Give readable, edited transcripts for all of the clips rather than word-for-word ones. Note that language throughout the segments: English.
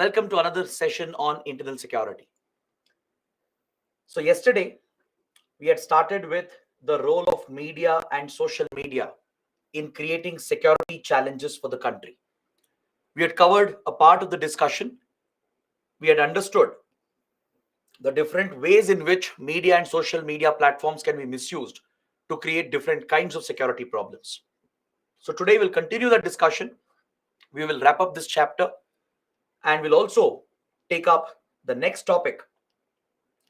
Welcome to another session on internal security. So, yesterday we had started with the role of media and social media in creating security challenges for the country. We had covered a part of the discussion. We had understood the different ways in which media and social media platforms can be misused to create different kinds of security problems. So, today we'll continue that discussion. We will wrap up this chapter and we'll also take up the next topic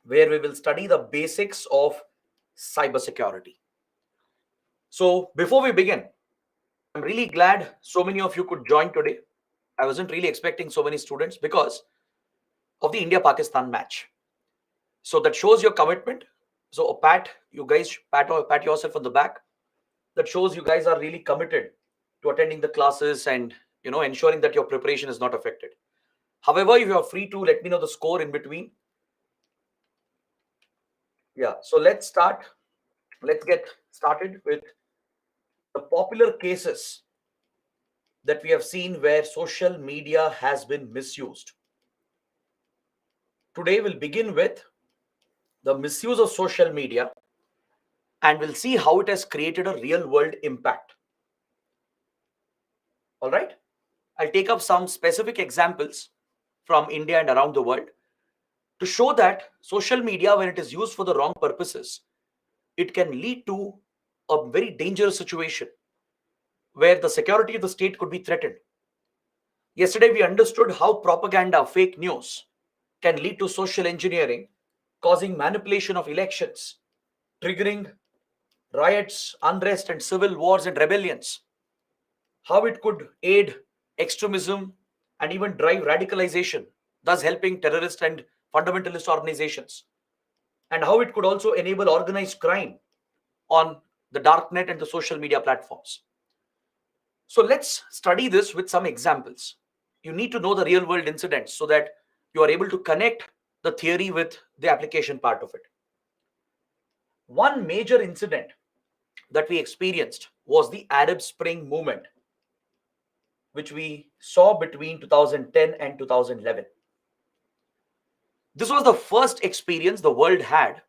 where we will study the basics of cybersecurity. So, before we begin, I'm really glad so many of you could join today. I wasn't really expecting so many students because of the India Pakistan match. So, that shows your commitment. So, a pat, you guys pat yourself on the back. That shows you guys are really committed to attending the classes and ensuring that your preparation is not affected. However, if you are free to let me know the score in between. Yeah, so let's start. Let's get started with the popular cases that we have seen where social media has been misused. Today, we'll begin with the misuse of social media and we'll see how it has created a real world impact. All right, I'll take up some specific examples from India and around the world to show that social media, when it is used for the wrong purposes, it can lead to a very dangerous situation where the security of the state could be threatened. Yesterday, we understood how propaganda, fake news, can lead to social engineering, causing manipulation of elections, triggering riots, unrest, and civil wars and rebellions. How it could aid extremism and even drive radicalization, thus helping terrorist and fundamentalist organizations. And how it could also enable organized crime on the darknet and the social media platforms. So let's study this with some examples. You need to know the real world incidents so that you are able to connect the theory with the application part of it. One major incident that we experienced was the Arab Spring movement, which we saw between 2010 and 2011. This was the first experience the world had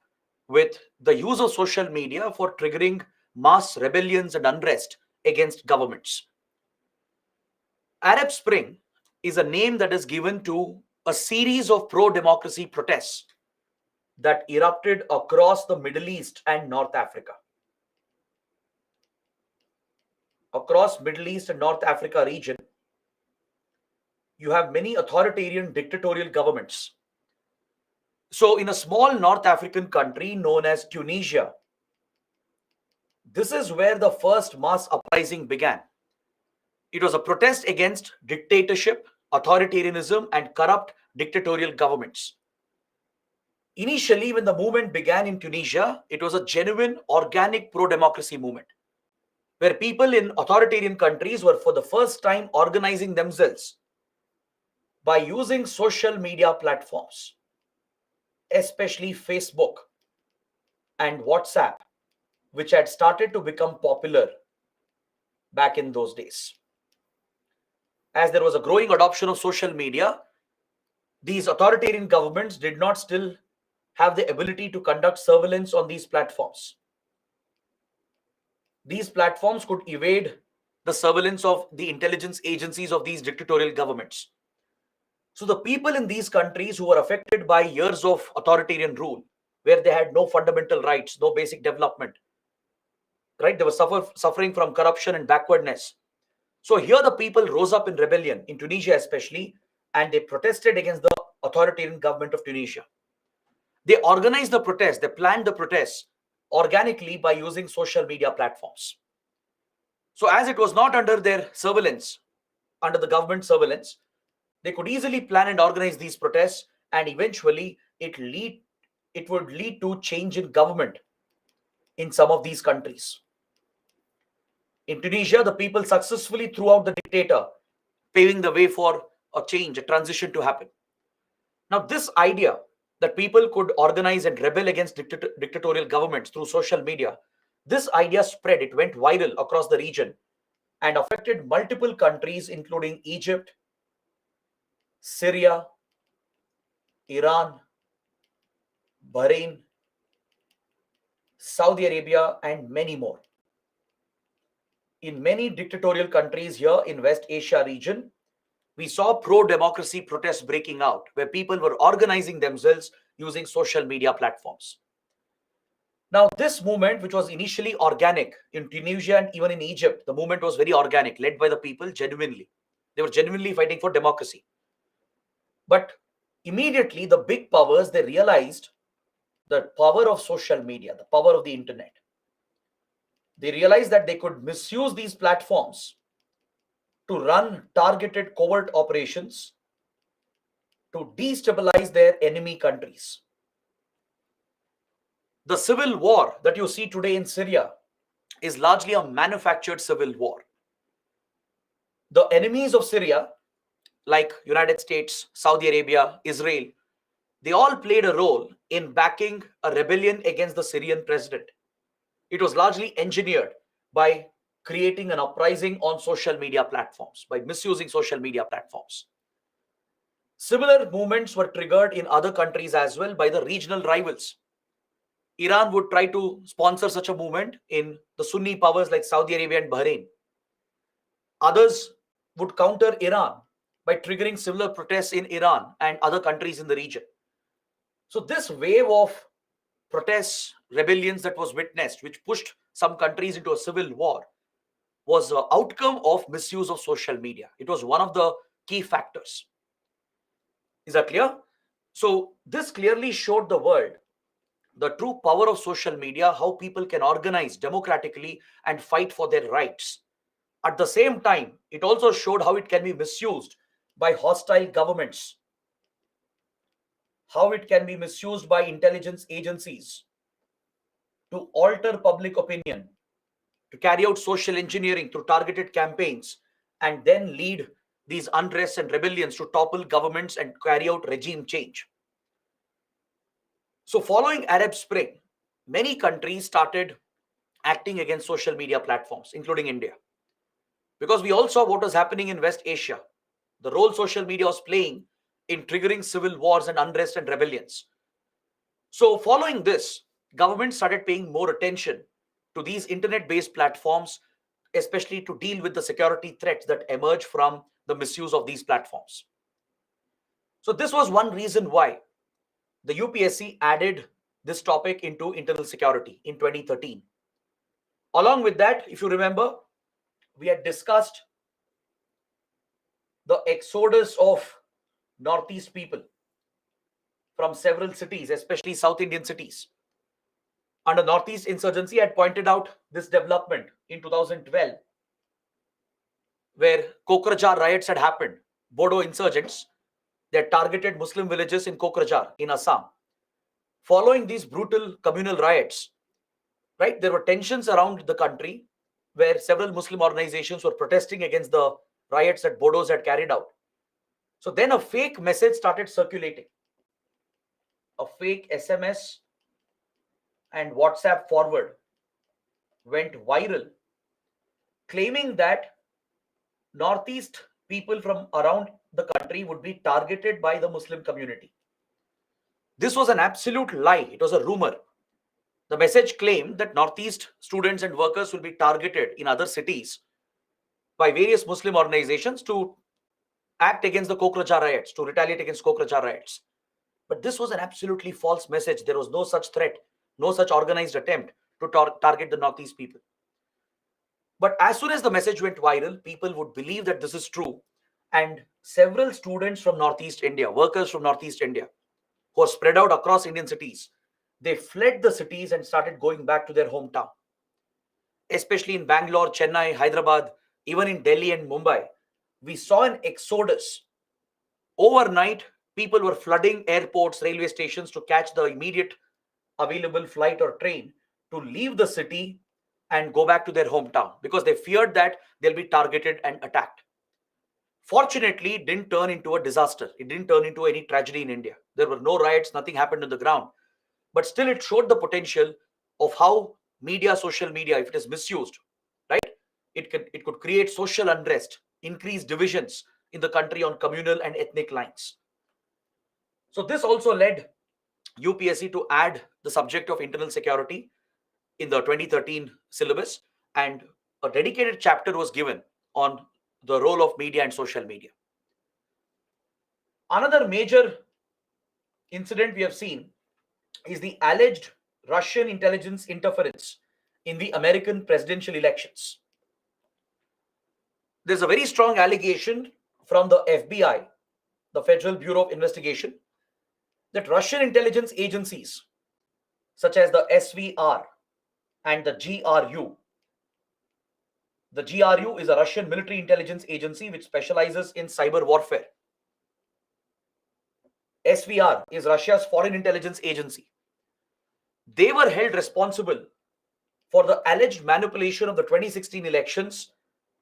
with the use of social media for triggering mass rebellions and unrest against governments. Arab Spring is a name that is given to a series of pro-democracy protests that erupted across the Middle East and North Africa. Across Middle East and North Africa region, you have many authoritarian dictatorial governments. So in a small North African country known as Tunisia, this is where the first mass uprising began. It was a protest against dictatorship, authoritarianism, and corrupt dictatorial governments. Initially, when the movement began in Tunisia, it was a genuine, organic pro-democracy movement, where people in authoritarian countries were for the first time organizing themselves by using social media platforms, especially Facebook and WhatsApp, which had started to become popular back in those days. As there was a growing adoption of social media, these authoritarian governments did not still have the ability to conduct surveillance on these platforms. These platforms could evade the surveillance of the intelligence agencies of these dictatorial governments. So the people in these countries who were affected by years of authoritarian rule, where they had no fundamental rights, no basic development, right? They were suffering from corruption and backwardness. So here the people rose up in rebellion, in Tunisia especially, and they protested against the authoritarian government of Tunisia. They organized the protest, they planned the protests organically by using social media platforms. So as it was not under their surveillance, under the government surveillance, they could easily plan and organize these protests, and eventually it would lead to change in government in some of these countries. In Tunisia, the people successfully threw out the dictator, paving the way for a change, a transition to happen. Now, this idea that people could organize and rebel against dictatorial governments through social media, this idea spread, it went viral across the region and affected multiple countries, including Egypt, Syria, Iran, Bahrain, Saudi Arabia, and many more. In many dictatorial countries here in West Asia region, we saw pro-democracy protests breaking out, where people were organizing themselves using social media platforms. Now, this movement, which was initially organic in Tunisia and even in Egypt, the movement was very organic, led by the people genuinely. They were genuinely fighting for democracy. But immediately, the big powers, they realized the power of social media, the power of the internet. They realized that they could misuse these platforms to run targeted covert operations to destabilize their enemy countries. The civil war that you see today in Syria is largely a manufactured civil war. The enemies of Syria, like United States, Saudi Arabia, Israel, they all played a role in backing a rebellion against the Syrian president. It was largely engineered by creating an uprising on social media platforms, by misusing social media platforms. Similar movements were triggered in other countries as well by the regional rivals. Iran would try to sponsor such a movement in the Sunni powers like Saudi Arabia and Bahrain. Others would counter Iran by triggering similar protests in Iran and other countries in the region. So this wave of protests, rebellions that was witnessed, which pushed some countries into a civil war, was an outcome of misuse of social media. It was one of the key factors. Is that clear? So this clearly showed the world the true power of social media, how people can organize democratically and fight for their rights. At the same time, it also showed how it can be misused by hostile governments, how it can be misused by intelligence agencies to alter public opinion, to carry out social engineering through targeted campaigns, and then lead these unrest and rebellions to topple governments and carry out regime change. So, following Arab Spring, many countries started acting against social media platforms, including India. Because we all saw what was happening in West Asia, the role social media was playing in triggering civil wars and unrest and rebellions. So, following this, governments started paying more attention to these internet-based platforms, especially to deal with the security threats that emerge from the misuse of these platforms. So, this was one reason why the UPSC added this topic into internal security in 2013. Along with that, if you remember, we had discussed the exodus of Northeast people from several cities, especially South Indian cities. Under Northeast insurgency, I had pointed out this development in 2012, where Kokrajhar riots had happened. Bodo insurgents, they had targeted Muslim villages in Kokrajhar in Assam. Following these brutal communal riots, right, there were tensions around the country where several Muslim organizations were protesting against the riots that Bodos had carried out. So then a fake message started circulating. A fake SMS and WhatsApp forward went viral, claiming that Northeast people from around the country would be targeted by the Muslim community. This was an absolute lie. It was a rumor. The message claimed that Northeast students and workers will be targeted in other cities by various Muslim organizations to act against the Kokrajhar riots, to retaliate against Kokrajhar riots. But this was an absolutely false message. There was no such threat, no such organized attempt to target the Northeast people. But as soon as the message went viral, people would believe that this is true. And several students from Northeast India, workers from Northeast India, who are spread out across Indian cities, they fled the cities and started going back to their hometown. Especially in Bangalore, Chennai, Hyderabad, even in Delhi and Mumbai, we saw an exodus. Overnight, people were flooding airports, railway stations to catch the immediate available flight or train to leave the city and go back to their hometown because they feared that they'll be targeted and attacked. Fortunately, it didn't turn into a disaster. It didn't turn into any tragedy in India. There were no riots, nothing happened on the ground. But still, it showed the potential of how media, social media, if it is misused, right, it could create social unrest, increase divisions, in the country on communal and ethnic lines. So this also led UPSC to add the subject of internal security in the 2013 syllabus, and a dedicated chapter was given on the role of media and social media. Another major incident we have seen is the alleged Russian intelligence interference in the American presidential elections. There's a very strong allegation from the FBI, the Federal Bureau of Investigation, that Russian intelligence agencies such as the SVR and the GRU. The GRU is a Russian military intelligence agency which specializes in cyber warfare. SVR is Russia's foreign intelligence agency. They were held responsible for the alleged manipulation of the 2016 elections,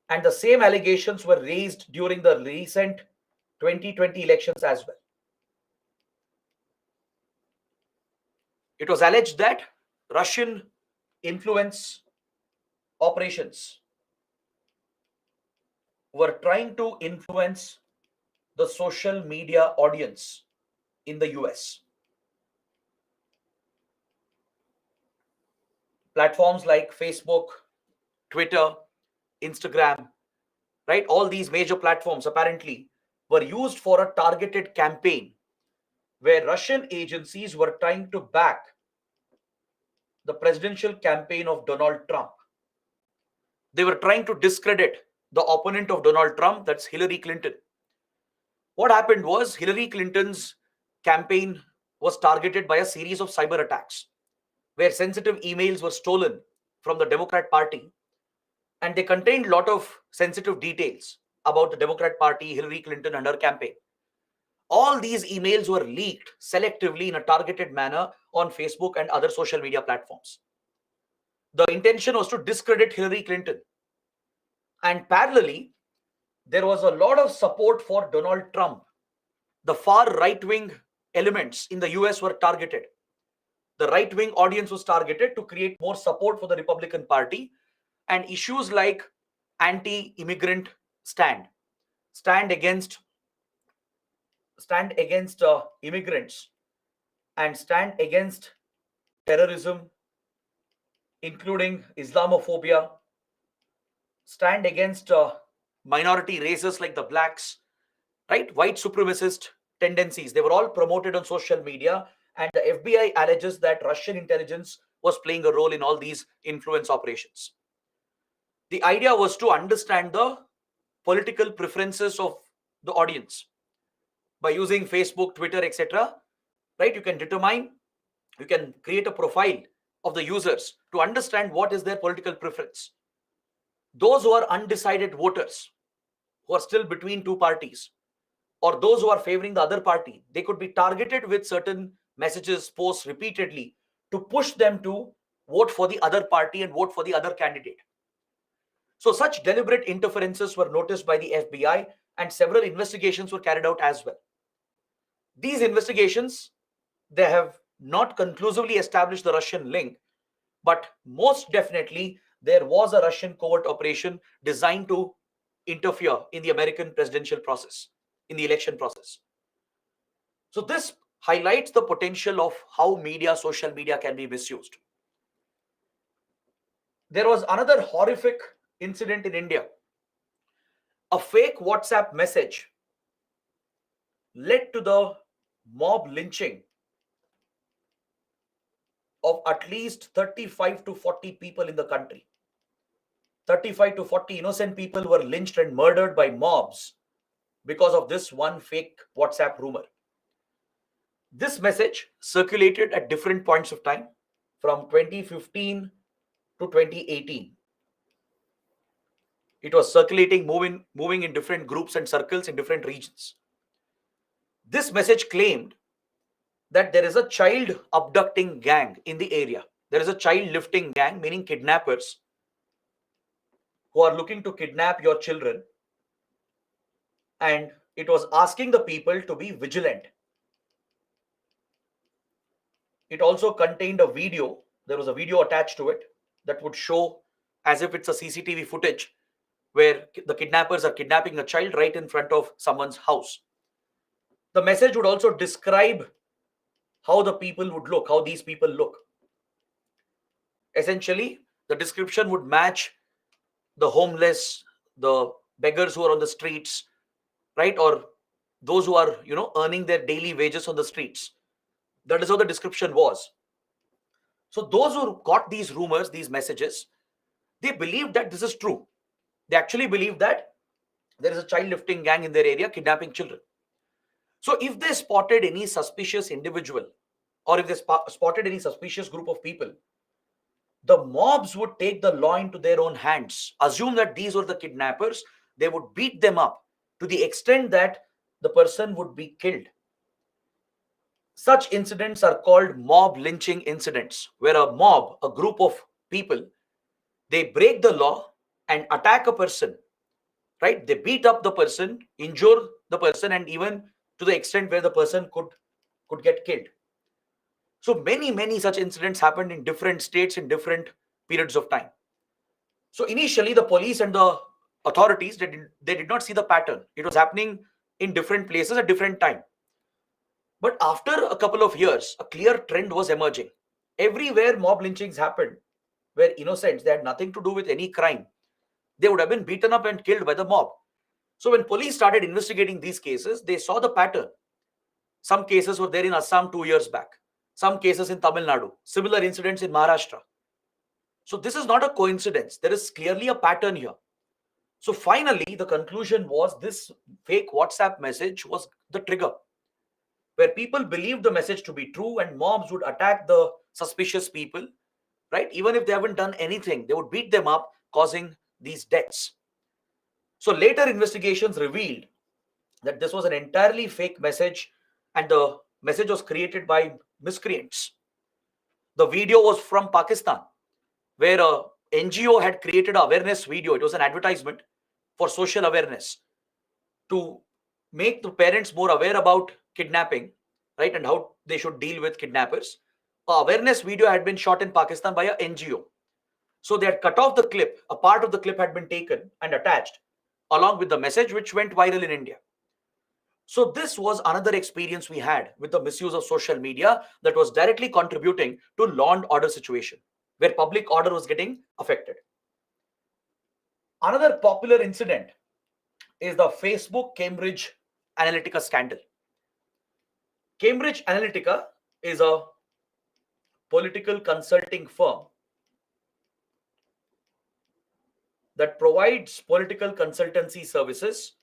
and the same allegations were raised during the recent 2020 elections as well. It was alleged that Russian influence operations were trying to influence the social media audience in the US. Platforms like Facebook, Twitter, Instagram, right? All these major platforms apparently were used for a targeted campaign where Russian agencies were trying to back the presidential campaign of Donald Trump. They were trying to discredit the opponent of Donald Trump, that's Hillary Clinton. What happened was Hillary Clinton's campaign was targeted by a series of cyber attacks where sensitive emails were stolen from the Democrat Party, and they contained a lot of sensitive details about the Democrat Party, Hillary Clinton, and her campaign. All these emails were leaked selectively in a targeted manner on Facebook and other social media platforms. The intention was to discredit Hillary Clinton. And parallelly, there was a lot of support for Donald Trump. The far right-wing elements in the US were targeted. The right-wing audience was targeted to create more support for the Republican Party, and issues like anti-immigrant stand against immigrants, and stand against terrorism, including Islamophobia, stand against minority races like the blacks, right? White supremacist tendencies. They were all promoted on social media, and the FBI alleges that Russian intelligence was playing a role in all these influence operations. The idea was to understand the political preferences of the audience by using Facebook, Twitter, etc. Right? You can create a profile of the users to understand what is their political preference. Those who are undecided voters, who are still between two parties, or those who are favoring the other party, they could be targeted with certain messages, posts repeatedly to push them to vote for the other party and vote for the other candidate. So such deliberate interferences were noticed by the FBI, and several investigations were carried out as well. These investigations, they have not conclusively established the Russian link, but most definitely there was a Russian covert operation designed to interfere in the American presidential process, in the election process. So this highlights the potential of how social media can be misused. There was another horrific incident in India. A fake WhatsApp message led to the mob lynching of at least 35 to 40 people in the country. 35 to 40 innocent people were lynched and murdered by mobs because of this one fake WhatsApp rumor. This message circulated at different points of time from 2015 to 2018. It was circulating, moving in different groups and circles in different regions. This message claimed that there is a child abducting gang in the area. There is a child lifting gang, meaning kidnappers who are looking to kidnap your children. And it was asking the people to be vigilant. It also contained a video. There was a video attached to it that would show, as if it's a CCTV footage, where the kidnappers are kidnapping a child right in front of someone's house. The message would also describe how the people would look, how these people look. Essentially, the description would match the homeless, the beggars who are on the streets, right? Or those who are, earning their daily wages on the streets. That is how the description was. So those who got these rumors, these messages, they believed that this is true. They actually believe that there is a child lifting gang in their area kidnapping children. So if they spotted any suspicious individual, or if they spotted any suspicious group of people, the mobs would take the law into their own hands, assume that these were the kidnappers, they would beat them up to the extent that the person would be killed. Such incidents are called mob lynching incidents, where a mob, a group of people, they break the law and attack a person, right? They beat up the person, injure the person, and even to the extent where the person could get killed. So many such incidents happened in different states in different periods of time. So initially, the police and the authorities, they did not see the pattern. It was happening in different places at different time. But after a couple of years, a clear trend was emerging. Everywhere mob lynchings happened, where innocents, they had nothing to do with any crime, they would have been beaten up and killed by the mob. So when police started investigating these cases, they saw the pattern. Some cases were there in Assam 2 years back. Some cases in Tamil Nadu. Similar incidents in Maharashtra. So this is not a coincidence. There is clearly a pattern here. So finally, the conclusion was this fake WhatsApp message was the trigger, where people believed the message to be true and mobs would attack the suspicious people, right? Even if they haven't done anything, they would beat them up, causing these deaths. So later investigations revealed that this was an entirely fake message and the message was created by miscreants. The video was from Pakistan, where a NGO had created an awareness video. It was an advertisement for social awareness to make the parents more aware about kidnapping, right, and how they should deal with kidnappers. A awareness video had been shot in Pakistan by an NGO. So they had cut off the clip. A part of the clip had been taken and attached along with the message, which went viral in India. So this was another experience we had with the misuse of social media that was directly contributing to law and order situation, where public order was getting affected. Another popular incident is the Facebook Cambridge Analytica scandal. Cambridge Analytica is a political consulting firm that provides political consultancy services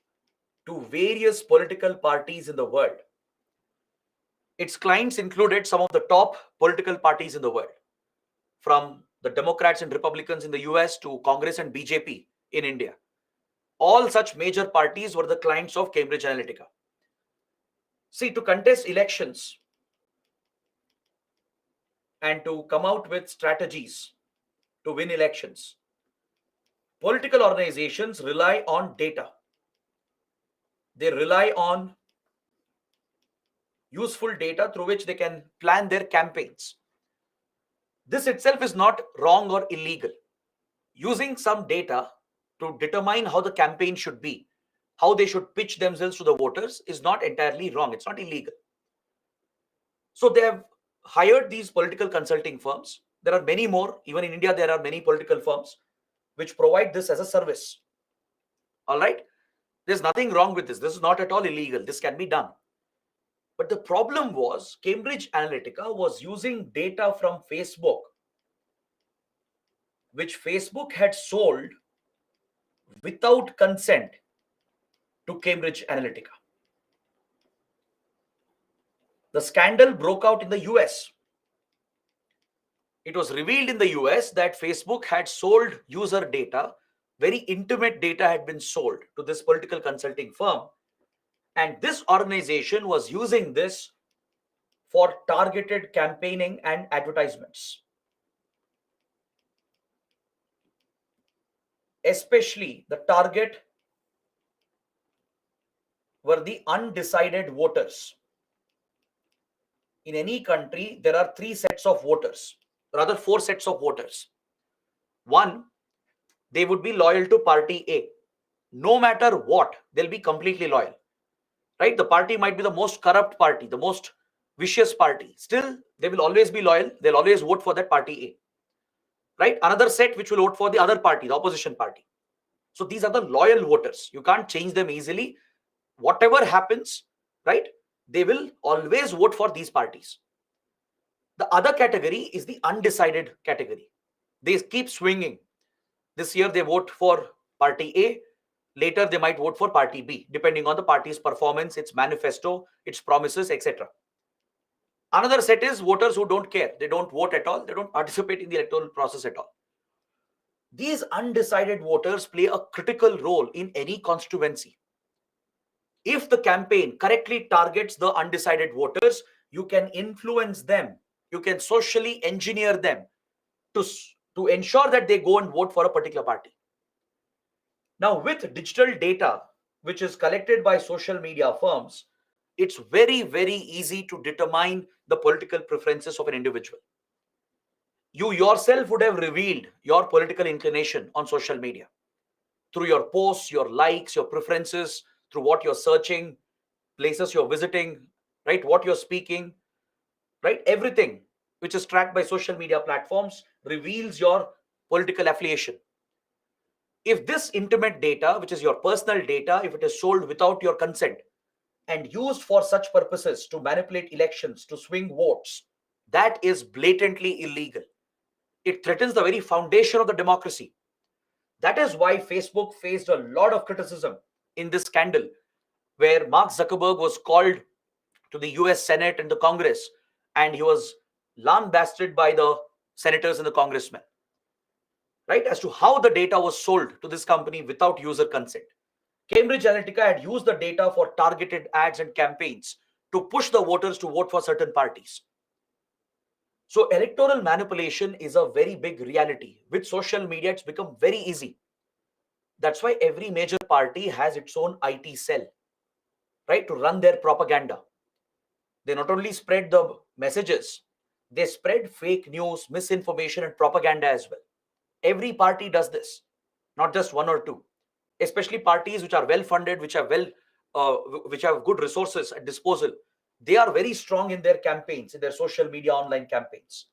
to various political parties in the world. Its clients included some of the top political parties in the world, from the Democrats and Republicans in the US to Congress and BJP in India. All such major parties were the clients of Cambridge Analytica. See, to contest elections and to come out with strategies to win elections, political organizations rely on data. They rely on useful data through which they can plan their campaigns. This itself is not wrong or illegal. Using some data to determine how the campaign should be, how they should pitch themselves to the voters, is not entirely wrong. It's not illegal. So they have hired these political consulting firms. There are many more. Even in India, there are many political firms which provide this as a service. All right? There's nothing wrong with this. This is not at all illegal. This can be done. But the problem was Cambridge Analytica was using data from Facebook, which Facebook had sold without consent to Cambridge Analytica. The scandal broke out in the US. It was revealed in the US that Facebook had sold user data, very intimate data had been sold to this political consulting firm. And this organization was using this for targeted campaigning and advertisements. Especially the target were the undecided voters. In any country, there are three sets of voters, rather four sets of voters. One, they would be loyal to party A. No matter what, they'll be completely loyal, right? The party might be the most corrupt party, the most vicious party. Still, they will always be loyal. They'll always vote for that party A, right? Another set which will vote for the other party, the opposition party. So these are the loyal voters. You can't change them easily. Whatever happens, right? They will always vote for these parties. The other category is the undecided category. They keep swinging. This year they vote for party A. Later they might vote for party B, depending on the party's performance, its manifesto, its promises, etc. Another set is voters who don't care. They don't vote at all. They don't participate in the electoral process at all. These undecided voters play a critical role in any constituency. If the campaign correctly targets the undecided voters, you can influence them. You can socially engineer them to ensure that they go and vote for a particular party. Now, with digital data, which is collected by social media firms, it's very, very easy to determine the political preferences of an individual. You yourself would have revealed your political inclination on social media through your posts, your likes, your preferences, through what you're searching, places you're visiting, right? What you're speaking, right? Everything which is tracked by social media platforms reveals your political affiliation. If this intimate data, which is your personal data, if it is sold without your consent and used for such purposes to manipulate elections, to swing votes, that is blatantly illegal. It threatens the very foundation of the democracy. That is why Facebook faced a lot of criticism in this scandal, where Mark Zuckerberg was called to the US Senate and the Congress, and he was lambasted by the senators and the congressmen, right, as to how the data was sold to this company without user consent. Cambridge Analytica had used the data for targeted ads and campaigns to push the voters to vote for certain parties. So electoral manipulation is a very big reality. With social media, it's become very easy. That's why every major party has its own IT cell, right, to run their propaganda. They not only spread the messages, they spread fake news, misinformation, and propaganda as well. Every party does this, not just one or two. Especially parties which are well funded, which have good resources at disposal. They are very strong in their campaigns, in their social media online campaigns.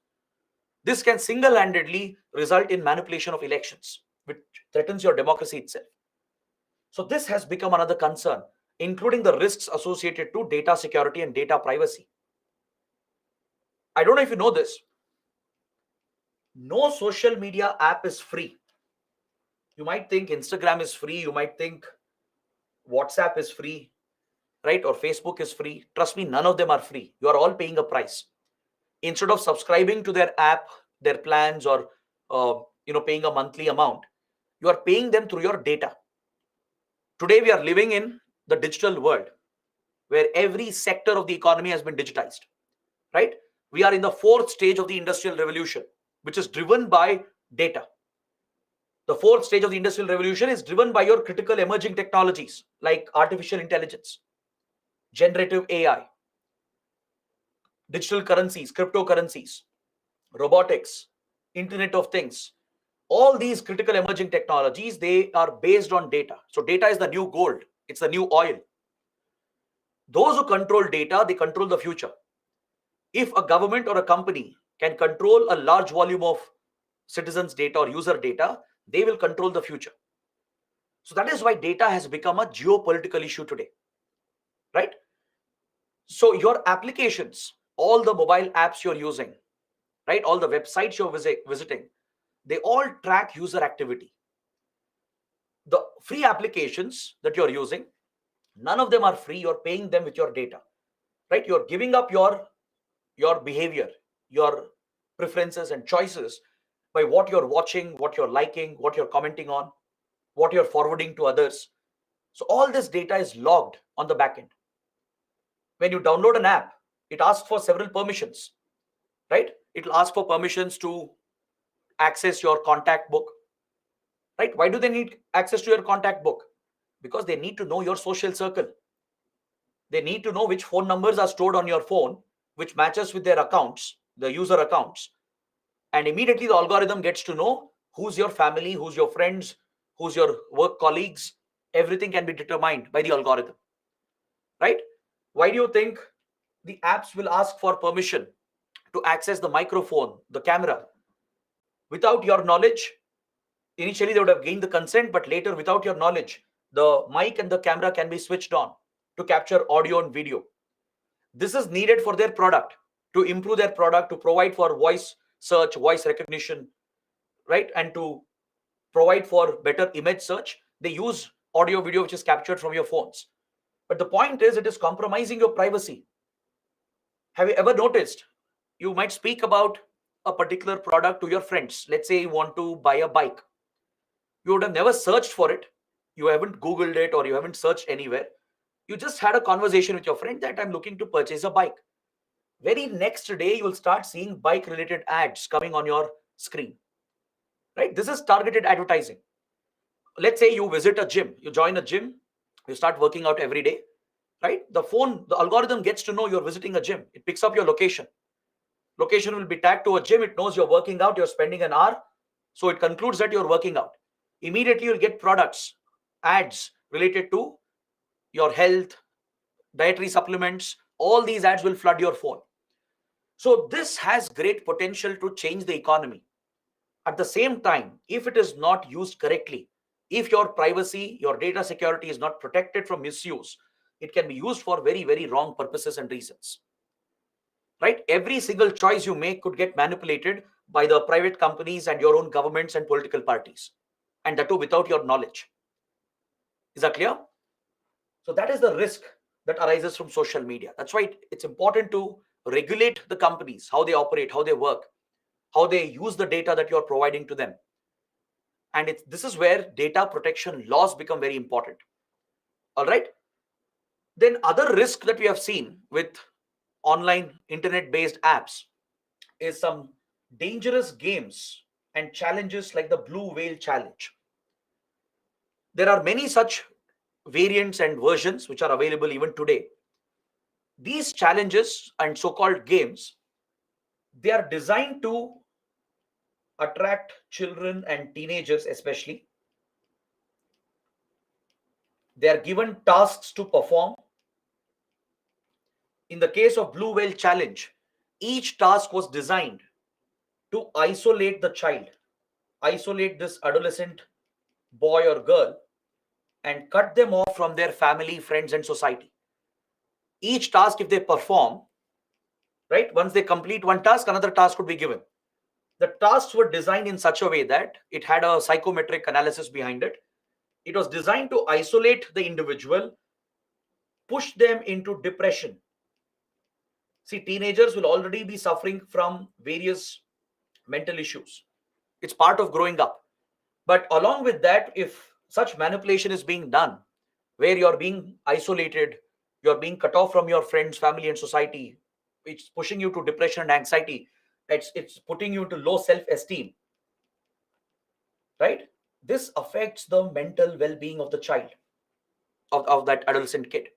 This can single-handedly result in manipulation of elections, which threatens your democracy itself. So this has become another concern, including the risks associated to data security and data privacy. I don't know if you know this. No social media app is free. You might think Instagram is free. You might think WhatsApp is free, right? Or Facebook is free. Trust me, none of them are free. You are all paying a price. Instead of subscribing to their app, their plans, or paying a monthly amount, you are paying them through your data. Today, we are living in the digital world where every sector of the economy has been digitized, right? We are in the fourth stage of the industrial revolution, which is driven by data. The fourth stage of the industrial revolution is driven by your critical emerging technologies like artificial intelligence, generative AI, digital currencies, cryptocurrencies, robotics, Internet of Things. All these critical emerging technologies, they are based on data. So data is the new gold. It's the new oil. Those who control data, they control the future. If a government or a company can control a large volume of citizens' data or user data, they will control the future. So that is why data has become a geopolitical issue today, right? So your applications, all the mobile apps you're using, right, all the websites you're visiting, they all track user activity. The free applications that you're using, none of them are free. You're paying them with your data, right? You're giving up your behavior, your preferences and choices by what you're watching, what you're liking, what you're commenting on, what you're forwarding to others. So all this data is logged on the back end. When you download an app, it asks for several permissions, right? It'll ask for permissions to access your contact book, right? Why do they need access to your contact book? Because they need to know your social circle. They need to know which phone numbers are stored on your phone, which matches with their accounts, the user accounts. And immediately the algorithm gets to know who's your family, who's your friends, who's your work colleagues, everything can be determined by the algorithm, right? Why do you think the apps will ask for permission to access the microphone, the camera? Without your knowledge, initially they would have gained the consent, but later, without your knowledge, the mic and the camera can be switched on to capture audio and video. This is needed for their product, to improve their product, to provide for voice search, voice recognition, right? And to provide for better image search, they use audio video which is captured from your phones. But the point is, it is compromising your privacy. Have you ever noticed, you might speak about a particular product to your friends? Let's say you want to buy a bike. You would have never searched for it, you haven't googled it, or you haven't searched anywhere. You just had a conversation with your friend that I'm looking to purchase a bike. Very next day, you will start seeing bike related ads coming on your screen, right? This is targeted advertising. Let's say you visit a gym, you join a gym, you start working out every day, right? The algorithm gets to know you're visiting a gym. It picks up your location. Location will be tagged to a gym. It knows you're working out, you're spending an hour. So it concludes that you're working out. Immediately you'll get products, ads related to your health, dietary supplements. All these ads will flood your phone. So this has great potential to change the economy. At the same time, if it is not used correctly, if your privacy, your data security is not protected from misuse, it can be used for very, very wrong purposes and reasons. Right? Every single choice you make could get manipulated by the private companies and your own governments and political parties, and that too without your knowledge. Is that clear? So that is the risk that arises from social media. That's why it's important to regulate the companies, how they operate, how they work, how they use the data that you're providing to them. And this is where data protection laws become very important. All right. Then other risk that we have seen with online internet-based apps is some dangerous games and challenges like the Blue Whale Challenge. There are many such variants and versions which are available even today. These challenges and so-called games, they are designed to attract children and teenagers especially. They are given tasks to perform. In the case of Blue Whale Challenge, each task was designed to isolate the child, isolate this adolescent boy or girl, and cut them off from their family, friends, and society. Each task, if they perform, right, once they complete one task, another task would be given. The tasks were designed in such a way that it had a psychometric analysis behind it. It was designed to isolate the individual, push them into depression. See, teenagers will already be suffering from various mental issues. It's part of growing up. But along with that, if such manipulation is being done, where you're being isolated, you're being cut off from your friends, family, and society, it's pushing you to depression and anxiety, it's putting you into low self-esteem, right? This affects the mental well-being of the child, of that adolescent kid.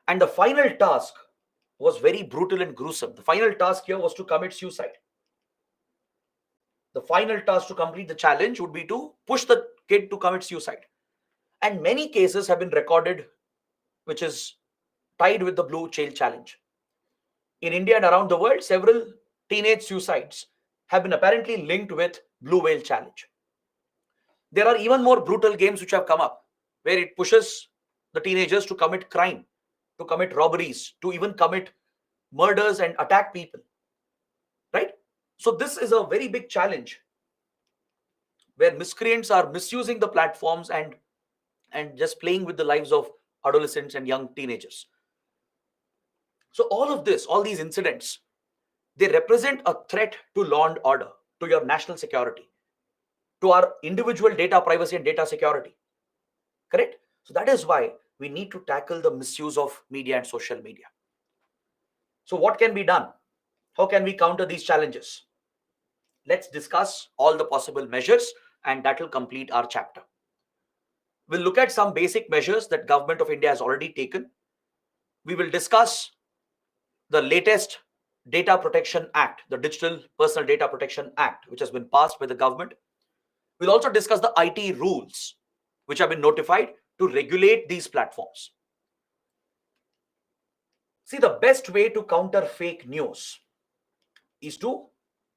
And the final task was very brutal and gruesome. The final task here was to commit suicide. The final task to complete the challenge would be to push the kid to commit suicide. And many cases have been recorded which is tied with the Blue Whale Challenge. In India and around the world, several teenage suicides have been apparently linked with Blue Whale Challenge. There are even more brutal games which have come up where it pushes the teenagers to commit crime, to commit robberies, to even commit murders and attack people, right? So this is a very big challenge where miscreants are misusing the platforms and just playing with the lives of adolescents and young teenagers. So all of this, all these incidents, they represent a threat to law and order, to your national security, to our individual data privacy and data security. Correct? So that is why we need to tackle the misuse of media and social media. So what can be done? How can we counter these challenges? Let's discuss all the possible measures, and that will complete our chapter. We'll look at some basic measures that Government of India has already taken. We will discuss the latest Data Protection Act, the Digital Personal Data Protection Act, which has been passed by the government. We'll also discuss the IT rules which have been notified to regulate these platforms? See, the best way to counter fake news is to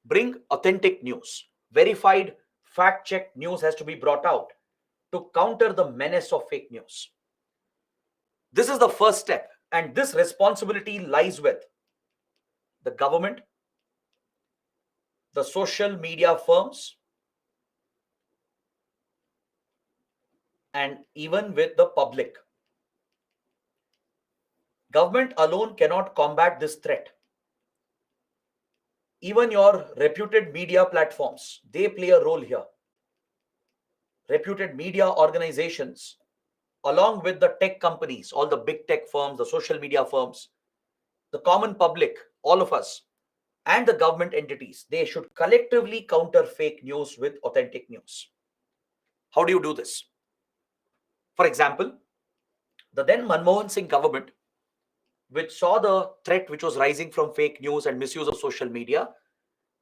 bring authentic news. Verified, fact-checked news has to be brought out to counter the menace of fake news. This is the first step, and this responsibility lies with the government, the social media firms, and even with the public. Government alone cannot combat this threat. Even your reputed media platforms, they play a role here. Reputed media organizations, along with the tech companies, all the big tech firms, the social media firms, the common public, all of us, and the government entities, they should collectively counter fake news with authentic news. How do you do this? For example, the then Manmohan Singh government, which saw the threat which was rising from fake news and misuse of social media,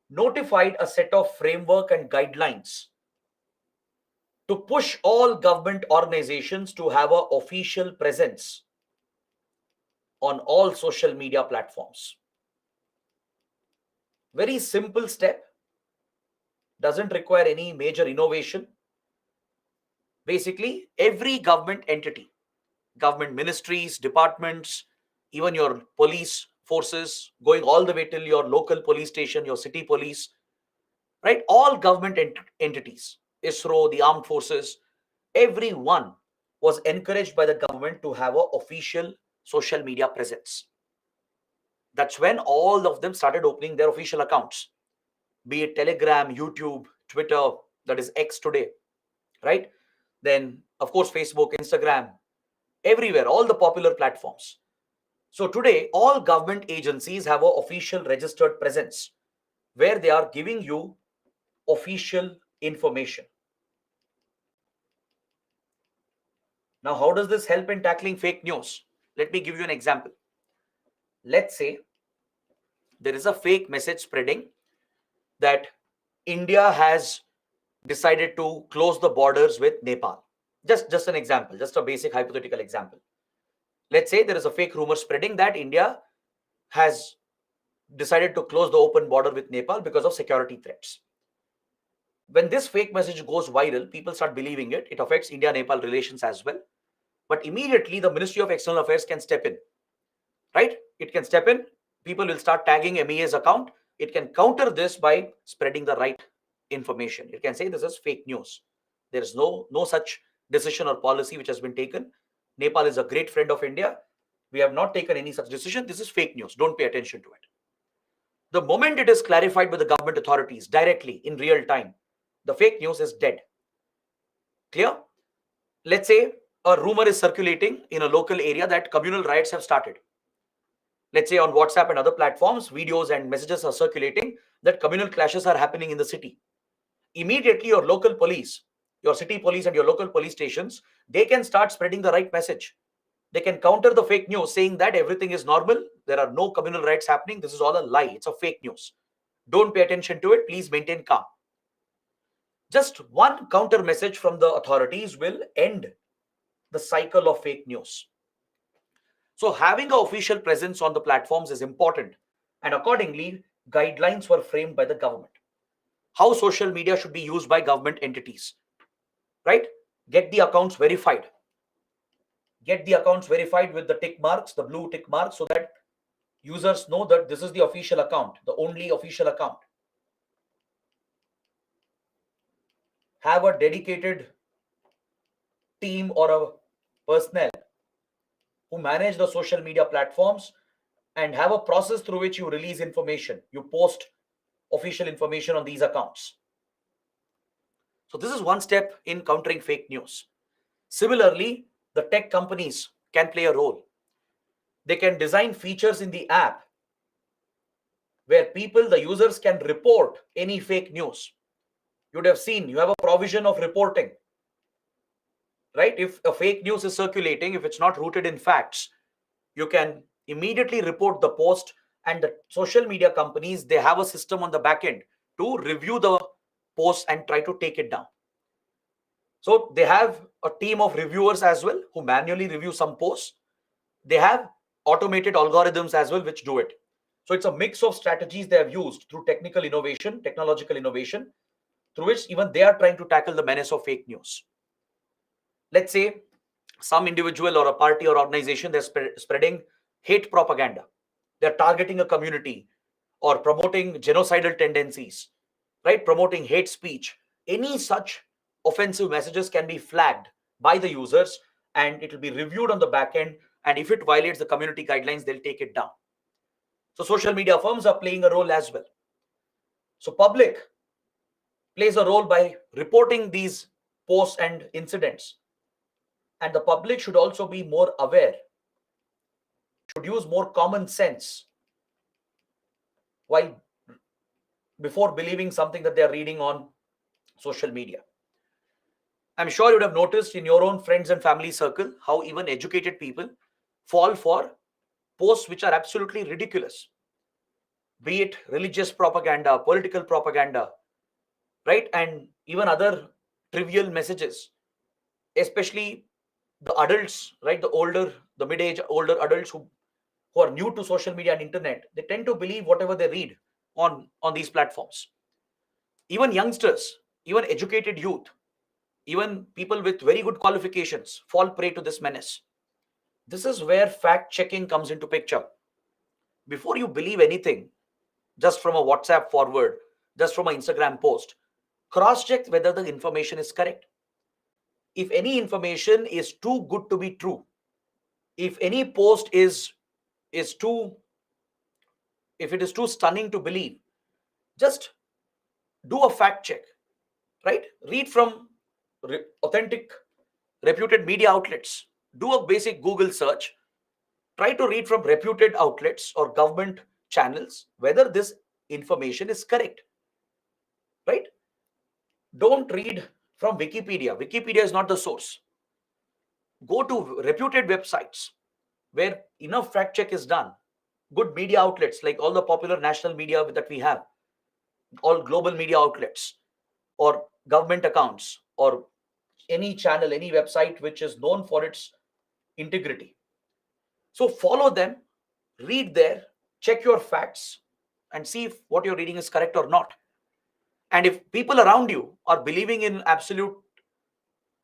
notified a set of framework and guidelines to push all government organizations to have an official presence on all social media platforms. Very simple step, doesn't require any major innovation. Basically, every government entity, government ministries, departments, even your police forces, going all the way till your local police station, your city police, right? All government entities, ISRO, the armed forces, everyone was encouraged by the government to have an official social media presence. That's when all of them started opening their official accounts, be it Telegram, YouTube, Twitter, that is X today, right? Then, of course, Facebook, Instagram, everywhere, all the popular platforms. So today, all government agencies have an official registered presence where they are giving you official information. Now, how does this help in tackling fake news? Let me give you an example. Let's say there is a fake message spreading that India has decided to close the borders with Nepal. Just an example, just a basic hypothetical example. Let's say there is a fake rumor spreading that India has decided to close the open border with Nepal because of security threats. When this fake message goes viral, people start believing it. It affects India-Nepal relations as well. But immediately the Ministry of External Affairs can step in, right? It can step in. People will start tagging MEA's account. It can counter this by spreading the right information. It can say this is fake news. There is no such decision or policy which has been taken. Nepal is a great friend of India. We have not taken any such decision. This is fake news. Don't pay attention to it. The moment it is clarified by the government authorities directly in real time, the fake news is dead. Clear? Let's say a rumor is circulating in a local area that communal riots have started. Let's say on WhatsApp and other platforms, videos and messages are circulating that communal clashes are happening in the city. Immediately your local police, your city police and your local police stations, they can start spreading the right message. They can counter the fake news saying that everything is normal. There are no communal riots happening. This is all a lie. It's a fake news. Don't pay attention to it. Please maintain calm. Just one counter message from the authorities will end the cycle of fake news. So having an official presence on the platforms is important, and accordingly, guidelines were framed by the government. How social media should be used by government entities, right? Get the accounts verified. Get the accounts verified with the tick marks, the blue tick marks, so that users know that this is the official account, the only official account. Have a dedicated team or a personnel who manage the social media platforms and have a process through which you release information. You post official information on these accounts. So this is one step in countering fake news. Similarly, the tech companies can play a role. They can design features in the app where people, the users, can report any fake news. You would have seen, you have a provision of reporting, right? If a fake news is circulating, if it's not rooted in facts, you can immediately report the post, and the social media companies, they have a system on the back end to review the post and try to take it down. So they have a team of reviewers as well who manually review some posts. They have automated algorithms as well which do it. So it's a mix of strategies they have used through technological innovation, through which even they are trying to tackle the menace of fake news. Let's say some individual or a party or organization, they're spreading hate propaganda. They're targeting a community or promoting genocidal tendencies, right? Promoting hate speech. Any such offensive messages can be flagged by the users and it will be reviewed on the back end. And if it violates the community guidelines, they'll take it down. So social media firms are playing a role as well. So public plays a role by reporting these posts and incidents. And the public should also be more aware, should use more common sense while before believing something that they are reading on social media. I'm sure you would have noticed in your own friends and family circle how even educated people fall for posts which are absolutely ridiculous, be it religious propaganda, political propaganda, right? And even other trivial messages, especially the adults, right? The mid-age, older adults who are new to social media and internet, they tend to believe whatever they read on these platforms. Even youngsters, even educated youth, even people with very good qualifications fall prey to this menace. This is where fact checking comes into picture. Before you believe anything, just from a WhatsApp forward, just from an Instagram post, cross check whether the information is correct. If any information is too good to be true, if any post is too if it is too stunning to believe, just do a fact check, right? Read from authentic, reputed media outlets. Do a basic Google search. Try to read from reputed outlets or government channels whether this information is correct, right? Don't read from Wikipedia. Wikipedia is not the source. Go to reputed websites where enough fact check is done. Good media outlets like all the popular national media that we have, all global media outlets, or government accounts, or any channel, any website which is known for its integrity. So follow them, read there, check your facts, and see if what you're reading is correct or not. And if people around you are believing in absolute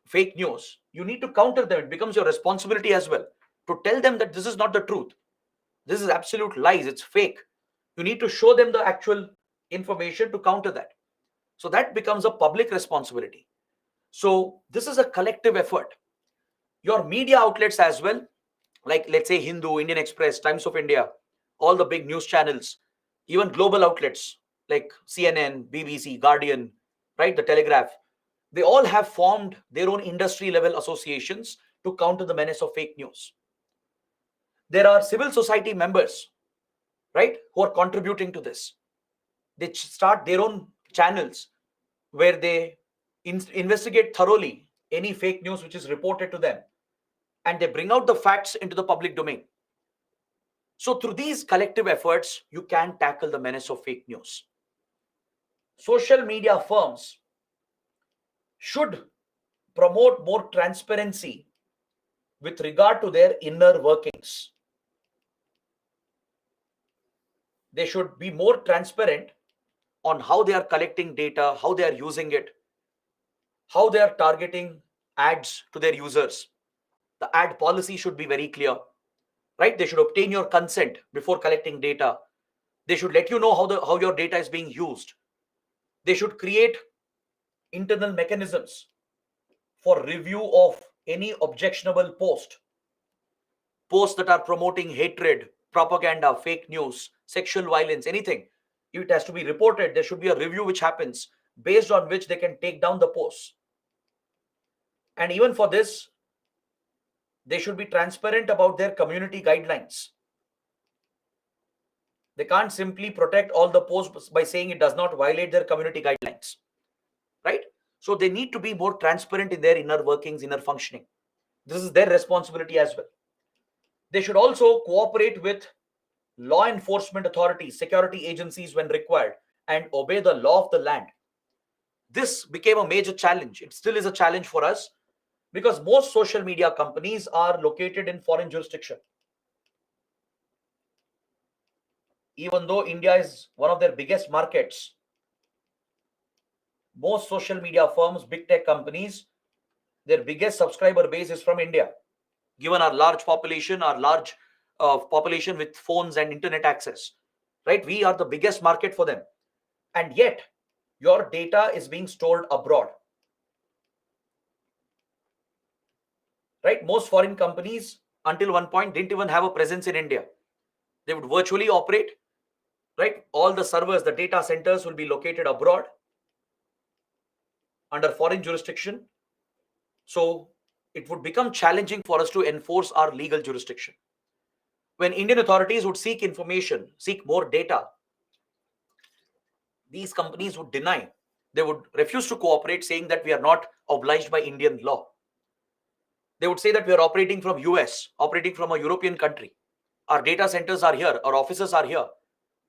fake news, you need to counter them. It becomes your responsibility as well to tell them that this is not the truth. This is absolute lies. It's fake. You need to show them the actual information to counter that. So that becomes a public responsibility. So this is a collective effort. Your media outlets as well, like let's say Hindu, Indian Express, Times of India, all the big news channels, even global outlets like CNN, BBC, Guardian, right, the Telegraph, they all have formed their own industry level associations to counter the menace of fake news. There are civil society members, right, who are contributing to this. They start their own channels where they investigate thoroughly any fake news which is reported to them, and they bring out the facts into the public domain. So through these collective efforts, you can tackle the menace of fake news. Social media firms should promote more transparency with regard to their inner workings. They should be more transparent on how they are collecting data, how they are using it, how they are targeting ads to their users. The ad policy should be very clear, right? They should obtain your consent before collecting data. They should let you know how your data is being used. They should create internal mechanisms for review of any objectionable posts that are promoting hatred, propaganda, fake news, sexual violence, anything. It has to be reported. There should be a review which happens based on which they can take down the posts. And even for this, they should be transparent about their community guidelines. They can't simply protect all the posts by saying it does not violate their community guidelines, right? So they need to be more transparent in their inner workings, inner functioning. This is their responsibility as well. They should also cooperate with law enforcement authorities, security agencies when required, and obey the law of the land. This became a major challenge. It still is a challenge for us Because most social media companies are located in foreign jurisdiction. Even though India is one of their biggest markets, most social media firms, big tech companies, their biggest subscriber base is from India. Given our large population, population with phones and internet access, right? We are the biggest market for them. And yet, your data is being stored abroad, right? Most foreign companies, until one point, didn't even have a presence in India. They would virtually operate, right? All the servers, the data centers will be located abroad under foreign jurisdiction. So it would become challenging for us to enforce our legal jurisdiction. When Indian authorities would seek information, seek more data, these companies would deny. They would refuse to cooperate, saying that we are not obliged by Indian law. They would say that we are operating from US, operating from a European country. Our data centers are here, our offices are here.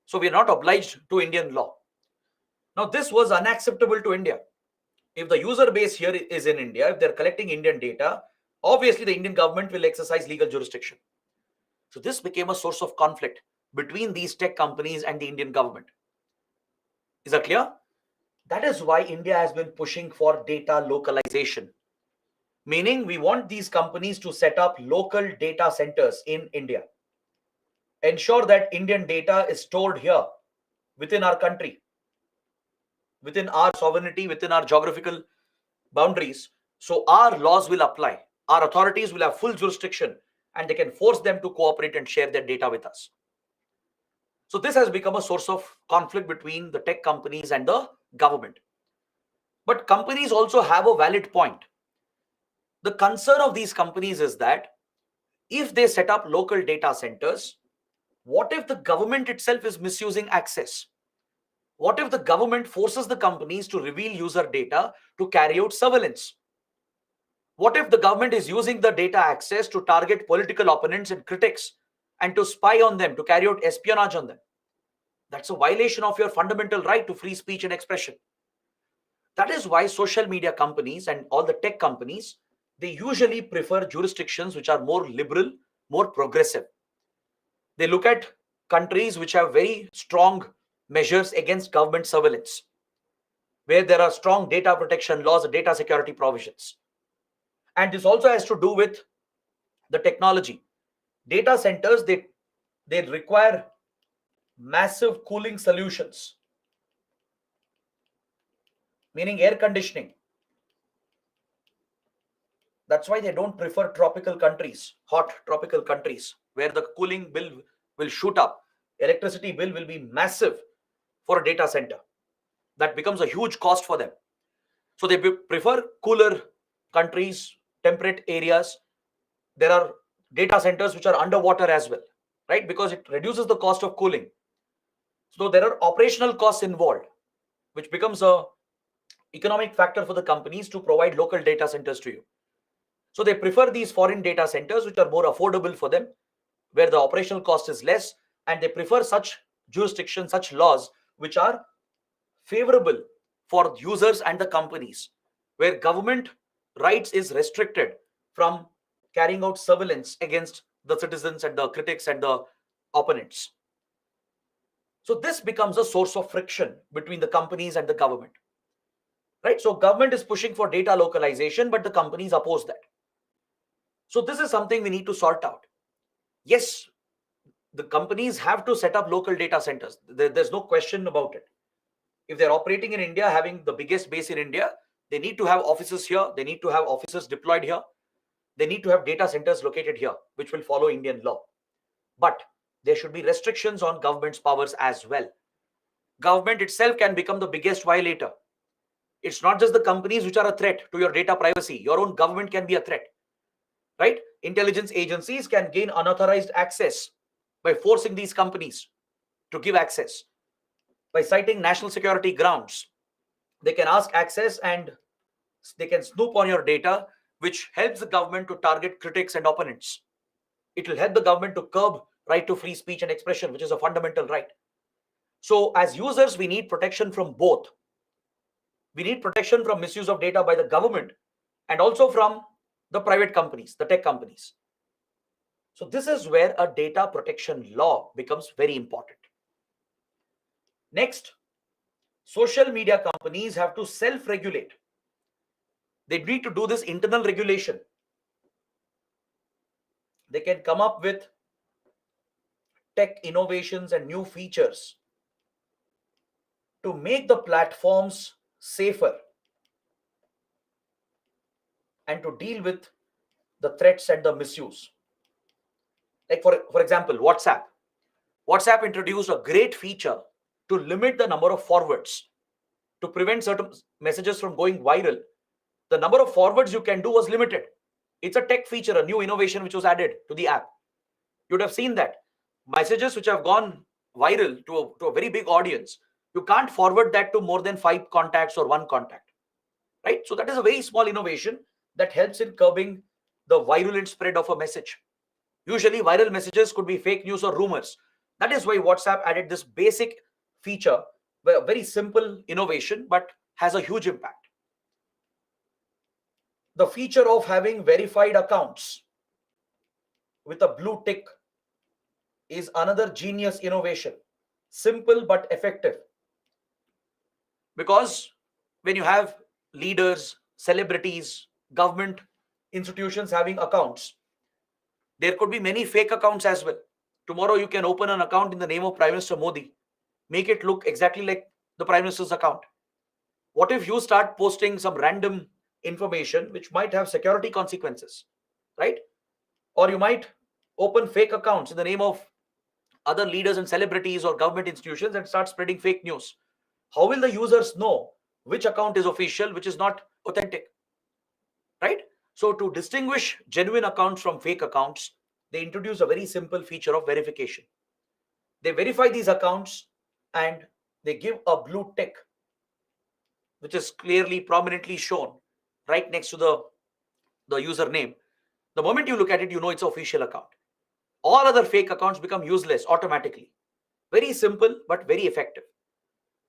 So we are not obliged to Indian law. Now, this was unacceptable to India. If the user base here is in India, if they're collecting Indian data, obviously the Indian government will exercise legal jurisdiction. So this became a source of conflict between these tech companies and the Indian government. Is that clear? That is why India has been pushing for data localization, meaning we want these companies to set up local data centers in India. Ensure that Indian data is stored here within our country, within our sovereignty, within our geographical boundaries. So our laws will apply. Our authorities will have full jurisdiction and they can force them to cooperate and share their data with us. So this has become a source of conflict between the tech companies and the government. But companies also have a valid point. The concern of these companies is that if they set up local data centers, what if the government itself is misusing access? What if the government forces the companies to reveal user data to carry out surveillance? What if the government is using the data access to target political opponents and critics and to spy on them, to carry out espionage on them? That's a violation of your fundamental right to free speech and expression. That is why social media companies and all the tech companies, they usually prefer jurisdictions which are more liberal, more progressive. They look at countries which have very strong measures against government surveillance, where there are strong data protection laws and data security provisions. And this also has to do with the technology. Data centers, they require massive cooling solutions, meaning air conditioning. That's why they don't prefer tropical countries, hot tropical countries, where the cooling bill will shoot up. Electricity bill will be massive for a data center. That becomes a huge cost for them. So they prefer cooler countries, temperate areas. There are data centers which are underwater as well, right? Because it reduces the cost of cooling. So there are operational costs involved, which becomes a economic factor for the companies to provide local data centers to you. So they prefer these foreign data centers which are more affordable for them, where the operational cost is less, and they prefer such jurisdictions, such laws which are favorable for users and the companies, where government rights is restricted from carrying out surveillance against the citizens and the critics and the opponents. So this becomes a source of friction between the companies and the government, right? So government is pushing for data localization, but the companies oppose that. So this is something we need to sort out. Yes, the companies have to set up local data centers. There's no question about it. If they're operating in India, having the biggest base in India, they need to have offices here. They need to have offices deployed here. They need to have data centers located here, which will follow Indian law. But there should be restrictions on government's powers as well. Government itself can become the biggest violator. It's not just the companies which are a threat to your data privacy. Your own government can be a threat, right? Intelligence agencies can gain unauthorized access by forcing these companies to give access. By citing national security grounds, they can ask access and they can snoop on your data, which helps the government to target critics and opponents. It will help the government to curb right to free speech and expression, which is a fundamental right. So as users, we need protection from both. We need protection from misuse of data by the government and also from the private companies, the tech companies. So this is where a data protection law becomes very important. Next, social media companies have to self-regulate. They need to do this internal regulation. They can come up with tech innovations and new features to make the platforms safer and to deal with the threats and the misuse. Like for example, WhatsApp introduced a great feature to limit the number of forwards, to prevent certain messages from going viral. The number of forwards you can do was limited. It's a tech feature, a new innovation which was added to the app. You'd have seen that messages which have gone viral to a very big audience, you can't forward that to more than 5 contacts or 1 contact, right? So that is a very small innovation that helps in curbing the virulent spread of a message. Usually viral messages could be fake news or rumors. That is why WhatsApp added this basic feature, a very simple innovation, but has a huge impact. The feature of having verified accounts with a blue tick is another genius innovation. Simple but effective. Because when you have leaders, celebrities, government institutions having accounts, there could be many fake accounts as well. Tomorrow you can open an account in the name of Prime Minister Modi, make it look exactly like the Prime Minister's account. What if you start posting some random information which might have security consequences, right? Or you might open fake accounts in the name of other leaders and celebrities or government institutions and start spreading fake news. How will the users know which account is official, which is not authentic, right? So to distinguish genuine accounts from fake accounts, they introduce a very simple feature of verification. They verify these accounts and they give a blue tick, which is clearly prominently shown right next to the username. The moment you look at it, you know it's an official account. All other fake accounts become useless automatically. Very simple, but very effective.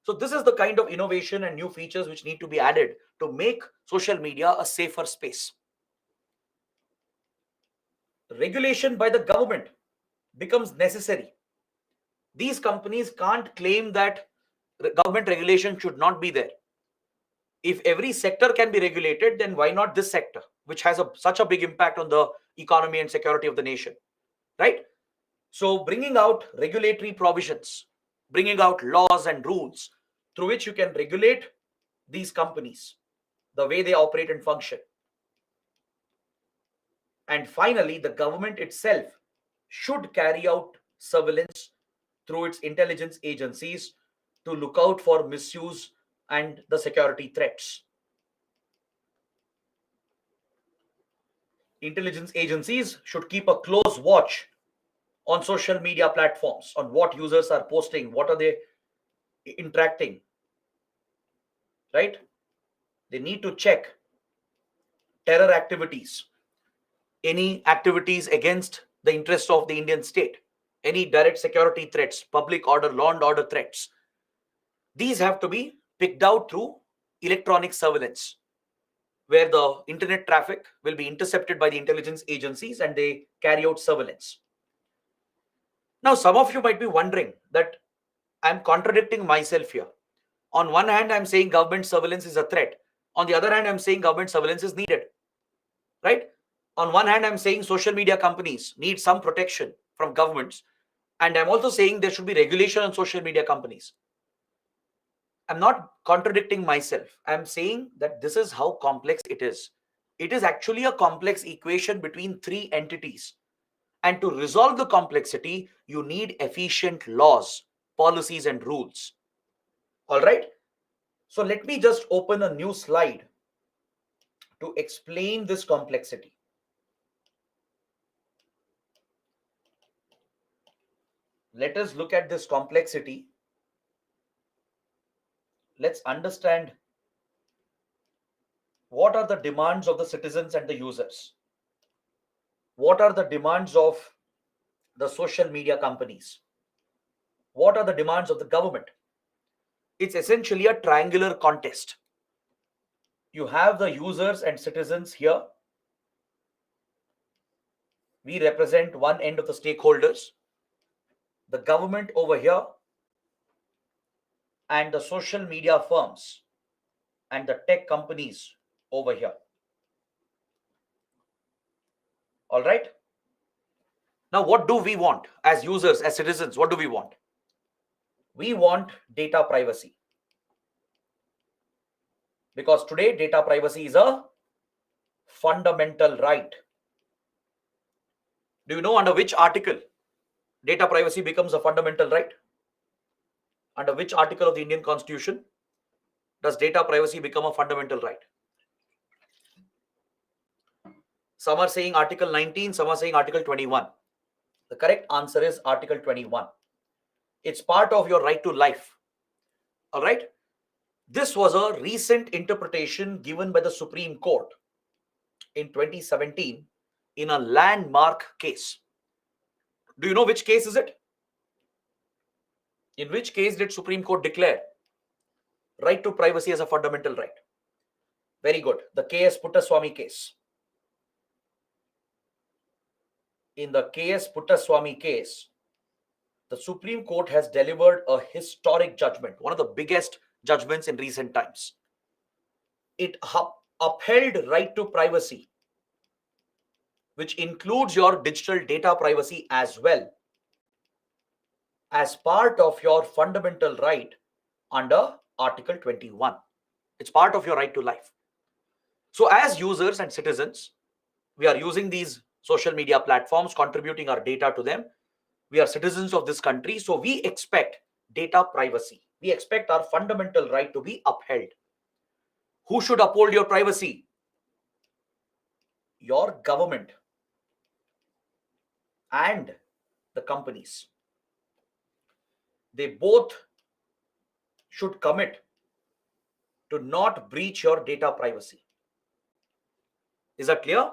So this is the kind of innovation and new features which need to be added to make social media a safer space. Regulation by the government becomes necessary. These companies can't claim that government regulation should not be there. If every sector can be regulated, then why not this sector, which has such a big impact on the economy and security of the nation, right? So bringing out regulatory provisions, bringing out laws and rules through which you can regulate these companies, the way they operate and function. And finally, the government itself should carry out surveillance through its intelligence agencies to look out for misuse and the security threats. Intelligence agencies should keep a close watch on social media platforms, on what users are posting, what are they interacting, right? They need to check terror activities, any activities against the interest of the Indian state, any direct security threats, public order, law and order threats. These have to be picked out through electronic surveillance, where the internet traffic will be intercepted by the intelligence agencies and they carry out surveillance. Now, some of you might be wondering that I'm contradicting myself here. On one hand, I'm saying government surveillance is a threat. On the other hand, I'm saying government surveillance is needed, right? On one hand, I'm saying social media companies need some protection from governments. And I'm also saying there should be regulation on social media companies. I'm not contradicting myself. I'm saying that this is how complex it is. It is actually a complex equation between 3 entities. And to resolve the complexity, you need efficient laws, policies, and rules. All right. So let me just open a new slide to explain this complexity. Let us look at this complexity. Let's understand what are the demands of the citizens and the users. What are the demands of the social media companies? What are the demands of the government? It's essentially a triangular contest. You have the users and citizens here, We represent one end of the stakeholders, the government over here, and the social media firms and the tech companies over here. All right. Now, what do we want as users, as citizens? What do we want? We want data privacy. Because today, data privacy is a fundamental right. Do you know under which article data privacy becomes a fundamental right? Under which article of the Indian Constitution does data privacy become a fundamental right? Some are saying Article 19, some are saying Article 21. The correct answer is Article 21. It's part of your right to life. All right. This was a recent interpretation given by the Supreme Court in 2017 in a landmark case. Do you know which case is it? In which case did Supreme Court declare right to privacy as a fundamental right? Very good. The K.S. Puttaswamy case. In the K.S. Puttaswamy case, the Supreme Court has delivered a historic judgment, one of the biggest judgments in recent times. It upheld right to privacy, which includes your digital data privacy as well, as part of your fundamental right under Article 21. It's part of your right to life. So as users and citizens, we are using these social media platforms, contributing our data to them. We are citizens of this country, so we expect data privacy. We expect our fundamental right to be upheld. Who should uphold your privacy? Your government and the companies. They both should commit to not breach your data privacy. Is that clear?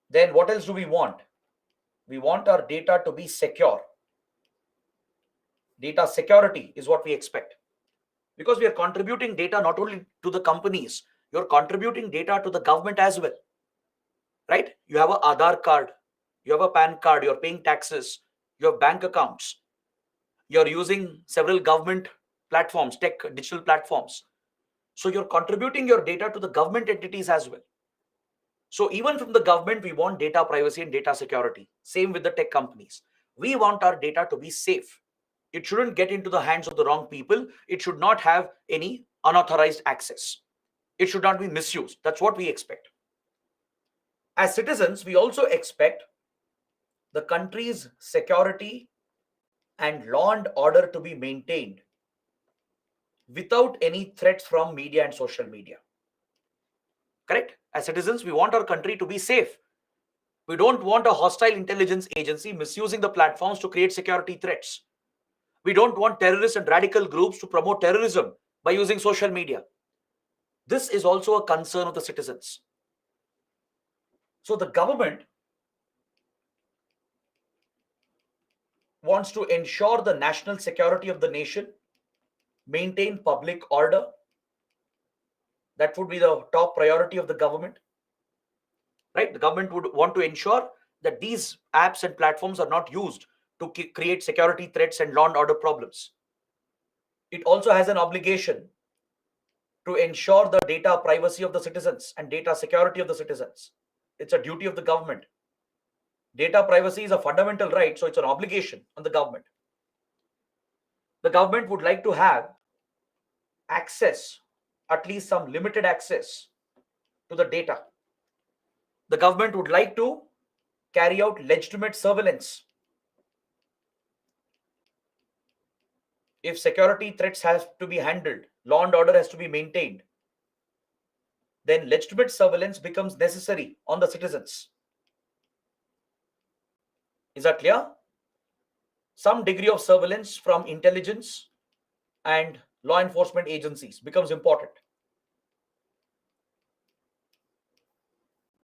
Then what else do we want? We want our data to be secure. Data security is what we expect. Because we are contributing data not only to the companies, you're contributing data to the government as well. Right? You have an Aadhaar card, you have a PAN card, you're paying taxes, you have bank accounts, you're using several government platforms, tech, digital platforms. So you're contributing your data to the government entities as well. So even from the government, we want data privacy and data security. Same with the tech companies. We want our data to be safe. It shouldn't get into the hands of the wrong people. It should not have any unauthorized access. It should not be misused. That's what we expect. As citizens, we also expect the country's security and law and order to be maintained without any threats from media and social media. Correct? As citizens, we want our country to be safe. We don't want a hostile intelligence agency misusing the platforms to create security threats. We don't want terrorists and radical groups to promote terrorism by using social media. This is also a concern of the citizens. So the government wants to ensure the national security of the nation, maintain public order. That would be the top priority of the government. Right? The government would want to ensure that these apps and platforms are not used to create security threats and law and order problems. It also has an obligation to ensure the data privacy of the citizens and data security of the citizens. It's a duty of the government. Data privacy is a fundamental right, so it's an obligation on the government. The government would like to have access, at least some limited access to the data. The government would like to carry out legitimate surveillance. If security threats have to be handled, law and order has to be maintained, then legitimate surveillance becomes necessary on the citizens. Is that clear? Some degree of surveillance from intelligence and law enforcement agencies becomes important.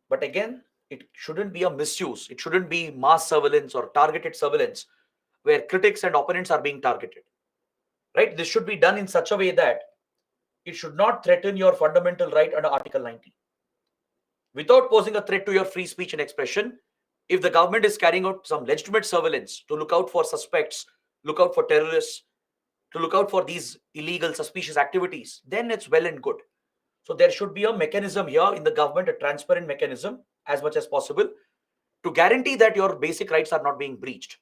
But again, it shouldn't be a misuse. It shouldn't be mass surveillance or targeted surveillance where critics and opponents are being targeted. Right? This should be done in such a way that it should not threaten your fundamental right under Article 19. without posing a threat to your free speech and expression. If the government is carrying out some legitimate surveillance to look out for suspects, look out for terrorists, to look out for these illegal, suspicious activities, then it's well and good. So there should be a mechanism here in the government, a transparent mechanism as much as possible to guarantee that your basic rights are not being breached.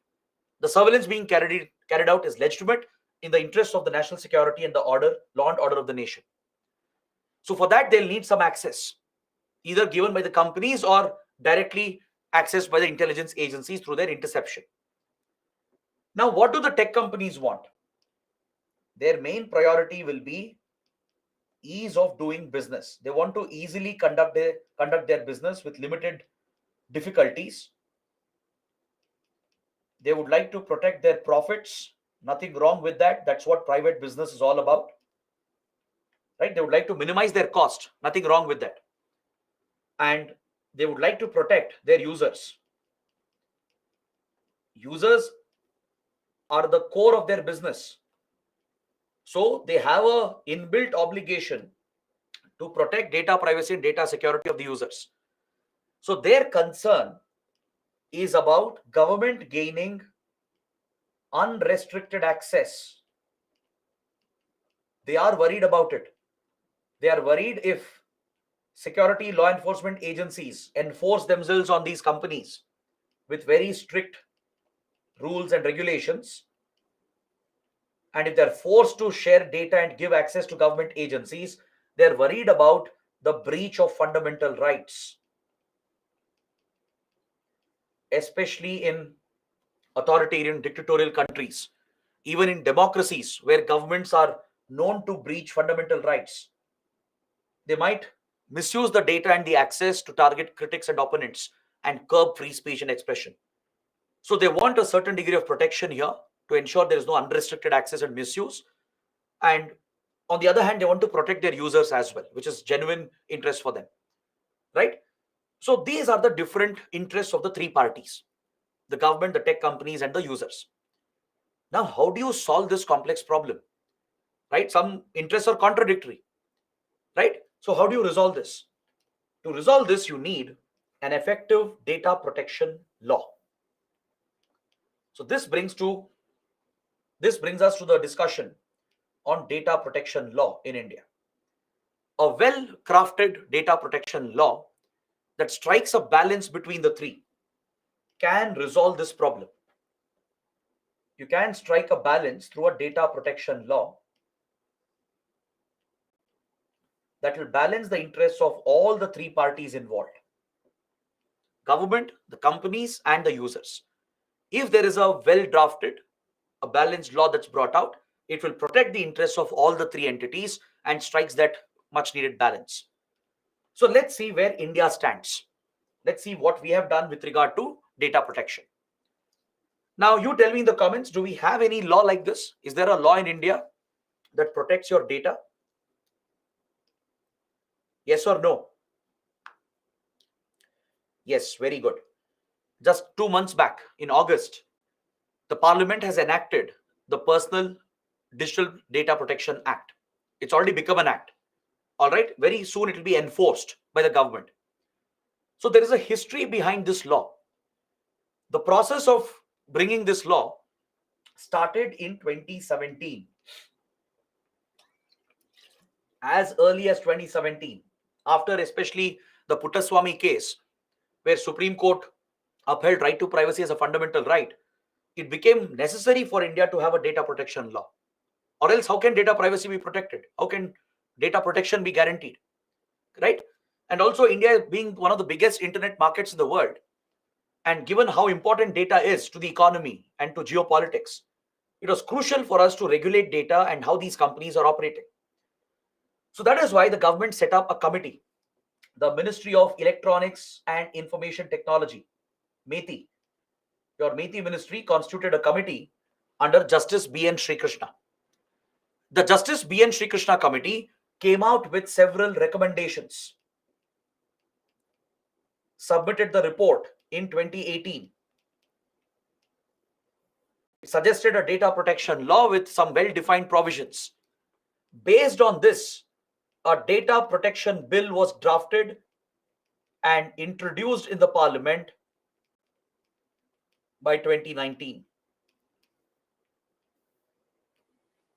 The surveillance being carried out is legitimate in the interest of the national security and the law and order of the nation. So for that, they'll need some access, either given by the companies or directly accessed by the intelligence agencies through their interception. Now, what do the tech companies want? Their main priority will be ease of doing business. They want to easily conduct their business with limited difficulties. They would like to protect their profits. Nothing wrong with that. That's what private business is all about. Right? They would like to minimize their cost. Nothing wrong with that. And they would like to protect their users. Users are the core of their business. So they have a inbuilt obligation to protect data privacy and data security of the users. So their concern is about government gaining unrestricted access. They are worried about it. They are worried if security law enforcement agencies enforce themselves on these companies with very strict rules and regulations, and if they're forced to share data and give access to government agencies, they're worried about the breach of fundamental rights, especially in authoritarian dictatorial countries, even in democracies where governments are known to breach fundamental rights. They might misuse the data and the access to target critics and opponents and curb free speech and expression. So they want a certain degree of protection here to ensure there is no unrestricted access and misuse. And on the other hand, they want to protect their users as well, which is genuine interest for them, right? So these are the different interests of the three parties: the government, the tech companies, and the users. Now, how do you solve this complex problem, right? Some interests are contradictory, right? So how do you resolve this? To resolve this, you need an effective data protection law. So this brings us to the discussion on data protection law in India. A well-crafted data protection law that strikes a balance between the three can resolve this problem. You can strike a balance through a data protection law that will balance the interests of all the three parties involved: government, the companies, and the users. If there is a well-drafted, a balanced law that's brought out, it will protect the interests of all the three entities and strikes that much needed balance. So let's see where India stands. Let's see what we have done with regard to data protection. Now, you tell me in the comments, do we have any law like this? Is there a law in India that protects your data? Yes or no? Yes, very good. Just 2 months back, in August, the Parliament has enacted the Personal Digital Data Protection Act. It's already become an act. All right, very soon it will be enforced by the government. So there is a history behind this law. The process of bringing this law started in 2017. As early as 2017, after especially the Puttaswamy case, where Supreme Court upheld right to privacy as a fundamental right, it became necessary for India to have a data protection law. Or else, how can data privacy be protected? How can data protection be guaranteed? Right? And also, India being one of the biggest internet markets in the world, and given how important data is to the economy and to geopolitics, it was crucial for us to regulate data and how these companies are operating. So that is why the government set up a committee, the Ministry of Electronics and Information Technology, METI. Your METI ministry constituted a committee under Justice B.N. Srikrishna. The Justice B.N. Srikrishna committee came out with several recommendations, submitted the report in 2018. It suggested a data protection law with some well-defined provisions. Based on this, a data protection bill was drafted and introduced in the parliament by 2019.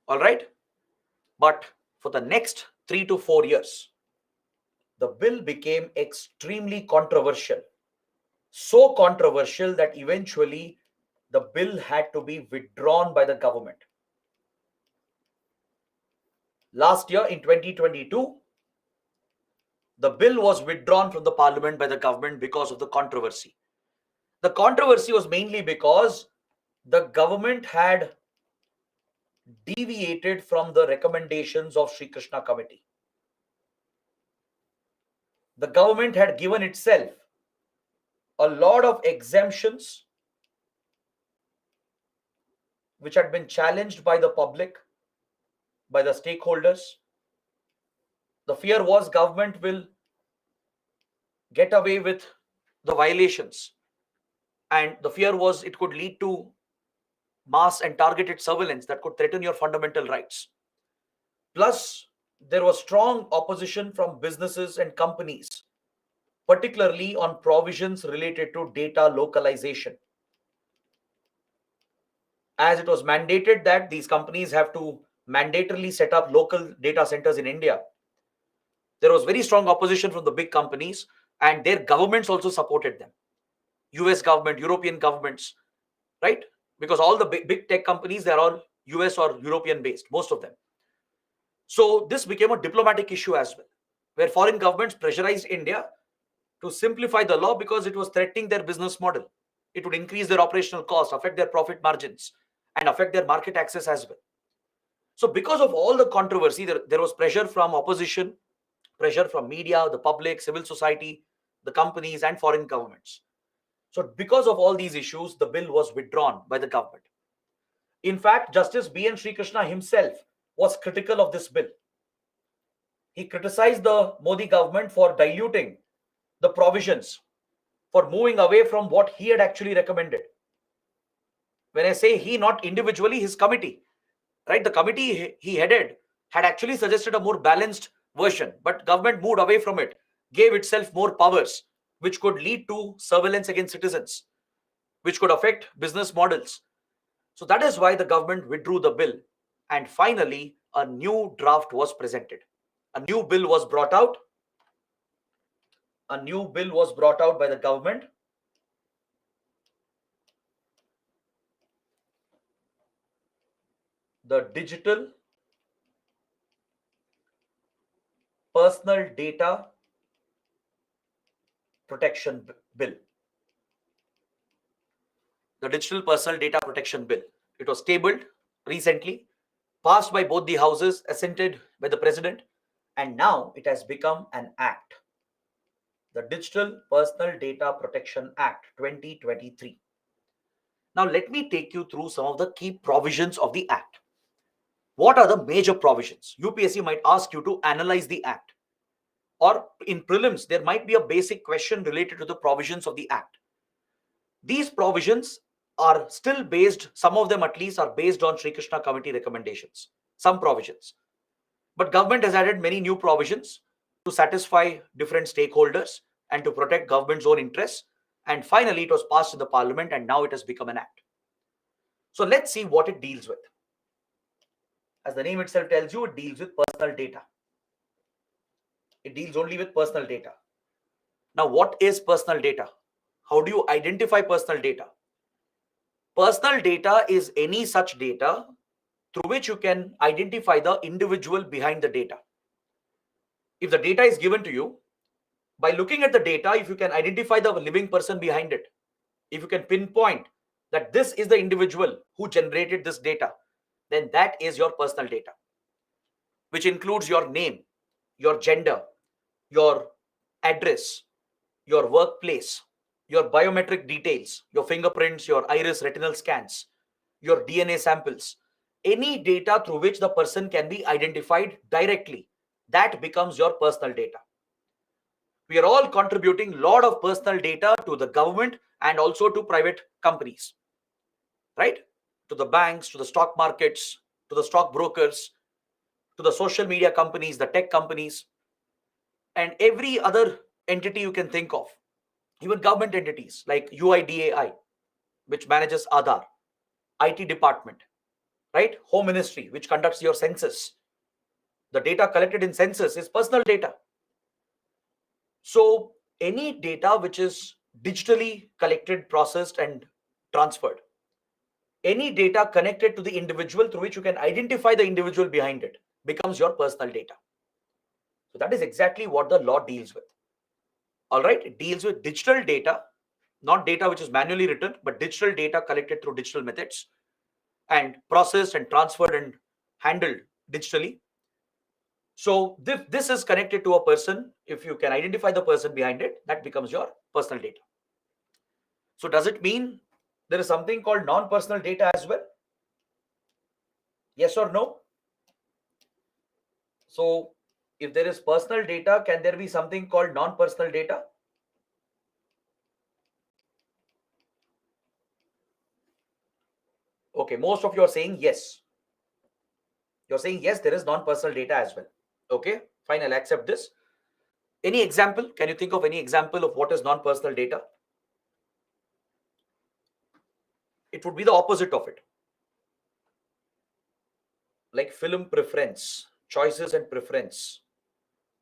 All right. But for the next 3 to 4 years, the bill became extremely controversial. So controversial that eventually the bill had to be withdrawn by the government. Last year in 2022, the bill was withdrawn from the parliament by the government because of the controversy. The controversy was mainly because the government had deviated from the recommendations of Sri Krishna Committee. The government had given itself a lot of exemptions which had been challenged by the public, by the stakeholders. The fear was government will get away with the violations, and the fear was it could lead to mass and targeted surveillance that could threaten your fundamental rights. Plus, there was strong opposition from businesses and companies, particularly on provisions related to data localization. As it was mandated that these companies have to mandatorily set up local data centers in India, there was very strong opposition from the big companies, and their governments also supported them. US government, European governments, right? Because all the big tech companies, they're all US or European based, most of them. So this became a diplomatic issue as well, where foreign governments pressurized India to simplify the law because it was threatening their business model. It would increase their operational costs, affect their profit margins, and affect their market access as well. So because of all the controversy, there was pressure from opposition, pressure from media, the public, civil society, the companies, and foreign governments. So because of all these issues, the bill was withdrawn by the government. In fact, Justice B.N. Sri Krishna himself was critical of this bill. He criticized the Modi government for diluting the provisions, for moving away from what he had actually recommended. When I say he, not individually, his committee, right? The committee he headed had actually suggested a more balanced version, but government moved away from it, gave itself more powers, which could lead to surveillance against citizens, which could affect business models. So that is why the government withdrew the bill. And finally, a new draft was presented. A new bill was brought out. A new bill was brought out by the government. The Digital Personal Data Protection Bill. The Digital Personal Data Protection Bill. It was tabled recently, passed by both the houses, assented by the president, and now it has become an act. The Digital Personal Data Protection Act 2023. Now let me take you through some of the key provisions of the act. What are the major provisions? UPSC might ask you to analyze the act, or in prelims there might be a basic question related to the provisions of the act. These provisions are still based, some of them at least are based on Sri Krishna Committee recommendations, some provisions. But government has added many new provisions to satisfy different stakeholders and to protect government's own interests. And finally, it was passed in the parliament and now it has become an act. So let's see what it deals with. As the name itself tells you, it deals with personal data. It deals only with personal data. Now, what is personal data? How do you identify personal data? Personal data is any such data through which you can identify the individual behind the data. If the data is given to you, by looking at the data, if you can identify the living person behind it, if you can pinpoint that this is the individual who generated this data, then that is your personal data, which includes your name, your gender, your address, your workplace, your biometric details, your fingerprints, your iris retinal scans, your DNA samples, any data through which the person can be identified directly, that becomes your personal data. We are all contributing a lot of personal data to the government and also to private companies, right? To the banks, to the stock markets, to the stock brokers, to the social media companies, the tech companies, and every other entity you can think of. Even government entities like UIDAI, which manages Aadhaar, IT department, right? Home Ministry, which conducts your census. The data collected in census is personal data. So any data which is digitally collected, processed, and transferred, any data connected to the individual through which you can identify the individual behind it, becomes your personal data. So that is exactly what the law deals with. All right, it deals with digital data, not data which is manually written, but digital data collected through digital methods and processed and transferred and handled digitally. So this is connected to a person. If you can identify the person behind it, that becomes your personal data. So does it mean there is something called non-personal data as well? Yes or no? So if there is personal data, can there be something called non-personal data? Okay, most of you are saying yes. You're saying yes, there is non-personal data as well. Okay, fine, I'll accept this. Any example? Can you think of any example of what is non-personal data? It would be the opposite of it. Like film preference, choices and preference,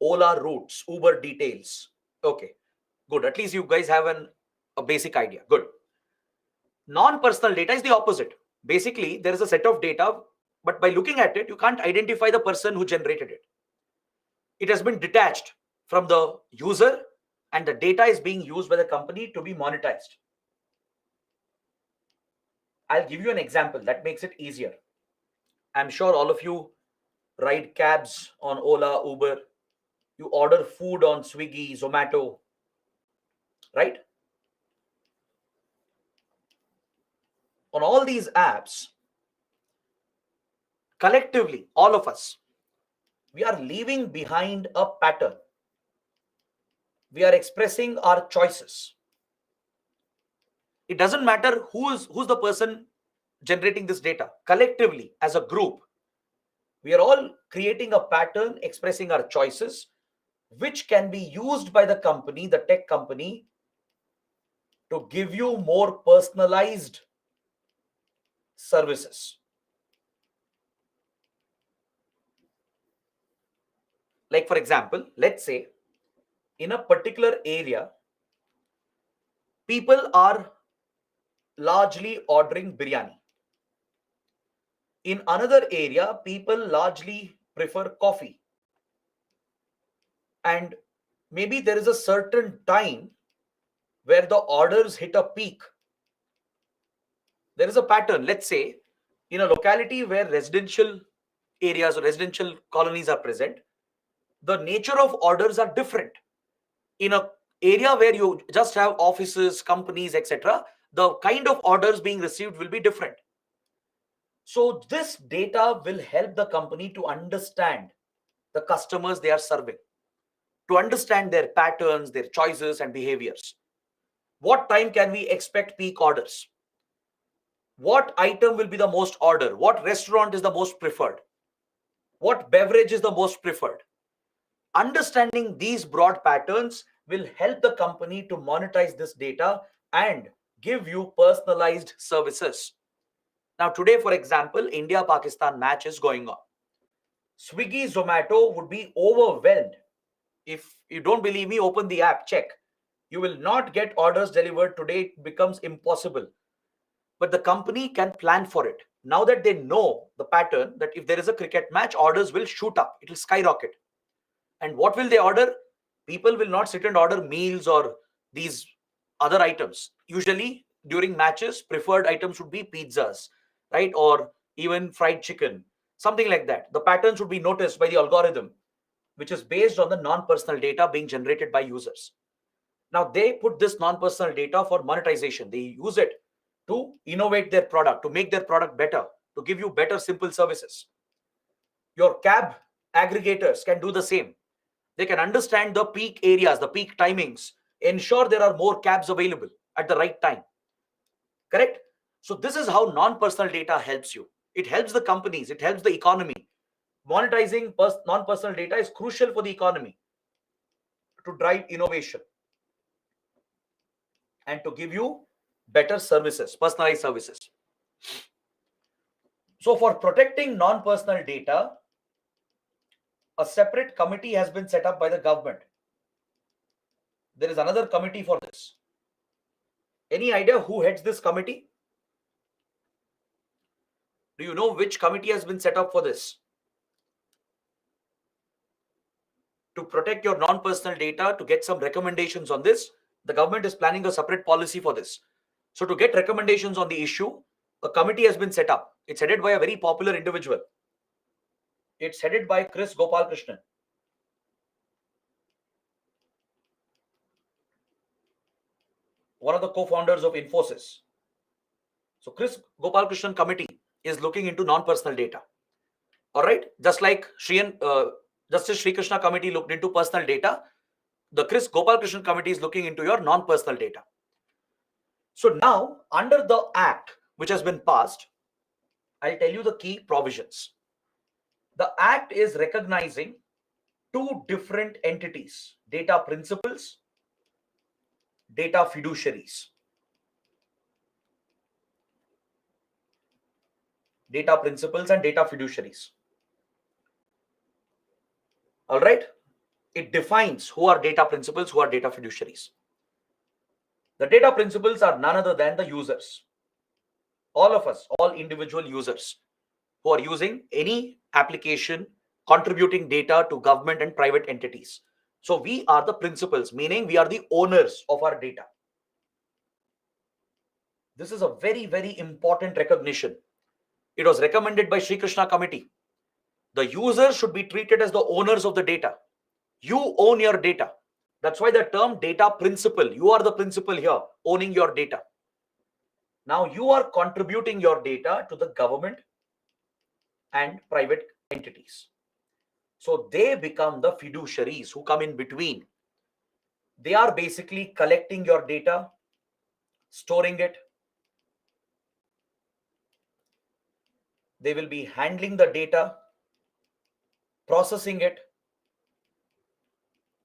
Ola routes, Uber details. Okay, good. At least you guys have a basic idea. Good. Non-personal data is the opposite. Basically, there is a set of data, but by looking at it, you can't identify the person who generated it. It has been detached from the user, and the data is being used by the company to be monetized. I'll give you an example that makes it easier. I'm sure all of you ride cabs on Ola, Uber. You order food on Swiggy, Zomato, right? On all these apps, collectively, all of us, we are leaving behind a pattern. We are expressing our choices. It doesn't matter who's the person generating this data. Collectively, as a group, we are all creating a pattern, expressing our choices, which can be used by the company, the tech company, to give you more personalized services. Like, for example, let's say in a particular area, people are largely ordering biryani. In another area, people largely prefer coffee. And maybe there is a certain time where the orders hit a peak. There is a pattern. Let's say in a locality where residential areas or residential colonies are present, the nature of orders are different. In a area where you just have offices, companies, etc., the kind of orders being received will be different. So this data will help the company to understand the customers they are serving, to understand their patterns, their choices and behaviors. What time can we expect peak orders? What item will be the most ordered? What restaurant is the most preferred? What beverage is the most preferred? Understanding these broad patterns will help the company to monetize this data and give you personalized services. Now, today, for example, India-Pakistan match is going on. Swiggy, Zomato would be overwhelmed. If you don't believe me, open the app, check. You will not get orders delivered today. It becomes impossible. But the company can plan for it. Now that they know the pattern, that if there is a cricket match, orders will shoot up. It will skyrocket. And what will they order? People will not sit and order meals or these other items. Usually during matches, preferred items would be pizzas, right? Or even fried chicken, something like that. The patterns would be noticed by the algorithm, which is based on the non-personal data being generated by users. Now they put this non-personal data for monetization. They use it to innovate their product, to make their product better, to give you better, simple services. Your cab aggregators can do the same. They can understand the peak areas, the peak timings, ensure there are more cabs available at the right time. Correct? So this is how non-personal data helps you. It helps the companies, it helps the economy. Monetizing non-personal data is crucial for the economy to drive innovation and to give you better services, personalized services. So for protecting non-personal data, a separate committee has been set up by the government. There is another committee for this. Any idea who heads this committee? Do you know which committee has been set up for this? To protect your non-personal data, to get some recommendations on this, the government is planning a separate policy for this. So to get recommendations on the issue, a committee has been set up. It's headed by a very popular individual. It's headed by Chris Gopalakrishnan. One of the co-founders of Infosys. So Chris Gopalakrishnan committee is looking into non-personal data. All right, just like Justice Sri Krishna committee looked into personal data, the Chris Gopalakrishnan committee is looking into your non-personal data. So now, under the act which has been passed, I'll tell you the key provisions. The act is recognizing two different entities: data principals, data fiduciaries. Data principals and data fiduciaries. All right. It defines who are data principals, who are data fiduciaries. The data principals are none other than the users. All of us, all individual users who are using any application contributing data to government and private entities. So we are the principals, meaning we are the owners of our data. This is a very, very important recognition. It was recommended by Sri Krishna committee. The users should be treated as the owners of the data. You own your data. That's why the term data principal, you are the principal here, owning your data. Now you are contributing your data to the government and private entities. So they become the fiduciaries who come in between. They are basically collecting your data, storing it. They will be handling the data, processing it.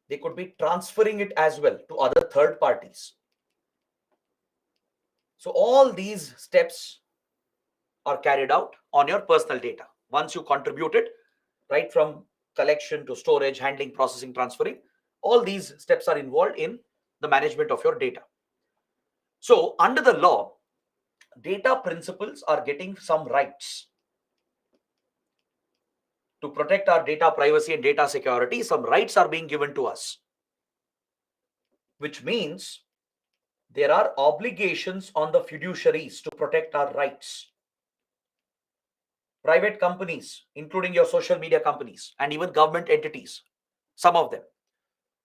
They could be transferring it as well to other third parties. So all these steps are carried out on your personal data. Once you contribute it, right from collection to storage, handling, processing, transferring, all these steps are involved in the management of your data. So under the law, data principals are getting some rights. To protect our data privacy and data security, some rights are being given to us, which means there are obligations on the fiduciaries to protect our rights. Private companies, including your social media companies and even government entities, some of them,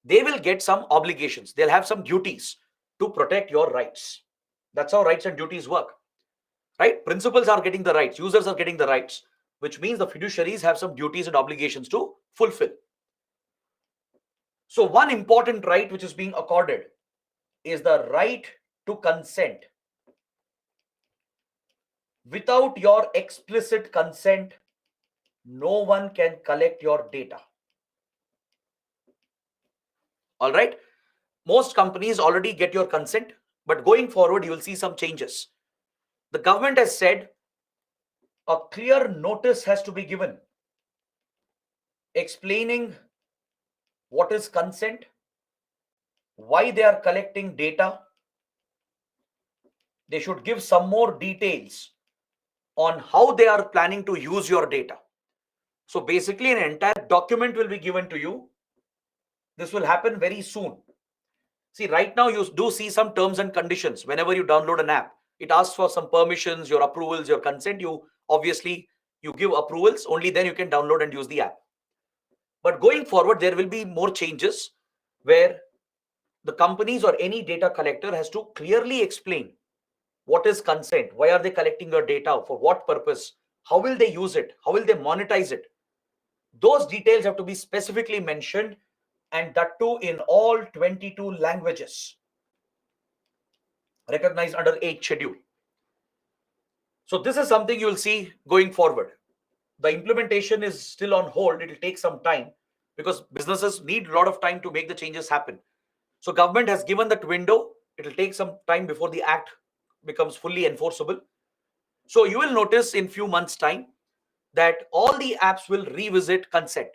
they will get some obligations. They'll have some duties to protect your rights. That's how rights and duties work, right? Principals are getting the rights, users are getting the rights, which means the fiduciaries have some duties and obligations to fulfill. So one important right which is being accorded is the right to consent. Without your explicit consent, no one can collect your data. All right. Most companies already get your consent, but going forward, you will see some changes. The government has said a clear notice has to be given explaining what is consent, why they are collecting data. They should give some more details on how they are planning to use your data. So basically, an entire document will be given to you. This will happen very soon. See, right now you do see some terms and conditions. Whenever you download an app, it asks for some permissions, your approvals, your consent. You give approvals, only then you can download and use the app. But going forward, there will be more changes where the companies or any data collector has to clearly explain what is consent, why are they collecting your data, for what purpose, how will they use it, how will they monetize it. Those details have to be specifically mentioned, and that too in all 22 languages recognized under 8th schedule. So this is something you will see going forward. The implementation is still on hold. It will take some time. because businesses need a lot of time to make the changes happen. So government has given that window. It will take some time before the act becomes fully enforceable. So you will notice in few months time that all the apps will revisit consent.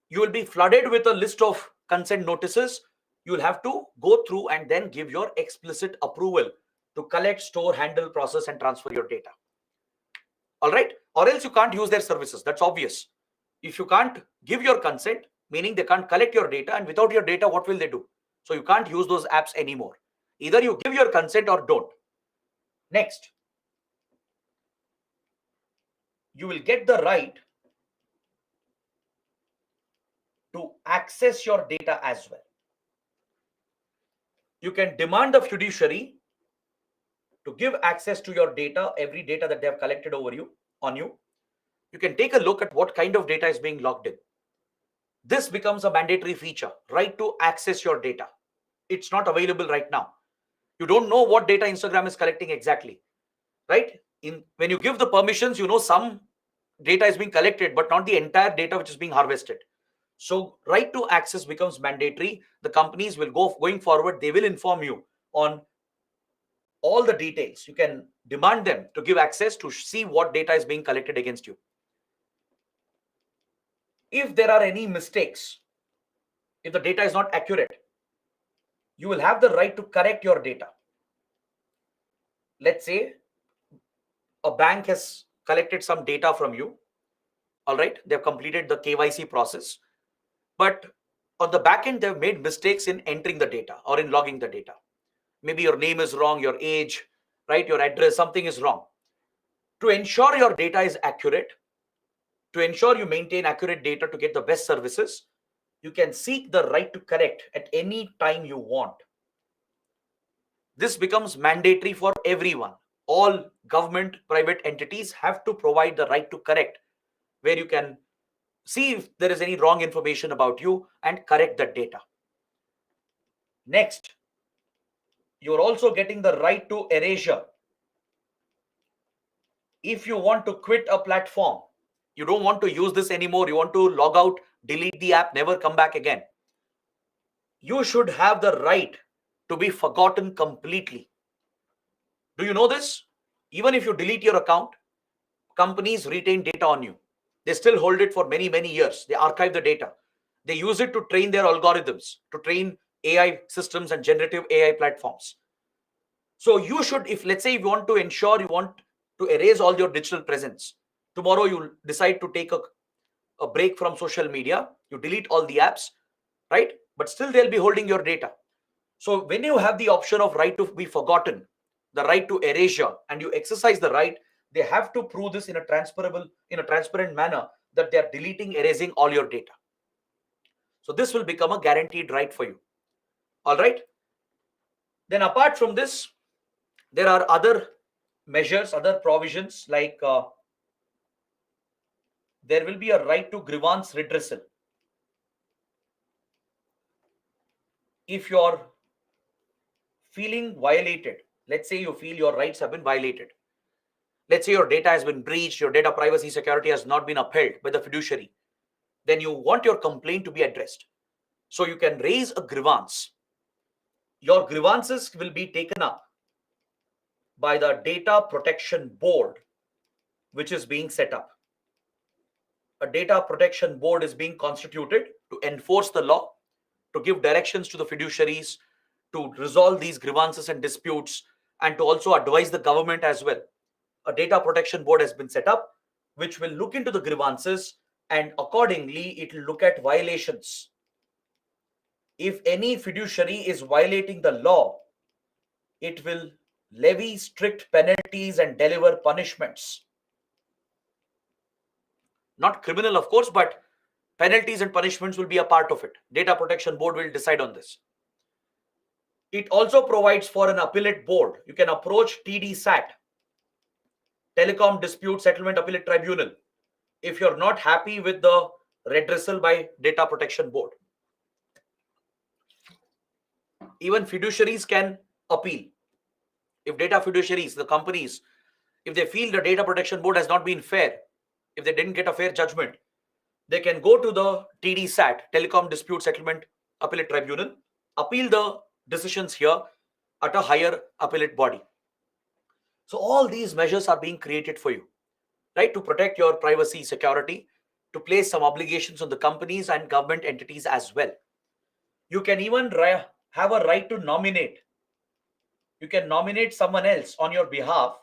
You will be flooded with a list of consent notices. You will have to go through and then give your explicit approval to collect, store, handle, process, and transfer your data. All right. Or else you can't use their services. That's obvious. If you can't give your consent, meaning they can't collect your data, and without your data, what will they do? So you can't use those apps anymore. Either you give your consent or don't. Next, you will get the right to access your data as well. You can demand the fiduciary to give access to your data, every data that they have collected over you, on you. You can take a look at what kind of data is being logged in. This becomes a mandatory feature, right to access your data. It's not available right now. You don't know what data Instagram is collecting exactly, right? When you give the permissions, you know some data is being collected, but not the entire data which is being harvested. So right to access becomes mandatory. The companies will going forward, they will inform you on all the details. You can demand them to give access to see what data is being collected against you. If there are any mistakes, if the data is not accurate, you will have the right to correct your data. Let's say a bank has collected some data from you. All right, they've completed the KYC process, but on the back end, they've made mistakes in entering the data or in logging the data. Maybe your name is wrong, your age, right, your address, something is wrong. To ensure your data is accurate, to ensure you maintain accurate data to get the best services, you can seek the right to correct at any time you want. This becomes mandatory for everyone. All government, private entities have to provide the right to correct, where you can see if there is any wrong information about you and correct that data. Next, you're also getting the right to erasure. If you want to quit a platform, you don't want to use this anymore, you want to log out, delete the app, never come back again, you should have the right to be forgotten completely. Do you know this? Even if you delete your account, companies retain data on you. They still hold it for many, many years. They archive the data. They use it to train their algorithms, to train AI systems and generative AI platforms. So you should, if let's say you want to ensure, you want to erase all your digital presence, tomorrow you decide to take a break from social media, you delete all the apps, right? But still they'll be holding your data. So when you have the option of right to be forgotten, the right to erasure, and you exercise the right, they have to prove this in a transparent manner that they are deleting, erasing all your data. So this will become a guaranteed right for you. All right. Then apart from this, there are other measures, other provisions, like there will be a right to grievance redressal. If you're feeling violated, let's say you feel your rights have been violated, let's say your data has been breached, your data privacy security has not been upheld by the fiduciary, then you want your complaint to be addressed. So you can raise a grievance. Your grievances will be taken up by the Data Protection Board, which is being set up. A Data Protection Board is being constituted to enforce the law, to give directions to the fiduciaries, to resolve these grievances and disputes, and to also advise the government as well. A Data Protection Board has been set up, which will look into the grievances, and accordingly, it will look at violations. If any fiduciary is violating the law, it will levy strict penalties and deliver punishments. Not criminal, of course, but penalties and punishments will be a part of it. Data Protection Board will decide on this. It also provides for an appellate board. You can approach TDSAT, Telecom Dispute Settlement Appellate Tribunal, if you're not happy with the redressal by Data Protection Board. Even fiduciaries can appeal. If data fiduciaries, the companies, if they feel the Data Protection Board has not been fair, if they didn't get a fair judgment, they can go to the TDSAT, Telecom Dispute Settlement Appellate Tribunal, appeal the decisions here at a higher appellate body. So all these measures are being created for you, right, to protect your privacy, security, to place some obligations on the companies and government entities as well. You can even have a right to nominate. You can nominate someone else on your behalf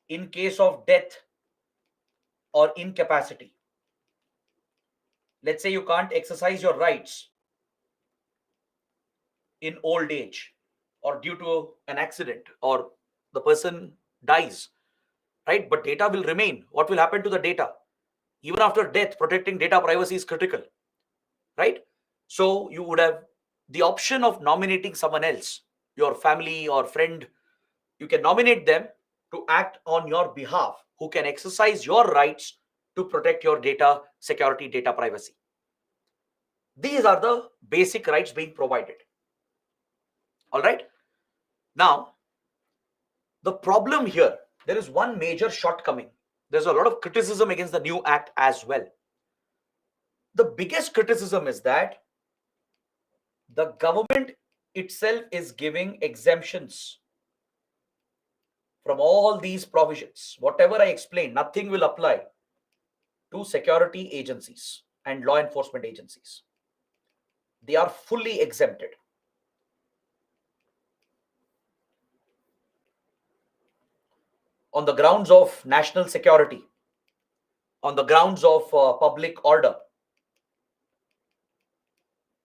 in case of death or incapacity. Let's say you can't exercise your rights in old age or due to an accident or the person dies, right? But data will remain. What will happen to the data? Even after death, protecting data privacy is critical, right? So you would have the option of nominating someone else, your family or friend. You can nominate them to act on your behalf, who can exercise your rights to protect your data security, data privacy. These are the basic rights being provided. All right. Now, the problem here, there is one major shortcoming. There's a lot of criticism against the new act as well. The biggest criticism is that the government itself is giving exemptions from all these provisions. Whatever I explained, nothing will apply to security agencies and law enforcement agencies. They are fully exempted. On the grounds of national security, on the grounds of public order,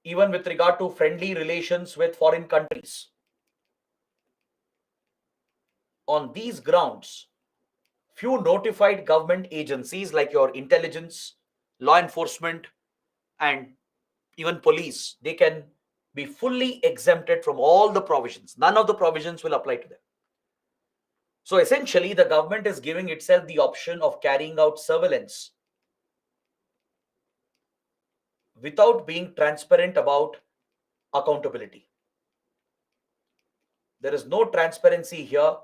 even with regard to friendly relations with foreign countries. On these grounds, few notified government agencies like your intelligence, law enforcement, and even police, they can be fully exempted from all the provisions. None of the provisions will apply to them. So essentially, the government is giving itself the option of carrying out surveillance without being transparent about accountability. There is no transparency here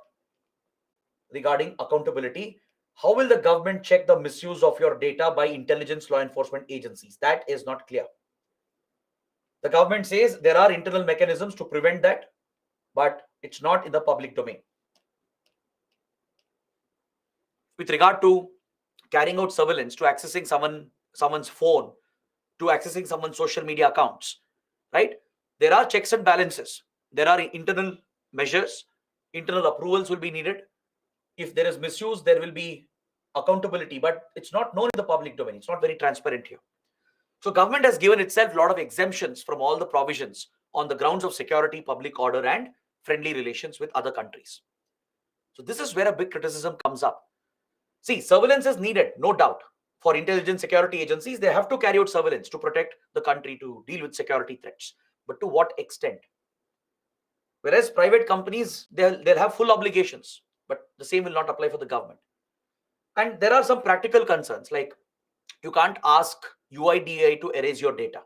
regarding accountability. How will the government check the misuse of your data by intelligence, law enforcement agencies? That is not clear. The government says there are internal mechanisms to prevent that, but it's not in the public domain. With regard to carrying out surveillance, to accessing someone's phone, to accessing someone's social media accounts, right? There are checks and balances. There are internal measures, internal approvals will be needed. If there is misuse, there will be accountability, but it's not known in the public domain. It's not very transparent here. So government has given itself a lot of exemptions from all the provisions on the grounds of security, public order, and friendly relations with other countries. So this is where a big criticism comes up. See, surveillance is needed, no doubt. For intelligence security agencies, they have to carry out surveillance to protect the country, to deal with security threats. But to what extent? Whereas private companies, they'll have full obligations, but the same will not apply for the government. And there are some practical concerns, like you can't ask UIDAI to erase your data.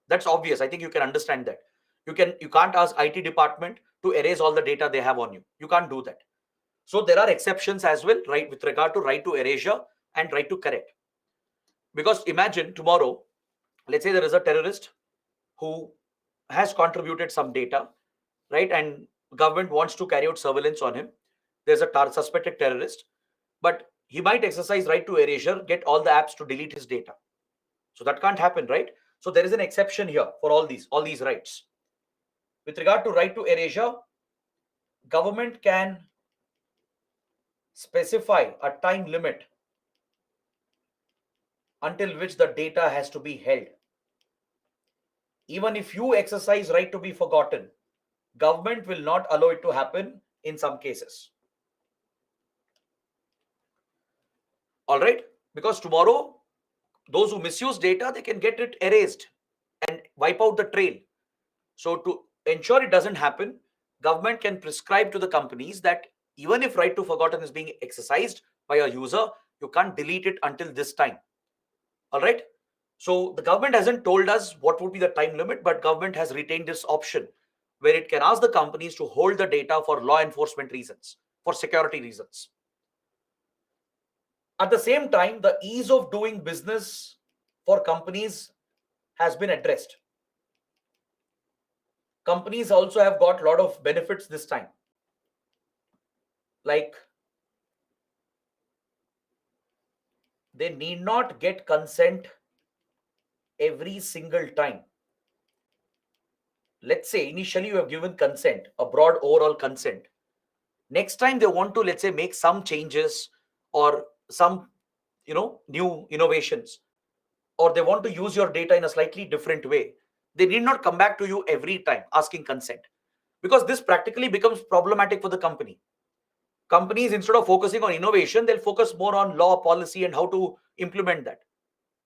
That's obvious. I think you can understand that. You can't ask IT department to erase all the data they have on you. You can't do that. So there are exceptions as well, right, with regard to right to erasure and right to correct. Because imagine tomorrow, let's say there is a terrorist who has contributed some data, right, and government wants to carry out surveillance on him. There's a suspected terrorist, but he might exercise right to erasure, get all the apps to delete his data. So that can't happen, right? So there is an exception here for all these rights. With regard to right to erasure, government can specify a time limit until which the data has to be held. Even if you exercise right to be forgotten, government will not allow it to happen in some cases. All right? Because tomorrow, those who misuse data, they can get it erased and wipe out the trail. So to ensure it doesn't happen, government can prescribe to the companies that even if right to forgotten is being exercised by a user, you can't delete it until this time. All right. So the government hasn't told us what would be the time limit, but government has retained this option where it can ask the companies to hold the data for law enforcement reasons, for security reasons. At the same time, the ease of doing business for companies has been addressed. Companies also have got a lot of benefits this time. Like, they need not get consent every single time. Let's say initially you have given consent, a broad overall consent. Next time they want to, let's say, make some changes or some, new innovations, or they want to use your data in a slightly different way, they need not come back to you every time asking consent, because this practically becomes problematic for the company. Companies, instead of focusing on innovation, they'll focus more on law, policy, and how to implement that.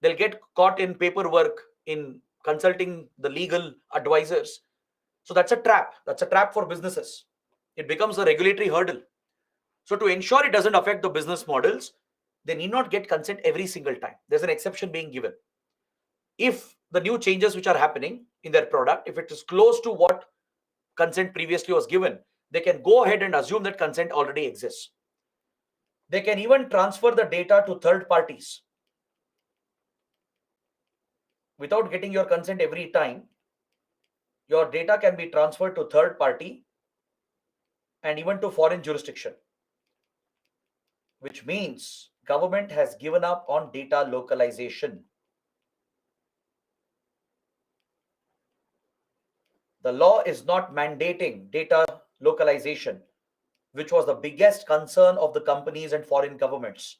They'll get caught in paperwork, in consulting the legal advisors. So that's a trap. That's a trap for businesses. It becomes a regulatory hurdle. So to ensure it doesn't affect the business models, they need not get consent every single time. There's an exception being given. If the new changes which are happening in their product, if it is close to what consent previously was given, they can go ahead and assume that consent already exists. They can even transfer the data to third parties without getting your consent every time. Your data can be transferred to third party and even to foreign jurisdiction, which means government has given up on data localization. The law is not mandating data localization, which was the biggest concern of the companies and foreign governments.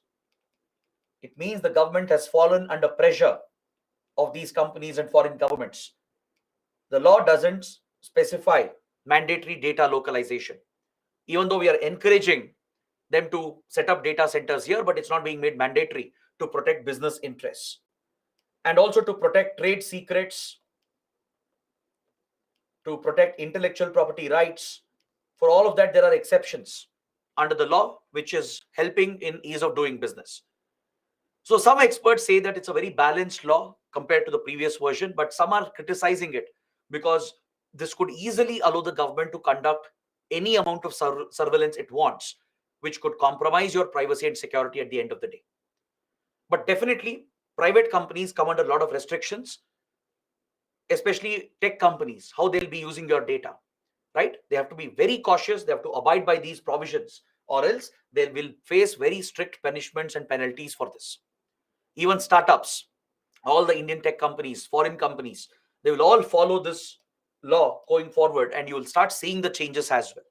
It means the government has fallen under pressure of these companies and foreign governments. The law doesn't specify mandatory data localization, even though we are encouraging them to set up data centers here, but it's not being made mandatory to protect business interests and also to protect trade secrets, to protect intellectual property rights. For all of that, there are exceptions under the law, which is helping in ease of doing business. So some experts say that it's a very balanced law compared to the previous version, but some are criticizing it because this could easily allow the government to conduct any amount of surveillance it wants, which could compromise your privacy and security at the end of the day. But definitely, private companies come under a lot of restrictions, especially tech companies, how they'll be using your data, right? They have to be very cautious. They have to abide by these provisions, or else they will face very strict punishments and penalties for this. Even startups, all the Indian tech companies, foreign companies, they will all follow this law going forward, and you will start seeing the changes as well.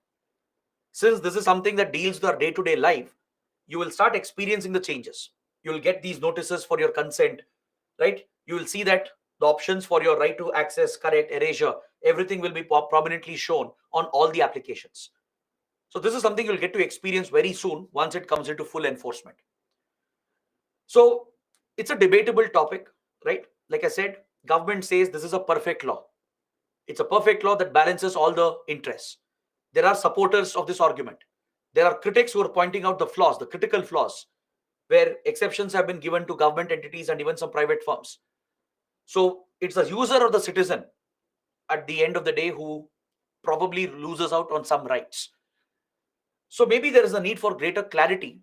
Since this is something that deals with our day-to-day life, you will start experiencing the changes. You will get these notices for your consent, right? You will see that the options for your right to access, correct, erasure, everything will be prominently shown on all the applications. So this is something you'll get to experience very soon once it comes into full enforcement. So it's a debatable topic, right? Like I said, government says this is a perfect law. It's a perfect law that balances all the interests. There are supporters of this argument. There are critics who are pointing out the flaws, the critical flaws, where exceptions have been given to government entities and even some private firms. So it's the user or the citizen at the end of the day who probably loses out on some rights. So maybe there is a need for greater clarity,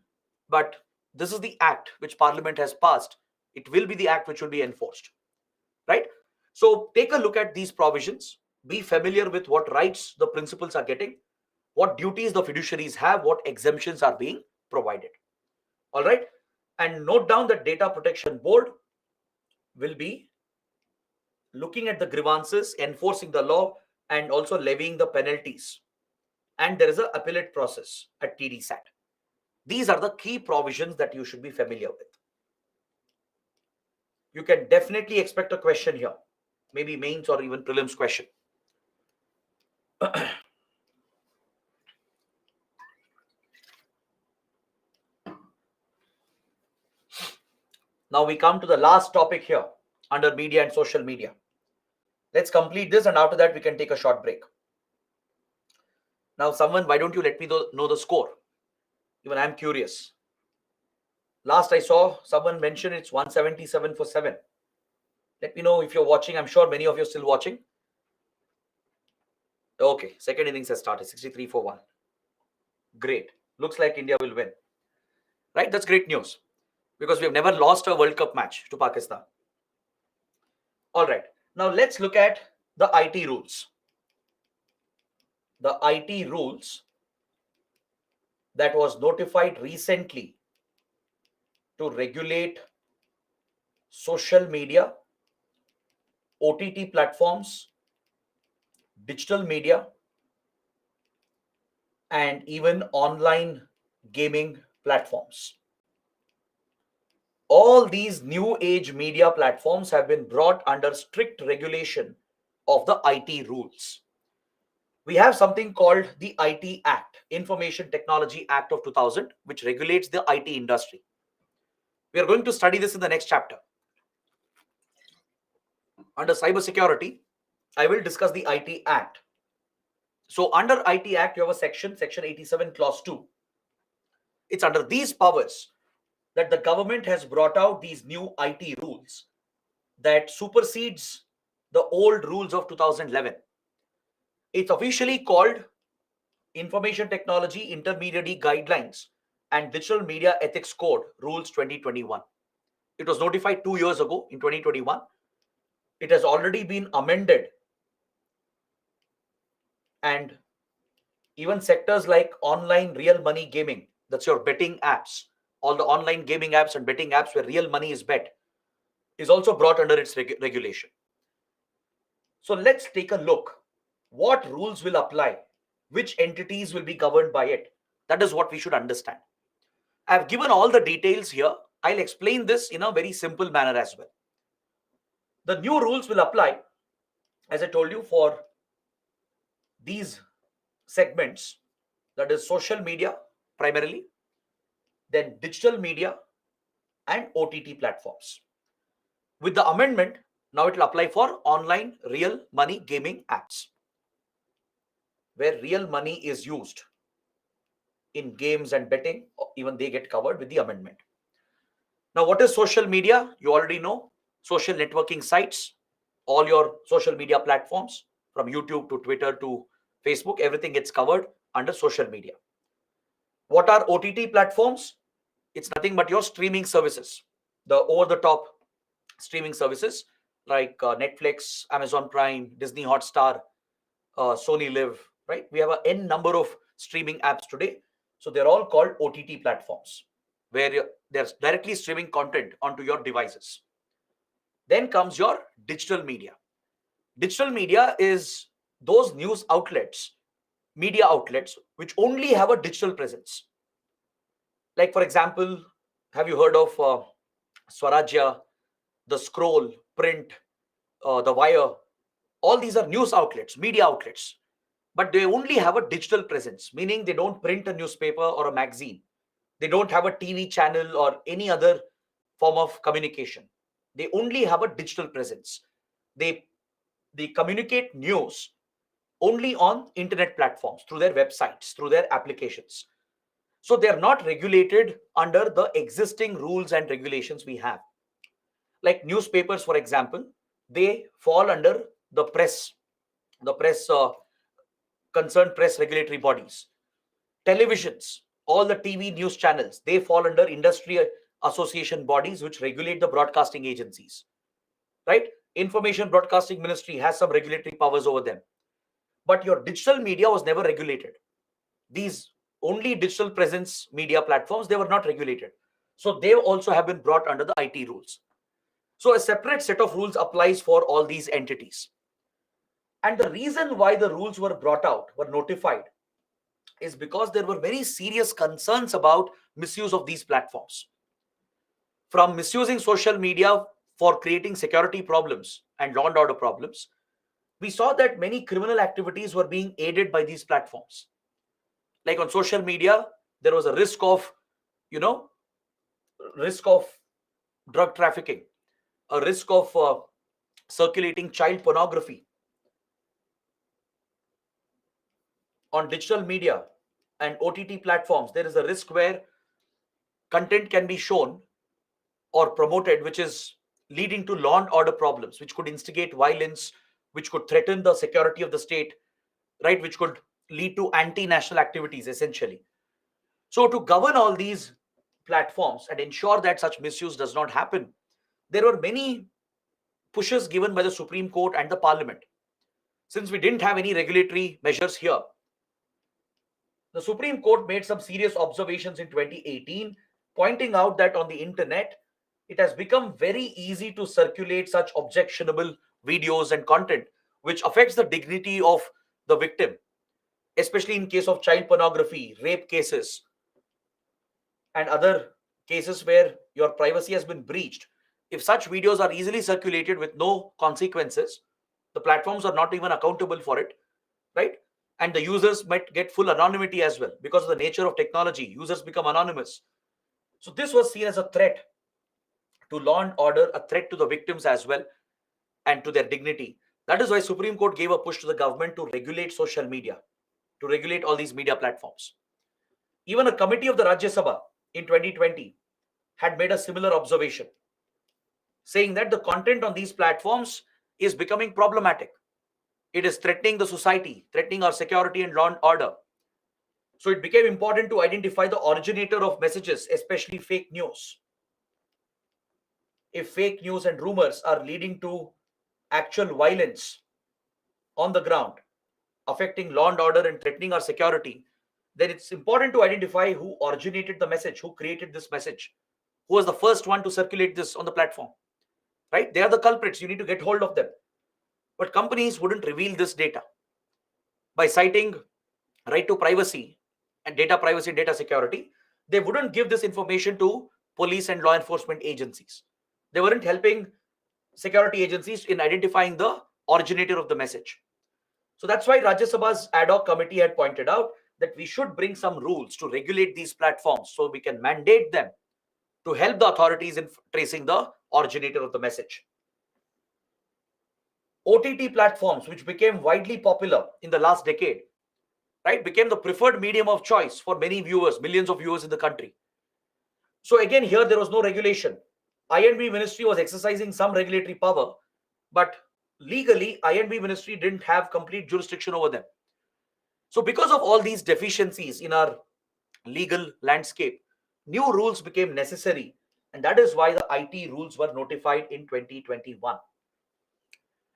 but this is the act which Parliament has passed. It will be the act which will be enforced, right? So take a look at these provisions, be familiar with what rights the principals are getting, what duties the fiduciaries have, what exemptions are being provided. All right. And note down that Data Protection Board will be looking at the grievances, enforcing the law, and also levying the penalties. And there is an appellate process at TDSAT. These are the key provisions that you should be familiar with. You can definitely expect a question here, maybe mains or even prelims question. Now we come to the last topic here under media and social media. Let's complete this, and after that we can take a short break. Now, someone, why don't you let me know the score? Even I'm curious. Last I saw someone mention it's 177 for 7. Let me know if you're watching. I'm sure many of you are still watching. Okay, second innings has started, 63 for 1. Great. Looks like India will win. Right? That's great news, because we have never lost a World Cup match to Pakistan. All right. Now let's look at the IT rules. The IT rules that was notified recently to regulate social media, OTT platforms, digital media, and even online gaming platforms. All these new age media platforms have been brought under strict regulation of the IT rules. We have something called the IT Act, Information Technology Act of 2000, which regulates the IT industry. We are going to study this in the next chapter. Under cybersecurity, I will discuss the IT Act. So under IT Act, you have a section 87, clause 2. It's under these powers that the government has brought out these new IT rules that supersedes the old rules of 2011. It's officially called Information Technology Intermediary Guidelines and Digital Media Ethics Code Rules 2021. It was notified 2 years ago in 2021. It has already been amended, and even sectors like online real money gaming, that's your betting apps, all the online gaming apps and betting apps where real money is bet, is also brought under its regulation. So let's take a look. What rules will apply? Which entities will be governed by it? That is what we should understand. I have given all the details here. I'll explain this in a very simple manner as well. The new rules will apply, as I told you, for these segments, that is social media primarily, then digital media and OTT platforms. With the amendment, now it will apply for online real money gaming apps, where real money is used in games and betting, even they get covered with the amendment. Now, what is social media? You already know. Social networking sites, all your social media platforms, from YouTube to Twitter to Facebook, everything gets covered under social media. What are OTT platforms? It's nothing but your streaming services, the over-the-top streaming services like Netflix, Amazon Prime, Disney Hotstar, Sony Live, right? We have an N number of streaming apps today. So they're all called OTT platforms, where they're directly streaming content onto your devices. Then comes your digital media. Digital media is those news outlets, media outlets, which only have a digital presence. Like, for example, have you heard of Swarajya, The Scroll, Print, The Wire? All these are news outlets, media outlets, but they only have a digital presence, meaning they don't print a newspaper or a magazine. They don't have a TV channel or any other form of communication. They only have a digital presence. They communicate news only on internet platforms, through their websites, through their applications. So they are not regulated under the existing rules and regulations we have. Like newspapers, for example, they fall under the press concerned press regulatory bodies. Televisions, all the TV news channels, they fall under industry association bodies which regulate the broadcasting agencies, right? Information Broadcasting Ministry has some regulatory powers over them. But your digital media was never regulated. These only digital presence media platforms, they were not regulated. So they also have been brought under the IT rules. So a separate set of rules applies for all these entities. And the reason why the rules were brought out, were notified, is because there were very serious concerns about misuse of these platforms. From misusing social media for creating security problems and law and order problems, we saw that many criminal activities were being aided by these platforms. Like on social media, there was a risk of, risk of drug trafficking, a risk of circulating child pornography. On digital media and OTT platforms, there is a risk where content can be shown or promoted which is leading to law and order problems, which could instigate violence, which could threaten the security of the state, right? Which could lead to anti-national activities, essentially. So to govern all these platforms and ensure that such misuse does not happen, there were many pushes given by the Supreme Court and the Parliament. Since we didn't have any regulatory measures here, the Supreme Court made some serious observations in 2018, pointing out that on the internet, it has become very easy to circulate such objectionable videos and content, which affects the dignity of the victim, especially in case of child pornography, rape cases, and other cases where your privacy has been breached. If such videos are easily circulated with no consequences, the platforms are not even accountable for it, right? And the users might get full anonymity as well. Because of the nature of technology, users become anonymous. So this was seen as a threat to law and order, a threat to the victims as well, and to their dignity. That is why Supreme Court gave a push to the government to regulate social media, to regulate all these media platforms. Even a committee of the Rajya Sabha in 2020 had made a similar observation, saying that the content on these platforms is becoming problematic. It is threatening the society, threatening our security and law and order. So it became important to identify the originator of messages, especially fake news. If fake news and rumors are leading to actual violence on the ground, affecting law and order and threatening our security, then it's important to identify who originated the message, who created this message, who was the first one to circulate this on the platform, right? They are the culprits. You need to get hold of them. But companies wouldn't reveal this data by citing right to privacy and data security. They wouldn't give this information to police and law enforcement agencies. They weren't helping security agencies in identifying the originator of the message. So that's why Rajya Sabha's ad hoc committee had pointed out that we should bring some rules to regulate these platforms so we can mandate them to help the authorities in tracing the originator of the message. OTT platforms, which became widely popular in the last decade, right, became the preferred medium of choice for many viewers, millions of viewers in the country. So again, here there was no regulation. I&B ministry was exercising some regulatory power, but legally, I&B ministry didn't have complete jurisdiction over them. So because of all these deficiencies in our legal landscape, new rules became necessary. And that is why the IT rules were notified in 2021.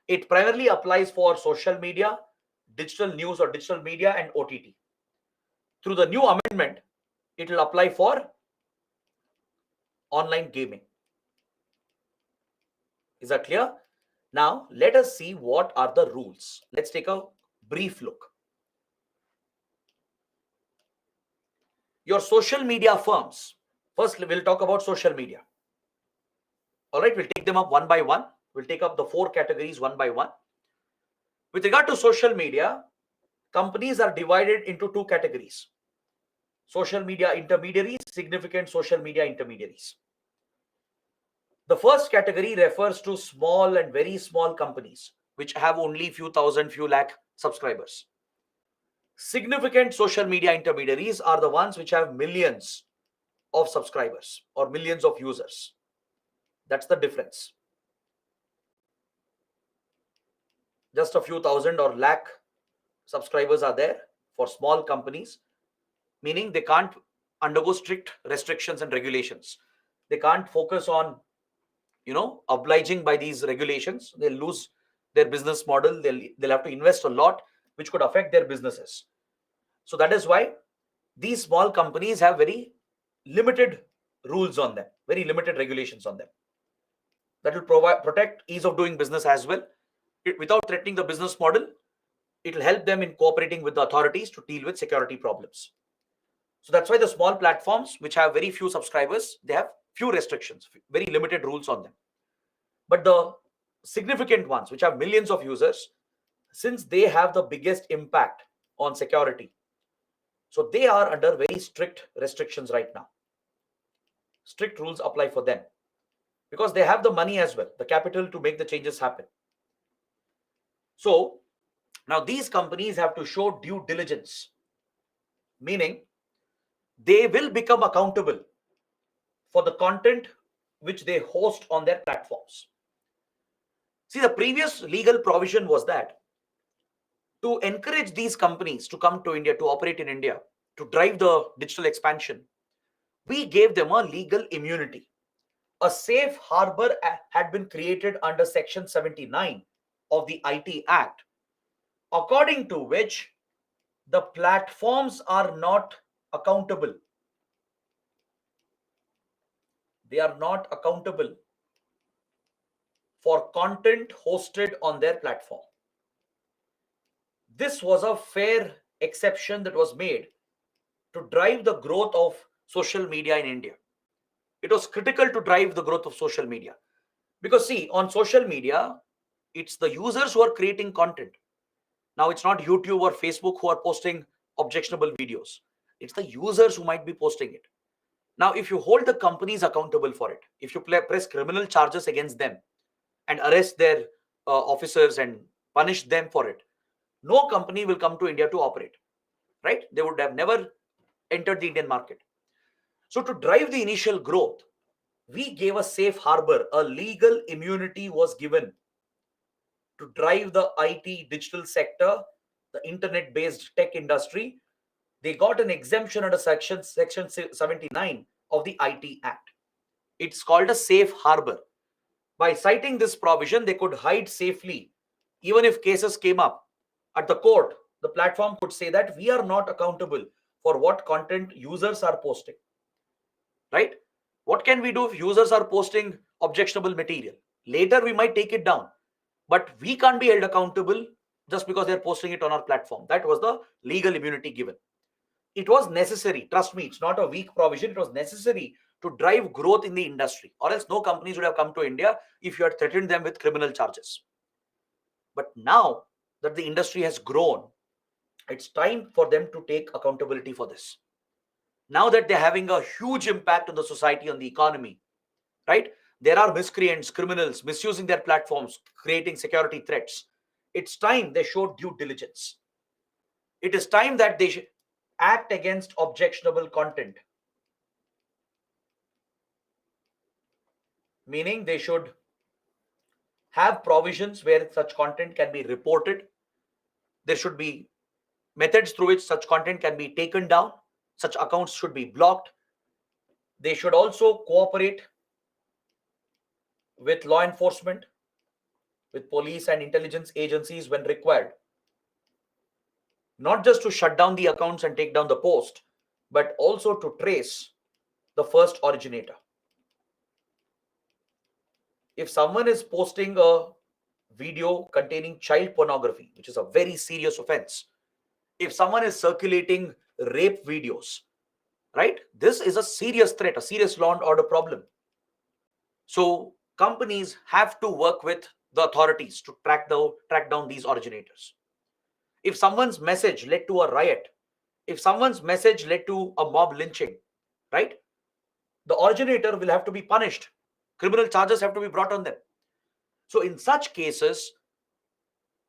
It primarily applies for social media, digital news or digital media, and OTT. Through the new amendment, it will apply for online gaming. Is that clear? Now, let us see what are the rules. Let's take a brief look. Your social media firms. First, we'll talk about social media. All right, we'll take them up one by one. We'll take up the 4 categories one by one. With regard to social media, companies are divided into 2 categories. Social media intermediaries, significant social media intermediaries. The first category refers to small and very small companies, which have only few thousand, few lakh subscribers. Significant social media intermediaries are the ones which have millions of subscribers or millions of users. That's the difference. Just a few thousand or lakh subscribers are there for small companies, meaning they can't undergo strict restrictions and regulations. They can't focus on, obliging by these regulations. They'll lose their business model. They'll have to invest a lot, which could affect their businesses. So that is why these small companies have very limited rules on them, very limited regulations on them. That will protect ease of doing business as well. Without threatening the business model, it will help them in cooperating with the authorities to deal with security problems. So that's why the small platforms, which have very few subscribers, they have few restrictions, very limited rules on them. But the significant ones, which have millions of users, since they have the biggest impact on security, so they are under very strict restrictions right now. Strict rules apply for them because they have the money as well, the capital to make the changes happen. So now these companies have to show due diligence, meaning they will become accountable for the content which they host on their platforms. See, the previous legal provision was that to encourage these companies to come to India, to operate in India, to drive the digital expansion, we gave them a legal immunity. a safe harbor had been created under Section 79 of the IT Act, according to which the platforms are not accountable. They are not accountable for content hosted on their platform. This was a fair exception that was made to drive the growth of social media in India. It was critical to drive the growth of social media because, see, on social media, it's the users who are creating content. Now, it's not YouTube or Facebook who are posting objectionable videos, it's the users who might be posting it. Now, if you hold the companies accountable for it, if you press criminal charges against them and arrest their officers and punish them for it, no company will come to India to operate, right? They would have never entered the Indian market. So, to drive the initial growth, we gave a safe harbor, a legal immunity was given to drive the IT digital sector, the internet based tech industry. They got an exemption under section 79 of the IT Act. It's called a safe harbor. By citing this provision, they could hide safely. Even if cases came up at the court, the platform could say that we are not accountable for what content users are posting. Right? What can we do if users are posting objectionable material? Later, we might take it down, but we can't be held accountable just because they're posting it on our platform. That was the legal immunity given. It was necessary. Trust me, it's not a weak provision. It was necessary to drive growth in the industry, or else no companies would have come to India if you had threatened them with criminal charges. But now that the industry has grown, it's time for them to take accountability for this. Now that they're having a huge impact on the society, on the economy, right? There are miscreants, criminals misusing their platforms, creating security threats. It's time they showed due diligence. It is time that they act against objectionable content. Meaning they should have provisions where such content can be reported. There should be methods through which such content can be taken down. Such accounts should be blocked. They should also cooperate with law enforcement, with police and intelligence agencies when required. Not just to shut down the accounts and take down the post, but also to trace the first originator. If someone is posting a video containing child pornography, which is a very serious offense, if someone is circulating rape videos, right, this is a serious threat, a serious law and order problem. So companies have to work with the authorities to track down these originators. If someone's message led to a riot, if someone's message led to a mob lynching, right, the originator will have to be punished. Criminal charges have to be brought on them. So in such cases,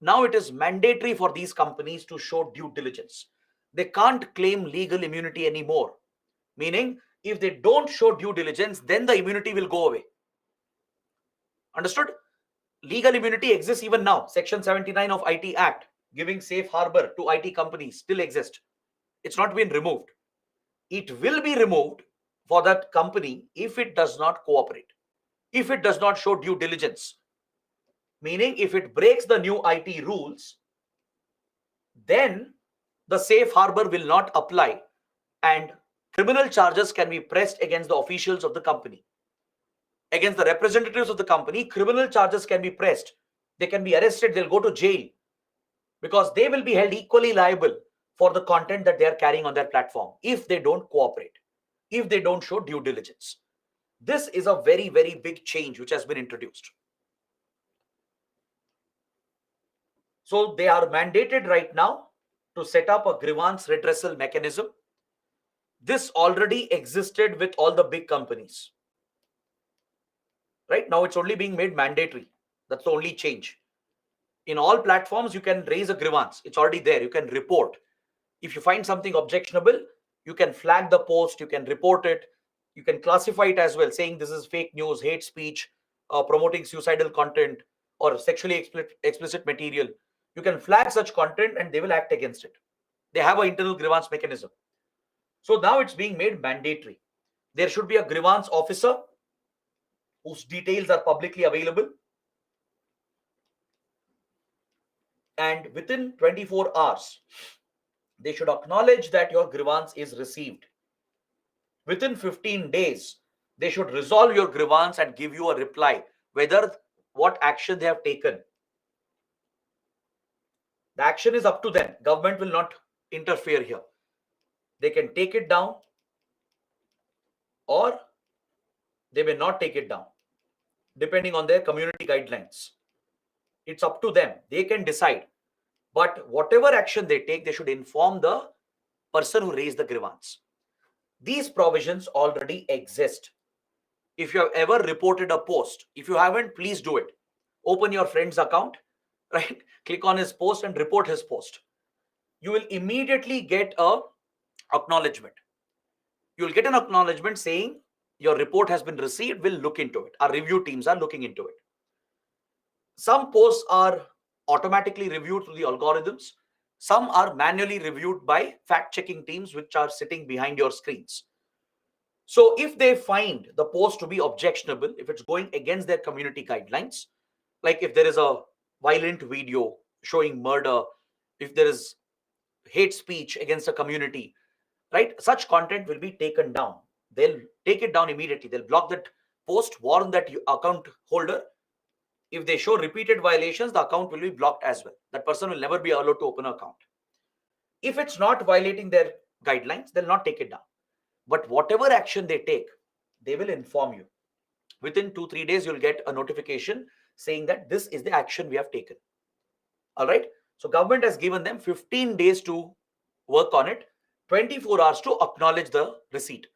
now it is mandatory for these companies to show due diligence. They can't claim legal immunity anymore. Meaning, if they don't show due diligence, then the immunity will go away. Understood? Legal immunity exists even now. Section 79 of IT Act, giving safe harbor to IT companies, still exists. It's not been removed. It will be removed for that company if it does not cooperate, if it does not show due diligence. Meaning, if it breaks the new IT rules, then the safe harbor will not apply and criminal charges can be pressed against the officials of the company. Against the representatives of the company, criminal charges can be pressed. They can be arrested, they'll go to jail because they will be held equally liable for the content that they are carrying on their platform if they don't cooperate, if they don't show due diligence. This is a very, very big change which has been introduced. So they are mandated right now to set up a grievance redressal mechanism. This already existed with all the big companies. Right now, it's only being made mandatory. That's the only change. In all platforms, you can raise a grievance. It's already there. You can report. If you find something objectionable, you can flag the post, you can report it, you can classify it as well, saying this is fake news, hate speech, promoting suicidal content, or sexually explicit material. You can flag such content and they will act against it. They have an internal grievance mechanism. So now it's being made mandatory. There should be a grievance officer whose details are publicly available, and within 24 hours, they should acknowledge that your grievance is received. Within 15 days, they should resolve your grievance and give you a reply whether what action they have taken. The action is up to them. Government will not interfere here. They can take it down or they may not take it down, depending on their community guidelines. It's up to them. They can decide. But whatever action they take, they should inform the person who raised the grievance. These provisions already exist. If you have ever reported a post, if you haven't, please do it. Open your friend's account, right? Click on his post and report his post. You will immediately get a acknowledgement. You will get an acknowledgement saying your report has been received. We'll look into it. Our review teams are looking into it. Some posts are automatically reviewed through the algorithms. Some are manually reviewed by fact-checking teams which are sitting behind your screens. So if they find the post to be objectionable, if it's going against their community guidelines, like if there is a violent video showing murder, if there is hate speech against a community, right, such content will be taken down. They'll take it down immediately. They'll block that post, warn that account holder. If they show repeated violations, the account will be blocked as well. That person will never be allowed to open an account. If it's not violating their guidelines, they'll not take it down. But whatever action they take, they will inform you. Within 2-3 days, you'll get a notification saying that this is the action we have taken. All right. So government has given them 15 days to work on it, 24 hours to acknowledge the receipt.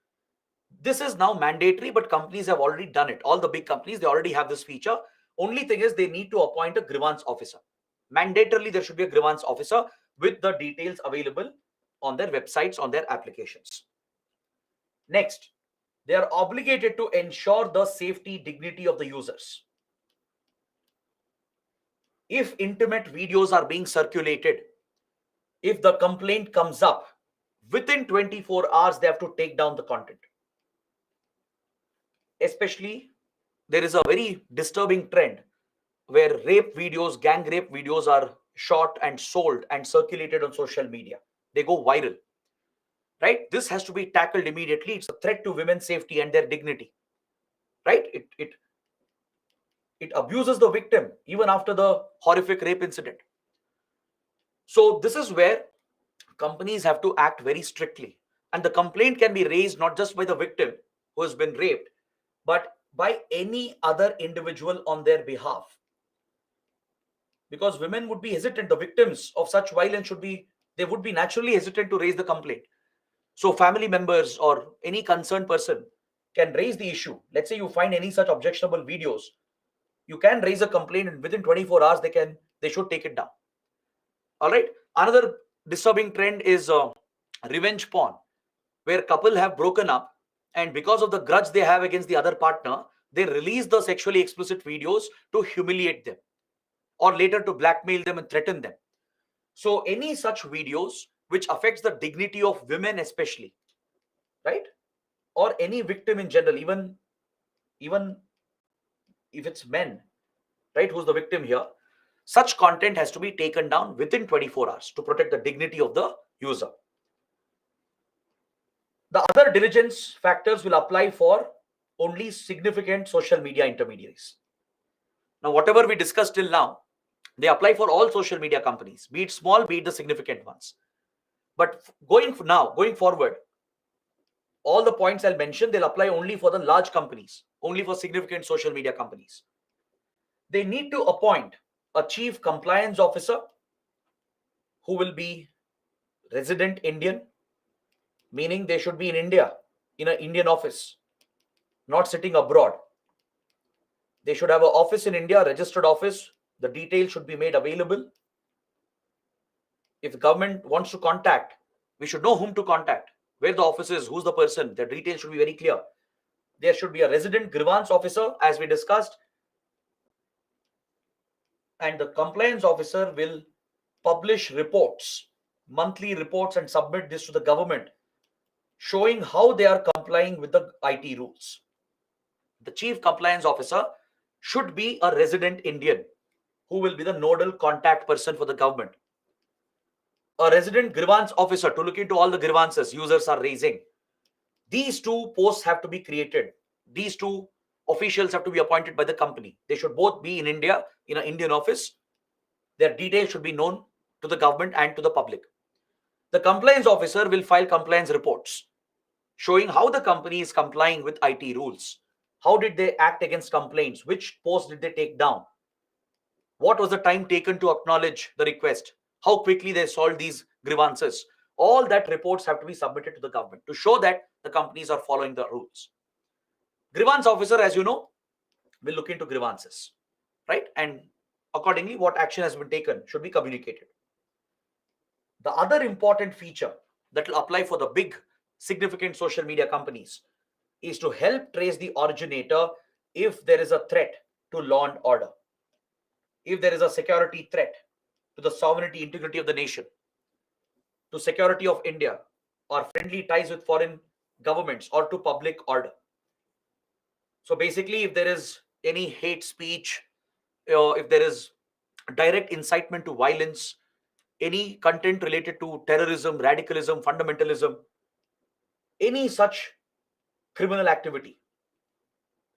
This is now mandatory, but companies have already done it. All the big companies, they already have this feature. Only thing is they need to appoint a grievance officer. Mandatorily, there should be a grievance officer with the details available on their websites, on their applications. Next, they are obligated to ensure the safety, dignity of the users. If intimate videos are being circulated, if the complaint comes up, within 24 hours, they have to take down the content. Especially, there is a very disturbing trend where rape videos, gang rape videos are shot and sold and circulated on social media. They go viral, right? This has to be tackled immediately. It's a threat to women's safety and their dignity, right? It abuses the victim even after the horrific rape incident. So this is where companies have to act very strictly. And the complaint can be raised not just by the victim who has been raped, but by any other individual on their behalf. Because women would be hesitant, the victims of such violence they would be naturally hesitant to raise the complaint. So family members or any concerned person can raise the issue. Let's say you find any such objectionable videos, you can raise a complaint and within 24 hours they should take it down. All right. Another disturbing trend is revenge porn, where couple have broken up and because of the grudge they have against the other partner, they release the sexually explicit videos to humiliate them or later to blackmail them and threaten them. So any such videos which affects the dignity of women especially, right, or any victim in general, even if it's men, right, who's the victim here, such content has to be taken down within 24 hours to protect the dignity of the user. The other diligence factors will apply for only significant social media intermediaries. Now, whatever we discussed till now, they apply for all social media companies, be it small, be it the significant ones. But going forward, all the points I'll mention, they'll apply only for the large companies, only for significant social media companies. They need to appoint a chief compliance officer who will be resident Indian, meaning they should be in India, in an Indian office, not sitting abroad. They should have an office in India, registered office. The details should be made available. If the government wants to contact, we should know whom to contact, where the office is, who's the person. The details should be very clear. There should be a resident grievance officer, as we discussed, and the compliance officer will publish reports, monthly reports, and submit this to the government, showing how they are complying with the IT rules. The chief compliance officer should be a resident Indian who will be the nodal contact person for the government. A resident grievance officer to look into all the grievances users are raising. These two posts have to be created. These two officials have to be appointed by the company. They should both be in India, in an Indian office. Their details should be known to the government and to the public. The compliance officer will file compliance reports showing how the company is complying with IT rules. How did they act against complaints? Which posts did they take down? What was the time taken to acknowledge the request? How quickly they solved these grievances? All that reports have to be submitted to the government to show that the companies are following the rules. Grievance officer, as you know, will look into grievances, right? And accordingly, what action has been taken should be communicated. The other important feature that will apply for the big, significant social media companies is to help trace the originator if there is a threat to law and order, if there is a security threat to the sovereignty, integrity of the nation, to security of India, or friendly ties with foreign governments, or to public order. So basically, if there is any hate speech, if there is direct incitement to violence, any content related to terrorism, radicalism, fundamentalism, any such criminal activity,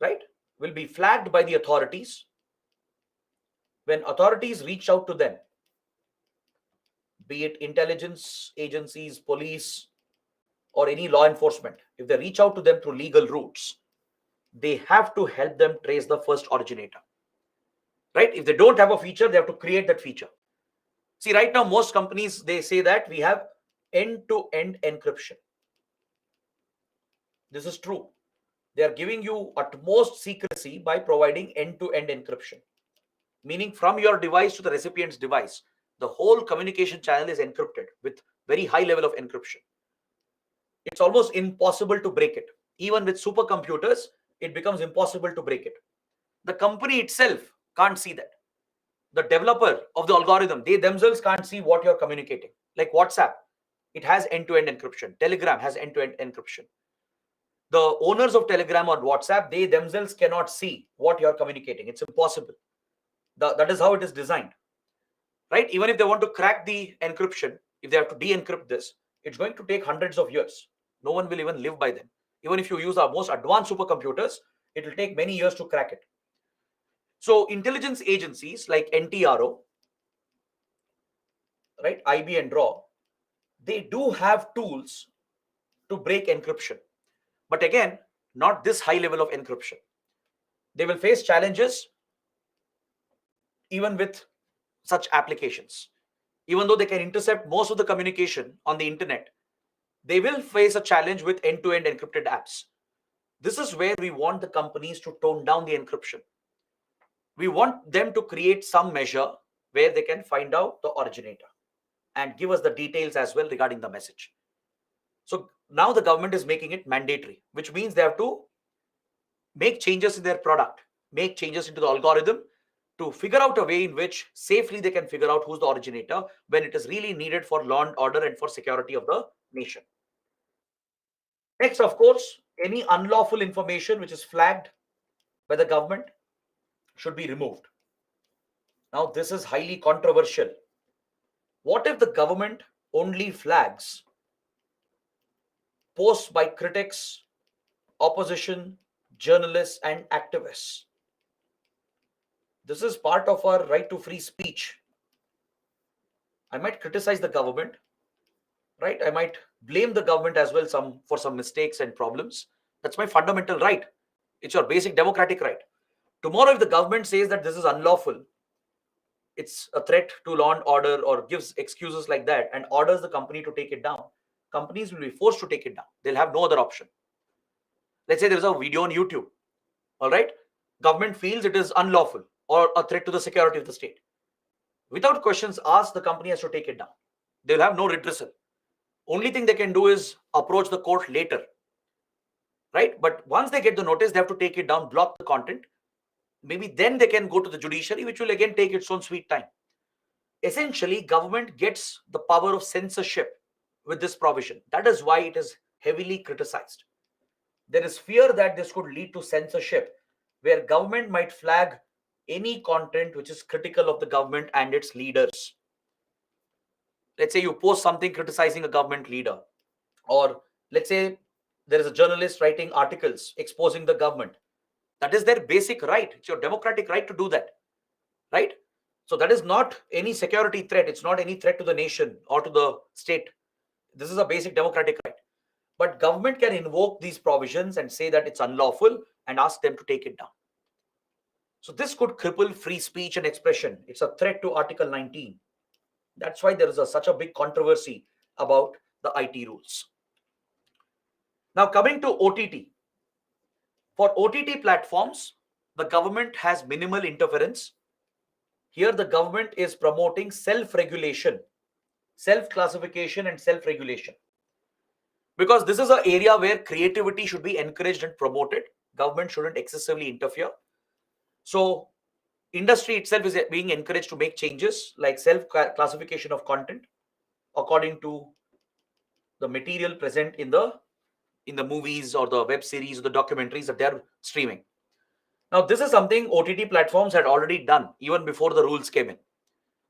right, will be flagged by the authorities. When authorities reach out to them, be it intelligence agencies, police, or any law enforcement, if they reach out to them through legal routes, they have to help them trace the first originator, right? If they don't have a feature, they have to create that feature. See, right now, most companies, they say that we have end-to-end encryption. This is true. They are giving you utmost secrecy by providing end-to-end encryption, meaning from your device to the recipient's device, the whole communication channel is encrypted with very high level of encryption. It's almost impossible to break it. Even with supercomputers, it becomes impossible to break it. The company itself can't see that. The developer of the algorithm, they themselves can't see what you're communicating. Like WhatsApp, it has end-to-end encryption. Telegram has end-to-end encryption. The owners of Telegram or WhatsApp, they themselves cannot see what you're communicating. It's impossible. That is how it is designed, right? Even if they want to crack the encryption, if they have to de-encrypt this, it's going to take hundreds of years. No one will even live by them. Even if you use our most advanced supercomputers, it will take many years to crack it. So intelligence agencies like NTRO, right, IB and RAW, they do have tools to break encryption. But again, not this high level of encryption. They will face challenges even with such applications. Even though they can intercept most of the communication on the internet, they will face a challenge with end-to-end encrypted apps. This is where we want the companies to tone down the encryption. We want them to create some measure where they can find out the originator and give us the details as well regarding the message. So now the government is making it mandatory, which means they have to make changes in their product, make changes into the algorithm to figure out a way in which safely they can figure out who's the originator when it is really needed for law and order and for security of the nation. Next, of course, any unlawful information which is flagged by the government should be removed. Now, this is highly controversial. What if the government only flags posts by critics, opposition, journalists, and activists? This is part of our right to free speech. I might criticize the government, right? I might blame the government as well for some mistakes and problems. That's my fundamental right. It's your basic democratic right. Tomorrow, if the government says that this is unlawful, it's a threat to law and order, or gives excuses like that and orders the company to take it down, companies will be forced to take it down. They'll have no other option. Let's say there's a video on YouTube. All right. Government feels it is unlawful or a threat to the security of the state. Without questions asked, the company has to take it down. They'll have no redressal. Only thing they can do is approach the court later, right? But once they get the notice, they have to take it down, block the content. Maybe then they can go to the judiciary, which will again take its own sweet time. Essentially, government gets the power of censorship with this provision. That is why it is heavily criticized. there is fear that this could lead to censorship, where government might flag any content which is critical of the government and its leaders. Let's say you post something criticizing a government leader, or let's say there is a journalist writing articles exposing the government. That is their basic right. It's your democratic right to do that, right? So that is not any security threat. It's not any threat to the nation or to the state. This is a basic democratic right. But government can invoke these provisions and say that it's unlawful and ask them to take it down. So this could cripple free speech and expression. It's a threat to Article 19. That's why there is such a big controversy about the IT rules. Now coming to OTT. For OTT platforms, the government has minimal interference. Here the government is promoting self-regulation, self-classification and self-regulation. Because this is an area where creativity should be encouraged and promoted. Government shouldn't excessively interfere. So industry itself is being encouraged to make changes like self-classification of content according to the material present in the movies or the web series or the documentaries that they're streaming. Now, this is something OTT platforms had already done even before the rules came in.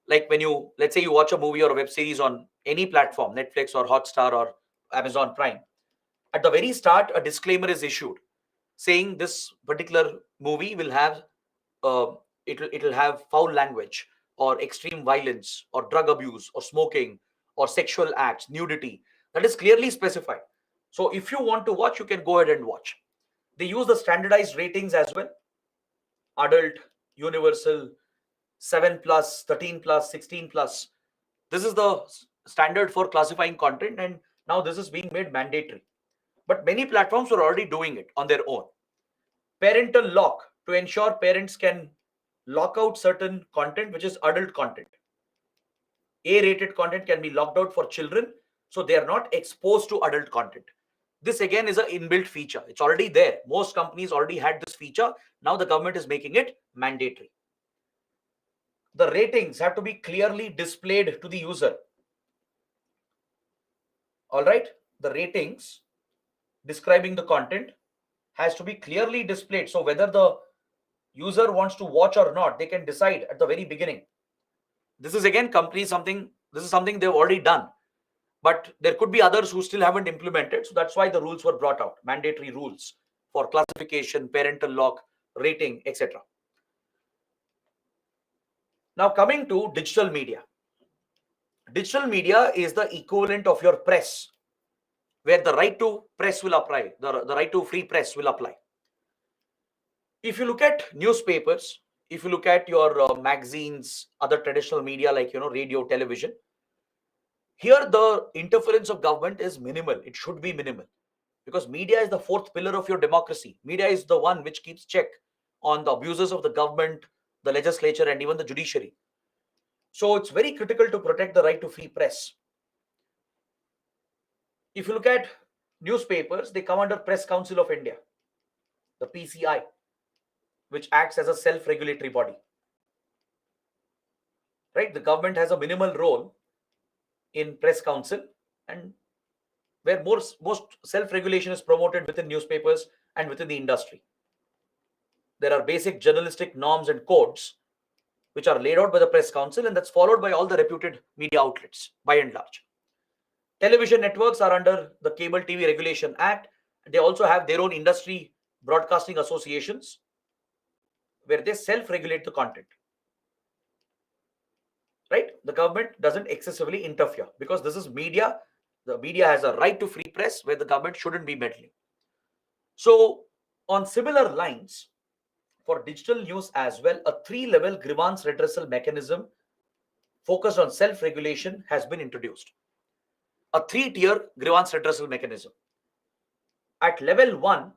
Like when you, let's say you watch a movie or a web series on any platform, Netflix or Hotstar or Amazon Prime, at the very start, a disclaimer is issued saying this particular movie will have it'll have foul language or extreme violence or drug abuse or smoking or sexual acts, nudity. That is clearly specified. So if you want to watch, you can go ahead and watch. They use the standardized ratings as well: adult, universal, 7 plus, 13 plus, 16 plus. This is the standard for classifying content, and now this is being made mandatory. But many platforms are already doing it on their own. Parental lock, to ensure parents can lock out certain content which is adult content. A-rated content can be locked out for children, so they are not exposed to adult content. This again is an inbuilt feature. It's already there. Most companies already had this feature. Now the government is making it mandatory. The ratings have to be clearly displayed to the user. All right, the ratings describing the content has to be clearly displayed. So whether the user wants to watch or not, they can decide at the very beginning. This is again this is something they've already done, but there could be others who still haven't implemented. So that's why the rules were brought out, mandatory rules for classification, parental lock, rating, etc. Now coming to digital media. Digital media is the equivalent of your press, where the right to press will apply, the right to free press will apply. If you look at newspapers, if you look at your magazines, other traditional media like radio, television, here the interference of government is minimal. It should be minimal, because media is the fourth pillar of your democracy. Media is the one which keeps check on the abuses of the government, the legislature, and even the judiciary. So it's very critical to protect the right to free press. If you look at newspapers, they come under Press Council of India, the PCI, which acts as a self-regulatory body. Right? The government has a minimal role in Press Council, and where most self-regulation is promoted within newspapers and within the industry. There are basic journalistic norms and codes which are laid out by the Press Council, and that's followed by all the reputed media outlets by and large. Television networks are under the Cable TV Regulation Act. They also have their own industry broadcasting associations where they self-regulate the content. Right? The government doesn't excessively interfere, because this is media. The media has a right to free press where the government shouldn't be meddling. So on similar lines, for digital news as well, a 3-level grievance redressal mechanism focused on self-regulation has been introduced. A 3-tier grievance redressal mechanism. At level 1,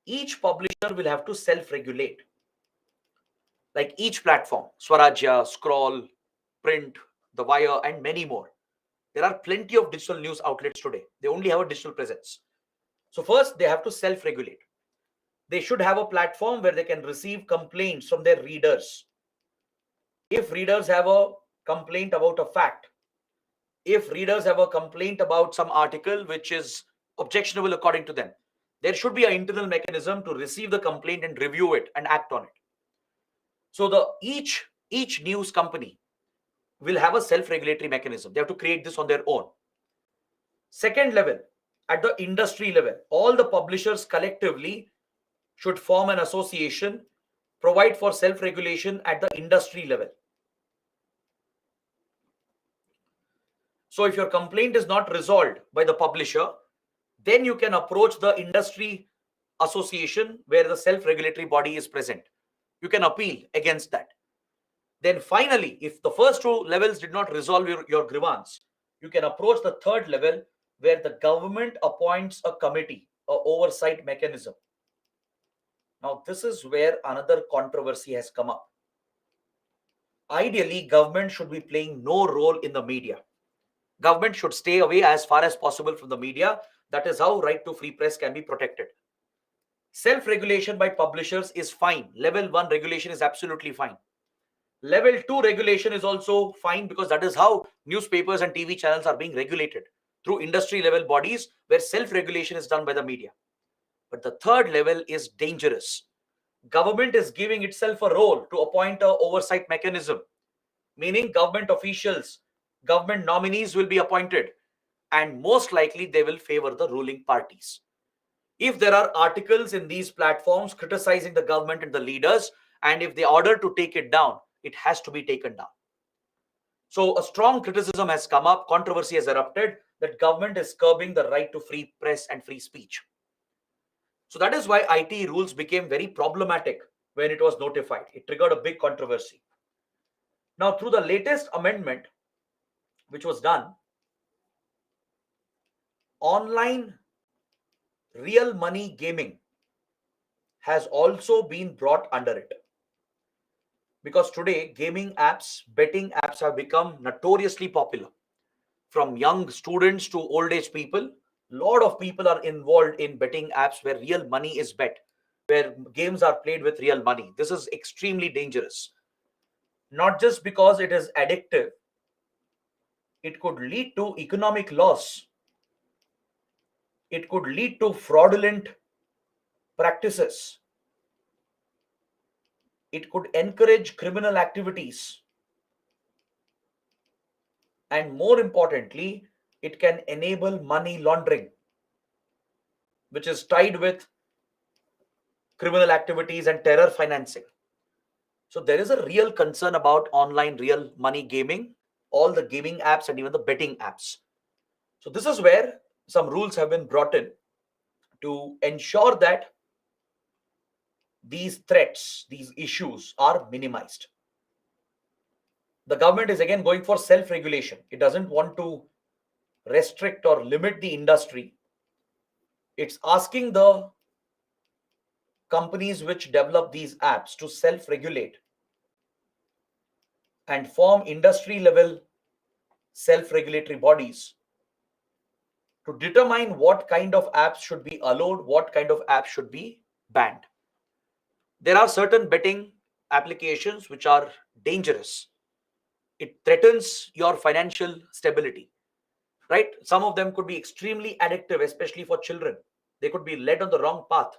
each publisher will have to self-regulate. Like each platform, Swarajya, Scroll, Print, The Wire, and many more. There are plenty of digital news outlets today. They only have a digital presence. So first, they have to self-regulate. They should have a platform where they can receive complaints from their readers. If readers have a complaint about a fact, if readers have a complaint about some article which is objectionable according to them, There should be an internal mechanism to receive the complaint and review it and act on it. So the each news company will have a self-regulatory mechanism. They have to create this on their own. Second level, at the industry level, all the publishers collectively should form an association, provide for self-regulation at the industry level. So if your complaint is not resolved by the publisher, then you can approach the industry association where the self-regulatory body is present. You can appeal against that. Then finally, if the first two levels did not resolve your grievance, you can approach the third level where the government appoints a committee, an oversight mechanism. Now, this is where another controversy has come up. Ideally, government should be playing no role in the media. Government should stay away as far as possible from the media. That is how right to free press can be protected. Self-regulation by publishers is fine. Level 1 regulation is absolutely fine. Level 2 regulation is also fine because that is how newspapers and TV channels are being regulated through industry level bodies where self-regulation is done by the media. But the third level is dangerous. Government is giving itself a role to appoint an oversight mechanism, meaning government officials, government nominees will be appointed, and most likely they will favor the ruling parties. If there are articles in these platforms criticizing the government and the leaders, and if they order to take it down, it has to be taken down. So a strong criticism has come up, controversy has erupted that government is curbing the right to free press and free speech. So that is why IT rules became very problematic when it was notified. It triggered a big controversy. Now, through the latest amendment, which was done, online real money gaming has also been brought under it. Because today, gaming apps, betting apps have become notoriously popular. From young students to old age people, a lot of people are involved in betting apps where real money is bet, where games are played with real money. This is extremely dangerous. Not just because it is addictive, it could lead to economic loss. It could lead to fraudulent practices. It could encourage criminal activities. And more importantly, it can enable money laundering, which is tied with criminal activities and terror financing. So there is a real concern about online real money gaming, all the gaming apps and even the betting apps. So this is where some rules have been brought in to ensure that these threats, these issues are minimized. The government is again going for self-regulation. It doesn't want to restrict or limit the industry. It's asking the companies which develop these apps to self-regulate and form industry level self-regulatory bodies to determine what kind of apps should be allowed, what kind of apps should be banned. There are certain betting applications which are dangerous. It threatens your financial stability, right? Some of them could be extremely addictive, especially for children. They could be led on the wrong path.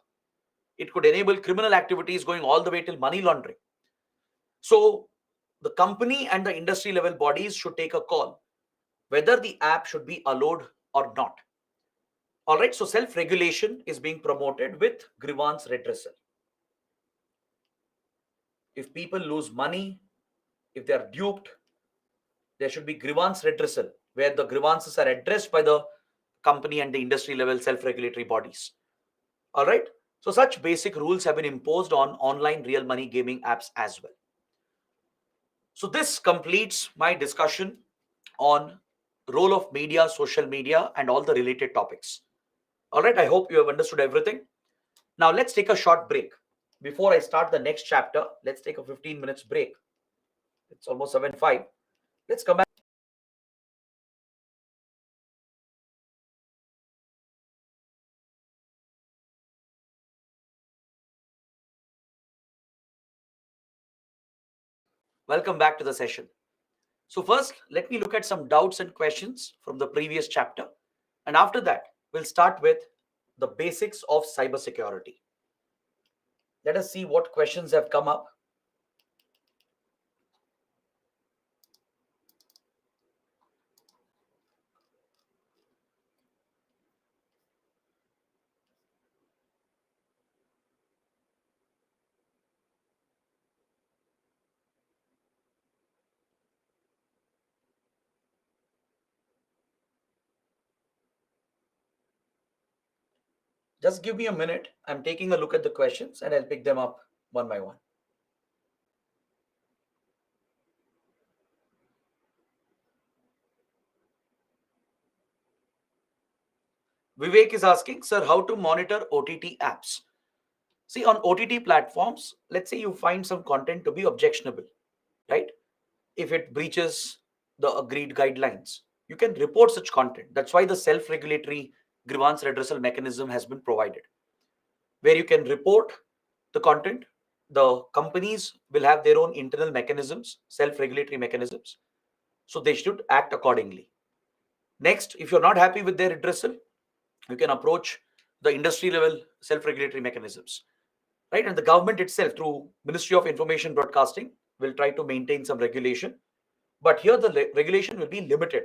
It could enable criminal activities going all the way till money laundering. So the company and the industry level bodies should take a call whether the app should be allowed or not. All right, so self-regulation is being promoted with grievance redressal. If people lose money, if they are duped, there should be grievance redressal where the grievances are addressed by the company and the industry level self-regulatory bodies. All right, so such basic rules have been imposed on online real money gaming apps as well. So this completes my discussion on role of media, social media, and all the related topics. All right, I hope you have understood everything. Now let's take a short break. Before I start the next chapter, let's take a 15 minutes break. It's almost 7:05. Let's come back. Welcome back to the session. So first, let me look at some doubts and questions from the previous chapter. And after that, we'll start with the basics of cybersecurity. Let us see what questions have come up. Just give me a minute. I'm taking a look at the questions and I'll pick them up one by one. Vivek is asking, sir, how to monitor OTT apps? See, on OTT platforms, let's say you find some content to be objectionable, right? If it breaches the agreed guidelines, you can report such content. That's why the self regulatory grievance redressal mechanism has been provided, where you can report the content. The companies will have their own internal mechanisms, self regulatory mechanisms. So they should act accordingly. Next, if you're not happy with their redressal, you can approach the industry level self regulatory mechanisms, right? And the government itself, through Ministry of Information Broadcasting, will try to maintain some regulation. But here the regulation will be limited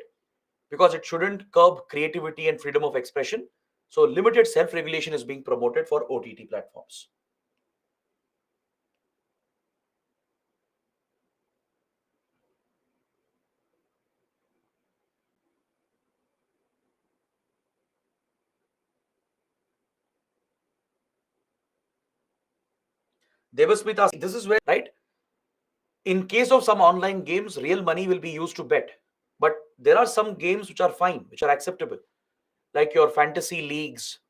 because it shouldn't curb creativity and freedom of expression. So limited self-regulation is being promoted for OTT platforms. Devasmita, this is where, right? In case of some online games, real money will be used to bet. But there are some games which are fine, which are acceptable, like your fantasy leagues,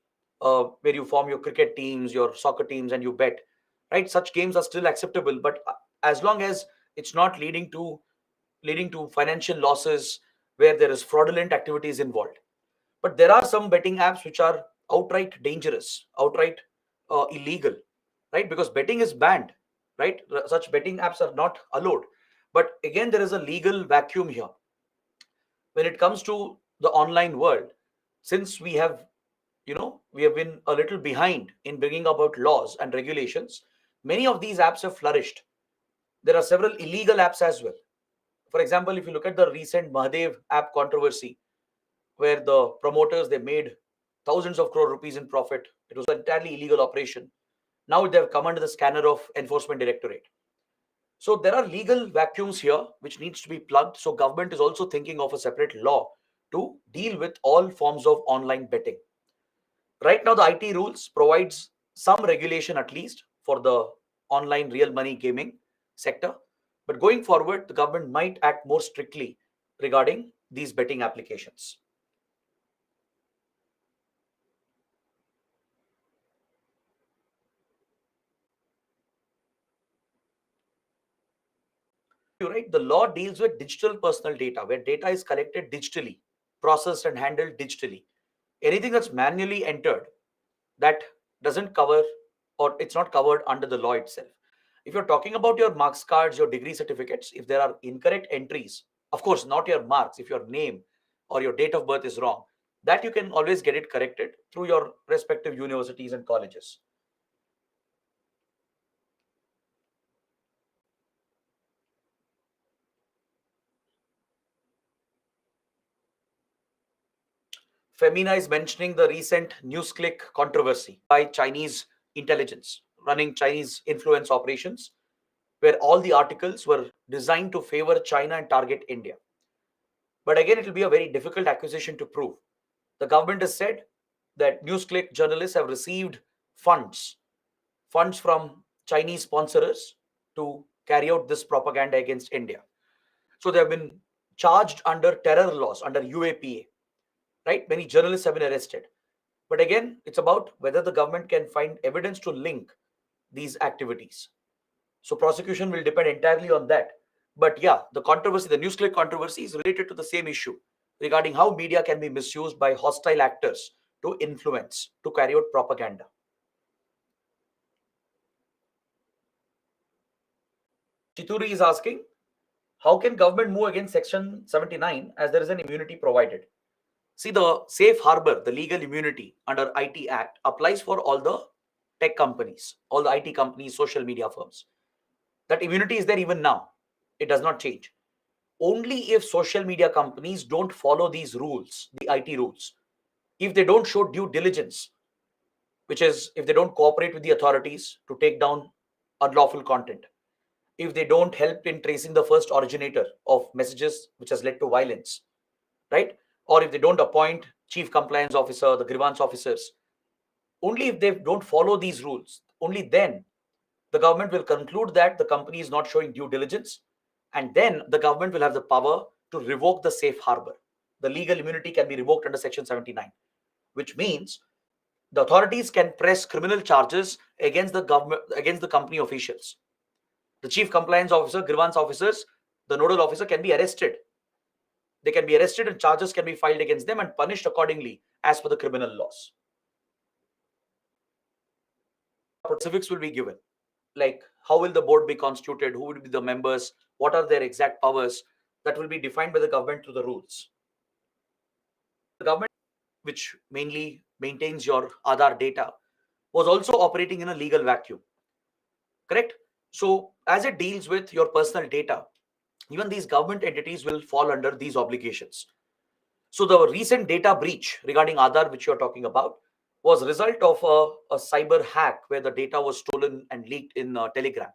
where you form your cricket teams, your soccer teams, and you bet, right? Such games are still acceptable, but as long as it's not leading to financial losses where there is fraudulent activities involved. But there are some betting apps which are outright dangerous, outright illegal, right? Because betting is banned, right? Such betting apps are not allowed. But again, there is a legal vacuum here. When it comes to the online world, since we have been a little behind in bringing about laws and regulations, many of these apps have flourished. There are several illegal apps as well. For example, if you look at the recent Mahadev app controversy, where the promoters they made thousands of crore rupees in profit. It was an entirely illegal operation. Now they have come under the scanner of Enforcement Directorate. So there are legal vacuums here which needs to be plugged. So government is also thinking of a separate law to deal with all forms of online betting. Right now, the IT rules provides some regulation at least for the online real money gaming sector. But going forward, the government might act more strictly regarding these betting applications. You're right. The law deals with digital personal data, where data is collected digitally, processed and handled digitally. Anything that's manually entered, that doesn't cover, or it's not covered under the law itself. If you're talking about your marks cards, your degree certificates, if there are incorrect entries, of course, not your marks, if your name or your date of birth is wrong, that you can always get it corrected through your respective universities and colleges. Femina is mentioning the recent NewsClick controversy by Chinese intelligence, running Chinese influence operations, where all the articles were designed to favor China and target India. But again, it will be a very difficult accusation to prove. The government has said that NewsClick journalists have received funds, funds from Chinese sponsors to carry out this propaganda against India. So they have been charged under terror laws, under UAPA, right? Many journalists have been arrested. But again, it's about whether the government can find evidence to link these activities. So prosecution will depend entirely on that. But yeah, the controversy, the NewsClick controversy is related to the same issue regarding how media can be misused by hostile actors to influence, to carry out propaganda. Chituri is asking, how can government move against Section 79 as there is an immunity provided? See, the safe harbor, the legal immunity under IT Act applies for all the tech companies, all the IT companies, social media firms. That immunity is there even now. It does not change. Only if social media companies don't follow these rules, the IT rules, if they don't show due diligence, which is if they don't cooperate with the authorities to take down unlawful content, if they don't help in tracing the first originator of messages which has led to violence, right? Or if they don't appoint chief compliance officer, the grievance officers, only if they don't follow these rules, only then the government will conclude that the company is not showing due diligence, and then the government will have the power to revoke the safe harbor. The legal immunity can be revoked under Section 79, which means the authorities can press criminal charges against the government, against the company officials. The chief compliance officer, grievance officers, the nodal officer can be arrested. They can be arrested and charges can be filed against them and punished accordingly as per the criminal laws. Specifics will be given, like how will the board be constituted, who will be the members, what are their exact powers, that will be defined by the government through the rules. The government, which mainly maintains your Aadhaar data, was also operating in a legal vacuum, correct? So as it deals with your personal data, even these government entities will fall under these obligations. So the recent data breach regarding Aadhaar, which you're talking about, was a result of a cyber hack where the data was stolen and leaked in Telegram.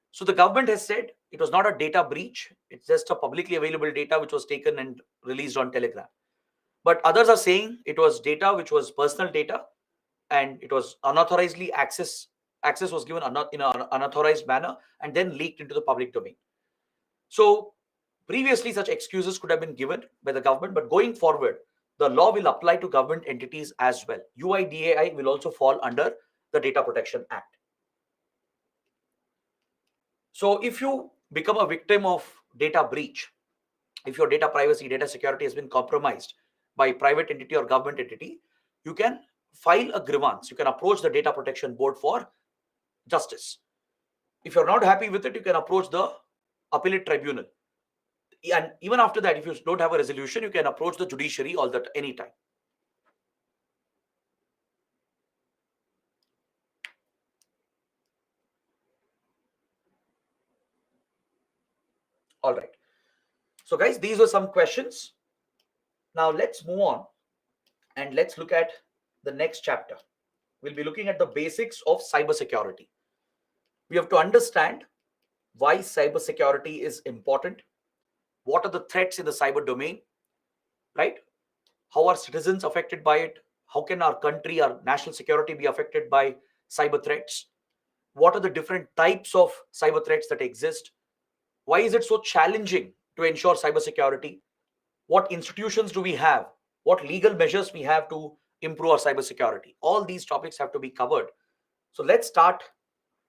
So the government has said it was not a data breach. It's just a publicly available data which was taken and released on Telegram. But others are saying it was data which was personal data and it was unauthorizedly access was given in an unauthorized manner and then leaked into the public domain. So previously such excuses could have been given by the government, but going forward, the law will apply to government entities as well. UIDAI will also fall under the Data Protection Act. So if you become a victim of data breach, if your data privacy, data security has been compromised by private entity or government entity, you can file a grievance. You can approach the Data Protection Board for justice. If you're not happy with it, you can approach the appellate tribunal. And even after that, if you don't have a resolution, you can approach the judiciary all that anytime. All right. So guys, these were some questions. Now let's move on and let's look at the next chapter. We'll be looking at the basics of cybersecurity. We have to understand why cybersecurity is important. What are the threats in the cyber domain, right? How are citizens affected by it? How can our country, our national security be affected by cyber threats? What are the different types of cyber threats that exist? Why is it so challenging to ensure cybersecurity? What institutions do we have? What legal measures we have to improve our cybersecurity? All these topics have to be covered. So let's start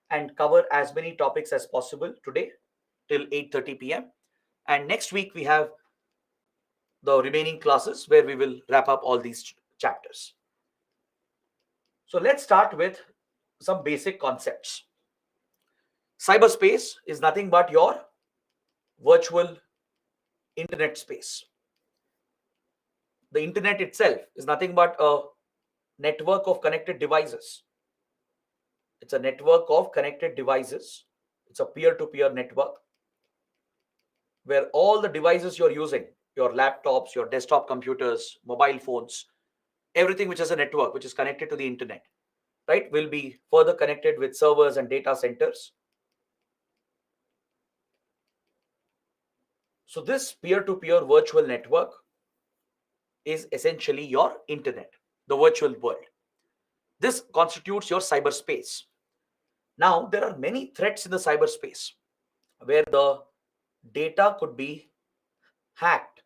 and cover as many topics as possible today till 8:30 p.m. And next week we have the remaining classes where we will wrap up all these chapters. So let's start with some basic concepts. Cyberspace is nothing but your virtual internet space. The internet itself is nothing but a network of connected devices. It's a network of connected devices. It's a peer-to-peer network where all the devices you're using, your laptops, your desktop computers, mobile phones, everything which has a network, which is connected to the internet, right, will be further connected with servers and data centers. So this peer-to-peer virtual network is essentially your internet, the virtual world. This constitutes your cyberspace. Now, there are many threats in the cyberspace where the data could be hacked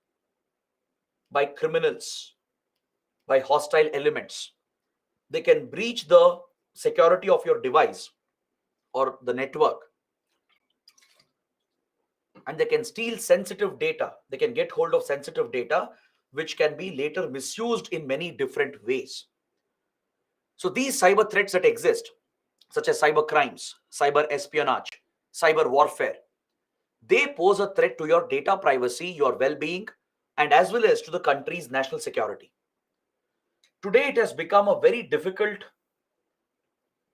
by criminals, by hostile elements. They can breach the security of your device or the network, and they can steal sensitive data. They can get hold of sensitive data, which can be later misused in many different ways. So these cyber threats that exist, such as cyber crimes, cyber espionage, cyber warfare, they pose a threat to your data privacy, your well-being, and as well as to the country's national security. Today, it has become a very difficult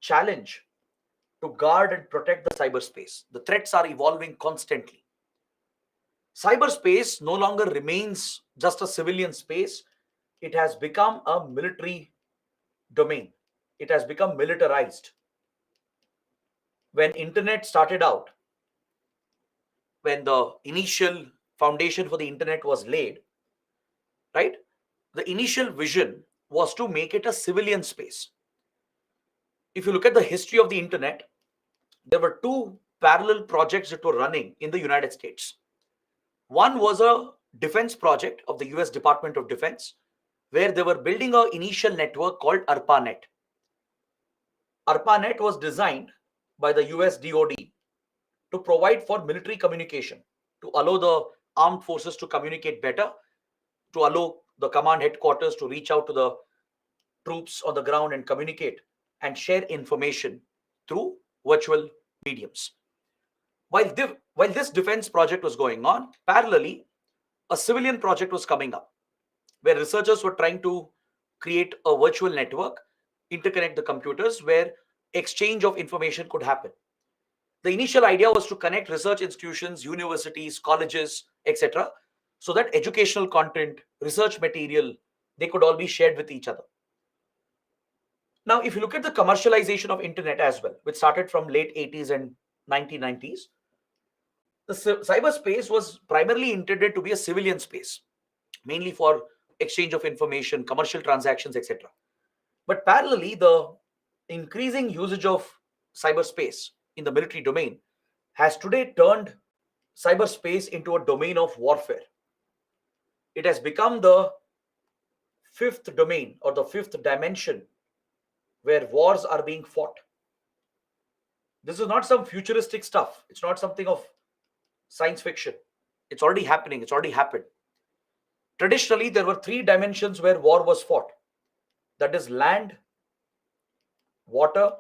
challenge to guard and protect the cyberspace. The threats are evolving constantly. Cyberspace no longer remains just a civilian space, it has become a military domain. It has become militarized. When internet started out, when the initial foundation for the internet was laid, right? The initial vision was to make it a civilian space. If you look at the history of the internet, there were two parallel projects that were running in the United States. One was a defense project of the US Department of Defense, where they were building an initial network called ARPANET. ARPANET was designed by the US DoD to provide for military communication, to allow the armed forces to communicate better, to allow the command headquarters to reach out to the troops on the ground and communicate and share information through virtual mediums. While this defense project was going on, parallelly, a civilian project was coming up where researchers were trying to create a virtual network, interconnect the computers where exchange of information could happen. The initial idea was to connect research institutions, universities, colleges, etc., so that educational content, research material, they could all be shared with each other. Now, if you look at the commercialization of internet as well, which started from late 80s and 1990s, the cyberspace was primarily intended to be a civilian space, mainly for exchange of information, commercial transactions, etc. But parallelly, the increasing usage of cyberspace in the military domain has today turned cyberspace into a domain of warfare. It has become the fifth domain or the fifth dimension where wars are being fought. This is not some futuristic stuff. It's not something of science fiction. It's already happening. It's already happened. Traditionally, there were three dimensions where war was fought. That is land, water,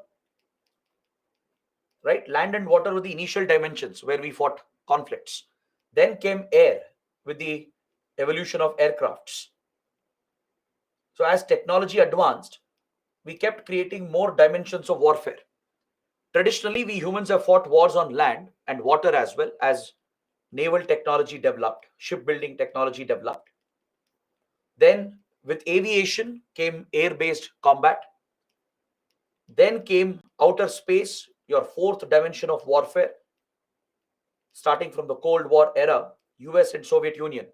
right? Land and water were the initial dimensions where we fought conflicts. Then came air with the evolution of aircrafts. So as technology advanced, we kept creating more dimensions of warfare. Traditionally, we humans have fought wars on land and water as well as naval technology developed, shipbuilding technology developed. Then with aviation came air-based combat. Then came outer space, your fourth dimension of warfare. Starting from the Cold War era, US and Soviet Union,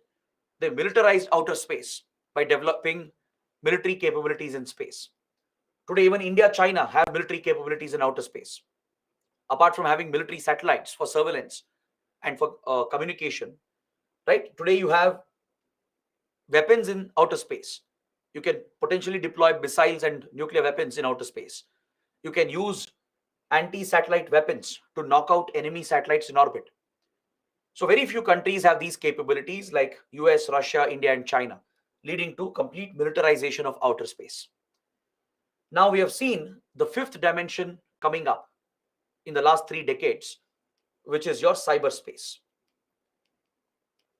they militarized outer space by developing military capabilities in space. Today, even India, China have military capabilities in outer space. Apart from having military satellites for surveillance and for communication, right? Today, you have weapons in outer space. You can potentially deploy missiles and nuclear weapons in outer space. You can use anti-satellite weapons to knock out enemy satellites in orbit. So very few countries have these capabilities like US, Russia, India, and China, leading to complete militarization of outer space. Now we have seen the fifth dimension coming up in the last 3 decades, which is your cyberspace.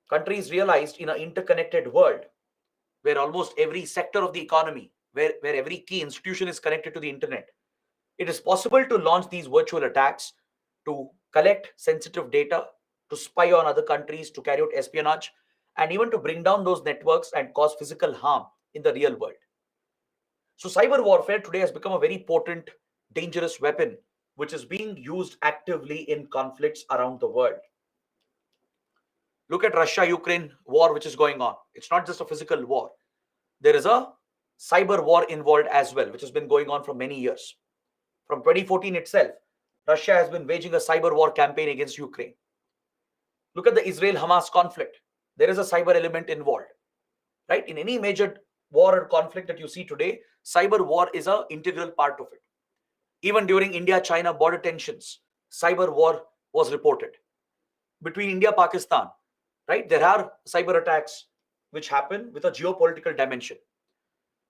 Countries realized in an interconnected world where almost every sector of the economy, where every key institution is connected to the internet, it is possible to launch these virtual attacks to collect sensitive data, to spy on other countries, to carry out espionage, and even to bring down those networks and cause physical harm in the real world. So cyber warfare today has become a very potent, dangerous weapon, which is being used actively in conflicts around the world. Look at Russia-Ukraine war, which is going on. It's not just a physical war. There is a cyber war involved as well, which has been going on for many years. From 2014 itself, Russia has been waging a cyber war campaign against Ukraine. Look at the Israel-Hamas conflict. There is a cyber element involved, right? In any major war or conflict that you see today, cyber war is an integral part of it. Even during India-China border tensions, cyber war was reported. Between India-Pakistan, right? There are cyber attacks which happen with a geopolitical dimension.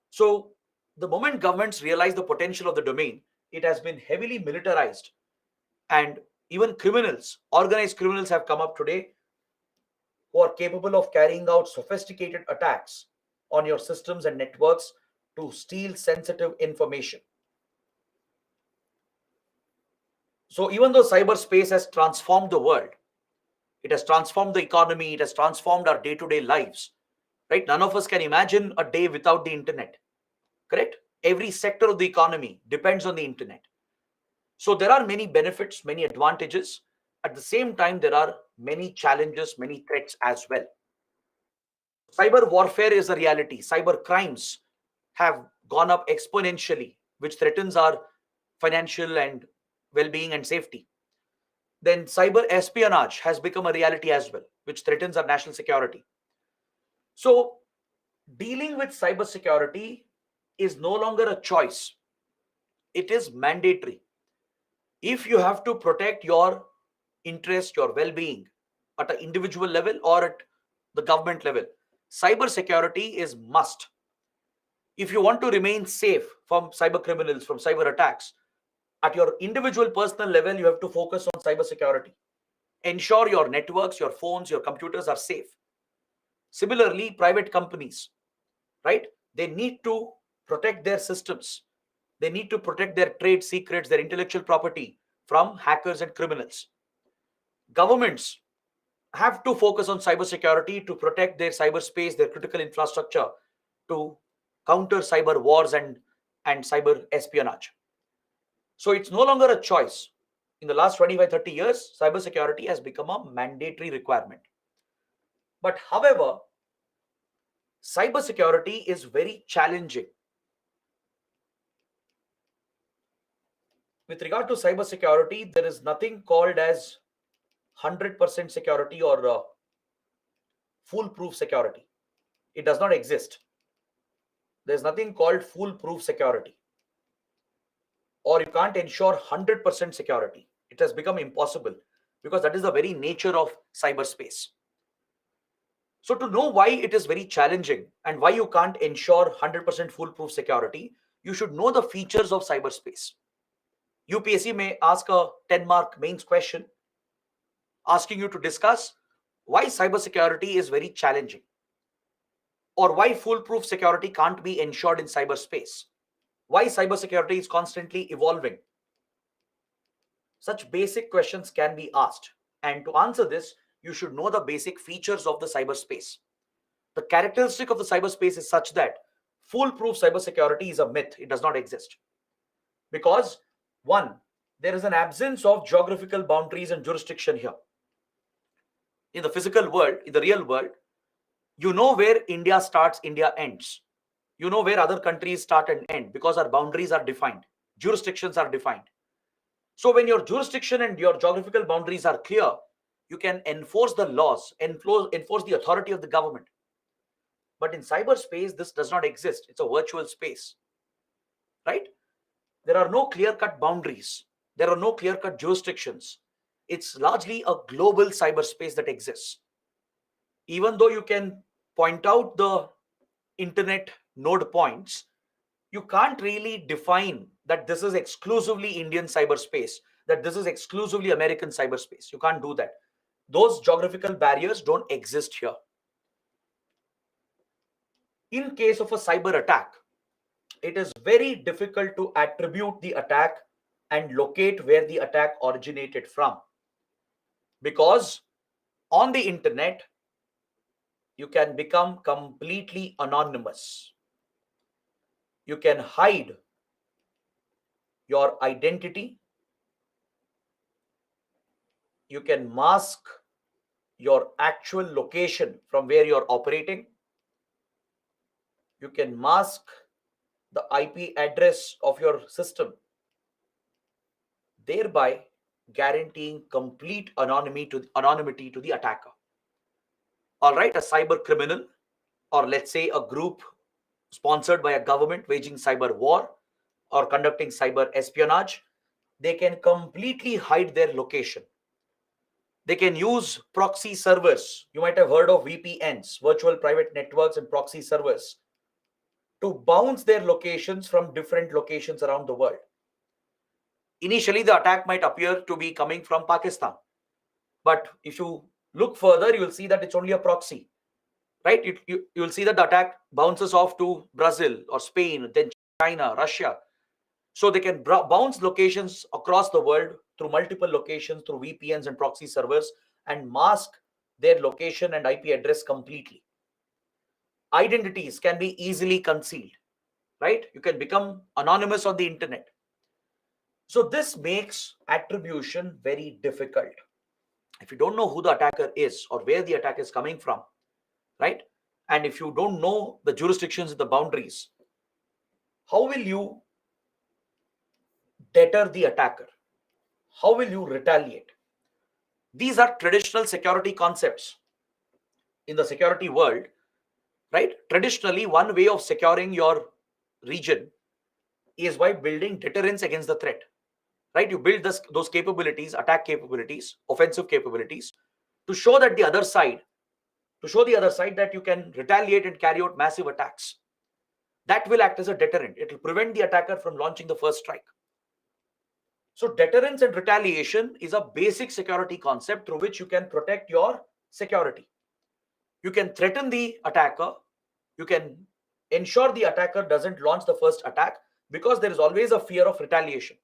So the moment governments realize the potential of the domain, it has been heavily militarized, and even criminals, organized criminals have come up today who are capable of carrying out sophisticated attacks on your systems and networks to steal sensitive information. So even though cyberspace has transformed the world, it has transformed the economy, it has transformed our day-to-day lives, right? None of us can imagine a day without the internet, correct? Every sector of the economy depends on the internet. So there are many benefits, many advantages. At the same time, there are many challenges, many threats as well. Cyber warfare is a reality. Cyber crimes have gone up exponentially, which threatens our financial and well-being and safety. Then cyber espionage has become a reality as well, which threatens our national security. So dealing with cybersecurity is no longer a choice. It is mandatory. If you have to protect your interest, your well-being at an individual level or at the government level, cybersecurity is must. If you want to remain safe from cyber criminals, from cyber attacks, at your individual personal level, you have to focus on cybersecurity. Ensure your networks, your phones, your computers are safe. Similarly, private companies, right? They need to protect their systems. They need to protect their trade secrets, their intellectual property from hackers and criminals. Governments have to focus on cybersecurity to protect their cyberspace, their critical infrastructure, to counter cyber wars and cyber espionage. So it's no longer a choice. In the last 25, 30 years, cybersecurity has become a mandatory requirement. But however, cybersecurity is very challenging. With regard to cybersecurity, there is nothing called as 100% security or foolproof security. It does not exist. There's nothing called foolproof security, or you can't ensure 100% security. It has become impossible because that is the very nature of cyberspace. So to know why it is very challenging and why you can't ensure 100% foolproof security, you should know the features of cyberspace. UPSC may ask a 10-mark mains question asking you to discuss why cybersecurity is very challenging, or why foolproof security can't be ensured in cyberspace, why cybersecurity is constantly evolving. Such basic questions can be asked. And to answer this, you should know the basic features of the cyberspace. The characteristic of the cyberspace is such that foolproof cybersecurity is a myth. It does not exist. Because, one, there is an absence of geographical boundaries and jurisdiction here. In the physical world, in the real world, you know where India starts, India ends. You know where other countries start and end because our boundaries are defined, jurisdictions are defined. So when your jurisdiction and your geographical boundaries are clear, you can enforce the laws, enforce the authority of the government. But in cyberspace, this does not exist. It's a virtual space, right? There are no clear-cut boundaries. There are no clear-cut jurisdictions. It's largely a global cyberspace that exists. Even though you can point out the internet node points, you can't really define that this is exclusively Indian cyberspace, that this is exclusively American cyberspace. You can't do that. Those geographical barriers don't exist here. In case of a cyber attack, it is very difficult to attribute the attack and locate where the attack originated from. Because on the internet, you can become completely anonymous. You can hide your identity. You can mask your actual location from where you're operating. You can mask the IP address of your system, thereby guaranteeing complete anonymity to the attacker. All right, a cyber criminal, or let's say a group sponsored by a government waging cyber war or conducting cyber espionage, they can completely hide their location. They can use proxy servers. You might have heard of VPNs, virtual private networks, and proxy servers, to bounce their locations from different locations around the world. Initially, the attack might appear to be coming from Pakistan. But if you Look further, you will see that it's only a proxy, right? You will see that the attack bounces off to Brazil or Spain, then China, Russia. So they can bounce locations across the world through multiple locations, through VPNs and proxy servers, and mask their location and IP address completely. Identities can be easily concealed, right? You can become anonymous on the internet. So this makes attribution very difficult. If you don't know who the attacker is or where the attack is coming from, right? And if you don't know the jurisdictions and the boundaries, how will you deter the attacker? How will you retaliate? These are traditional security concepts in the security world, right? Traditionally, one way of securing your region is by building deterrence against the threat, right? You build those capabilities, attack capabilities, offensive capabilities, to show that the other side, that you can retaliate and carry out massive attacks. That will act as a deterrent. It will prevent the attacker from launching the first strike. So deterrence and retaliation is a basic security concept through which you can protect your security. You can threaten the attacker. You can ensure the attacker doesn't launch the first attack because there is always a fear of retaliation.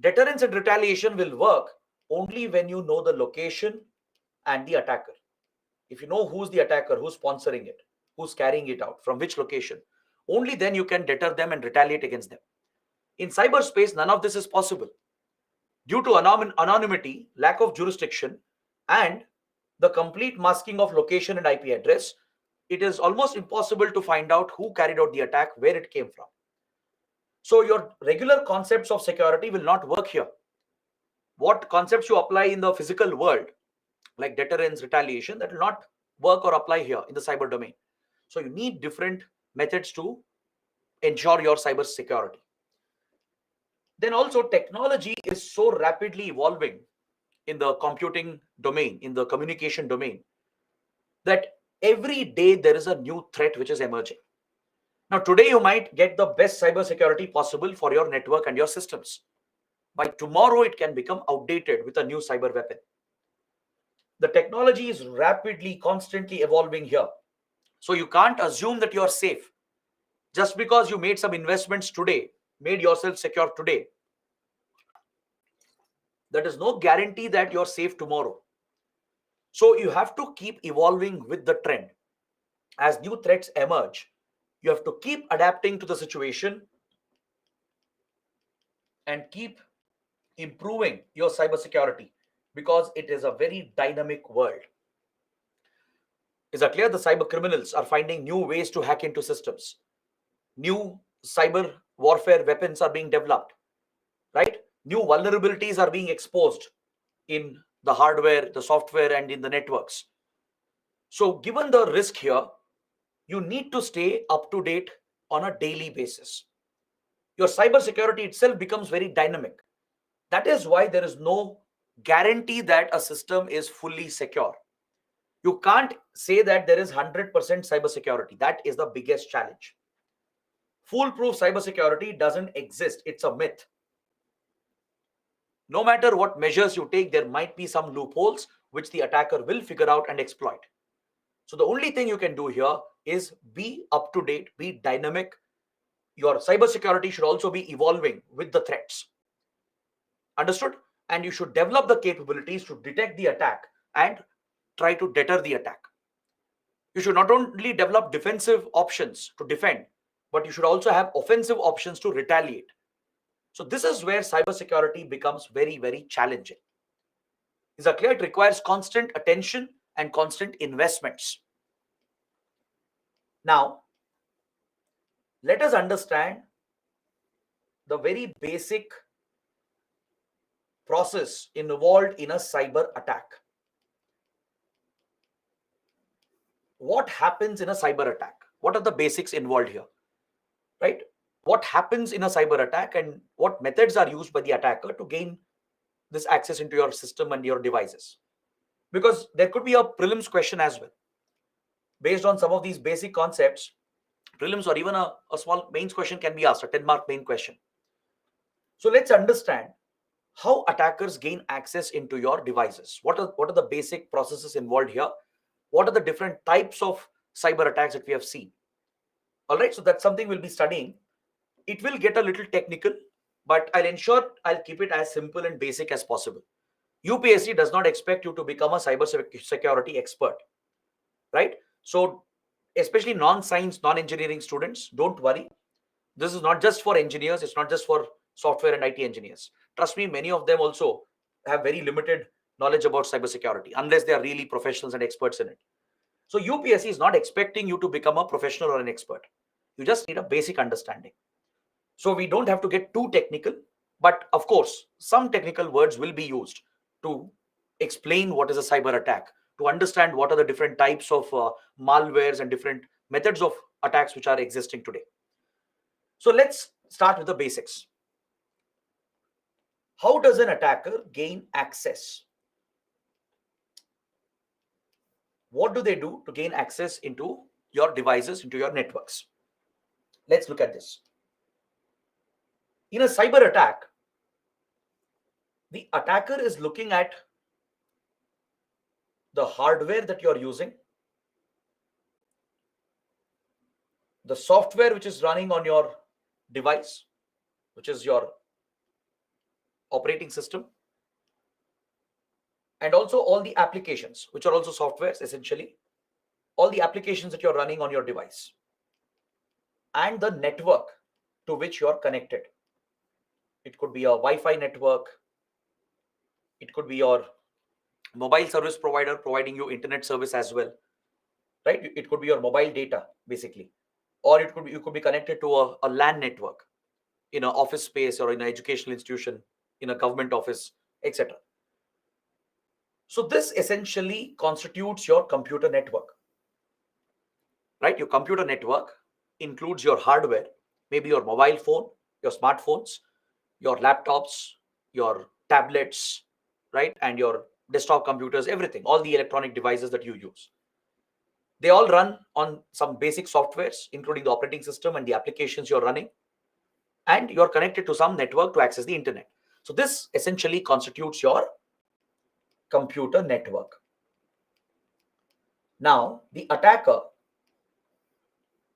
Deterrence and retaliation will work only when you know the location and the attacker. If you know who's the attacker, who's sponsoring it, who's carrying it out, from which location, only then you can deter them and retaliate against them. In cyberspace, none of this is possible. Due to anonymity, lack of jurisdiction, and the complete masking of location and IP address, it is almost impossible to find out who carried out the attack, where it came from. So your regular concepts of security will not work here. What concepts you apply in the physical world, like deterrence, retaliation, that will not work or apply here in the cyber domain. So you need different methods to ensure your cyber security. Then also, technology is so rapidly evolving in the computing domain, in the communication domain, that every day there is a new threat which is emerging. Now, today you might get the best cybersecurity possible for your network and your systems. By tomorrow, it can become outdated with a new cyber weapon. The technology is rapidly, constantly evolving here. So you can't assume that you are safe. Just because you made some investments today, made yourself secure today, that is no guarantee that you're safe tomorrow. So you have to keep evolving with the trend. As new threats emerge, you have to keep adapting to the situation and keep improving your cybersecurity, because it is a very dynamic world. Is that clear? The cyber criminals are finding new ways to hack into systems. New cyber warfare weapons are being developed, right? New vulnerabilities are being exposed in the hardware, the software, and in the networks. So given the risk here, you need to stay up to date on a daily basis. Your cybersecurity itself becomes very dynamic. That is why there is no guarantee that a system is fully secure. You can't say that there is 100% cybersecurity. That is the biggest challenge. Foolproof cybersecurity doesn't exist. It's a myth. No matter what measures you take, there might be some loopholes which the attacker will figure out and exploit. So the only thing you can do here is be up to date, be dynamic. Your cybersecurity should also be evolving with the threats. Understood? And you should develop the capabilities to detect the attack and try to deter the attack. You should not only develop defensive options to defend, but you should also have offensive options to retaliate. So this is where cybersecurity becomes very, very challenging. Is that clear? It requires constant attention and constant investments. Now, let us understand the very basic process involved in a cyber attack. What happens in a cyber attack? What are the basics involved here? Right? What happens in a cyber attack and what methods are used by the attacker to gain this access into your system and your devices? Because there could be a prelims question as well. Based on some of these basic concepts, prelims or even a small mains question can be asked, a 10-mark main question. So let's understand how attackers gain access into your devices. What are the basic processes involved here? What are the different types of cyber attacks that we have seen? All right, so that's something we'll be studying. It will get a little technical, but I'll keep it as simple and basic as possible. UPSC does not expect you to become a cyber security expert, right? So, especially non-science, non-engineering students, don't worry. This is not just for engineers, it's not just for software and IT engineers. Trust me, many of them also have very limited knowledge about cybersecurity unless they are really professionals and experts in it. So UPSC is not expecting you to become a professional or an expert. You just need a basic understanding. So we don't have to get too technical, but of course, some technical words will be used to explain what is a cyber attack, to understand what are the different types of malwares and different methods of attacks which are existing today. So let's start with the basics. How does an attacker gain access? What do they do to gain access into your devices, into your networks? Let's look at this. In a cyber attack, the attacker is looking at the hardware that you're using, the software which is running on your device, which is your operating system, and also all the applications, which are also softwares essentially, all the applications that you're running on your device, and the network to which you're connected. It could be a Wi-Fi network, it could be your mobile service provider providing you internet service as well, right? It could be your mobile data basically, or you could be connected to a LAN network in an office space or in an educational institution, in a government office, etc. So this essentially constitutes your computer network, right? Your computer network includes your hardware, maybe your mobile phone, your smartphones, your laptops, your tablets, right? And your desktop computers, everything, all the electronic devices that you use. They all run on some basic softwares, including the operating system and the applications you're running, and you're connected to some network to access the internet. So this essentially constitutes your computer network. Now, the attacker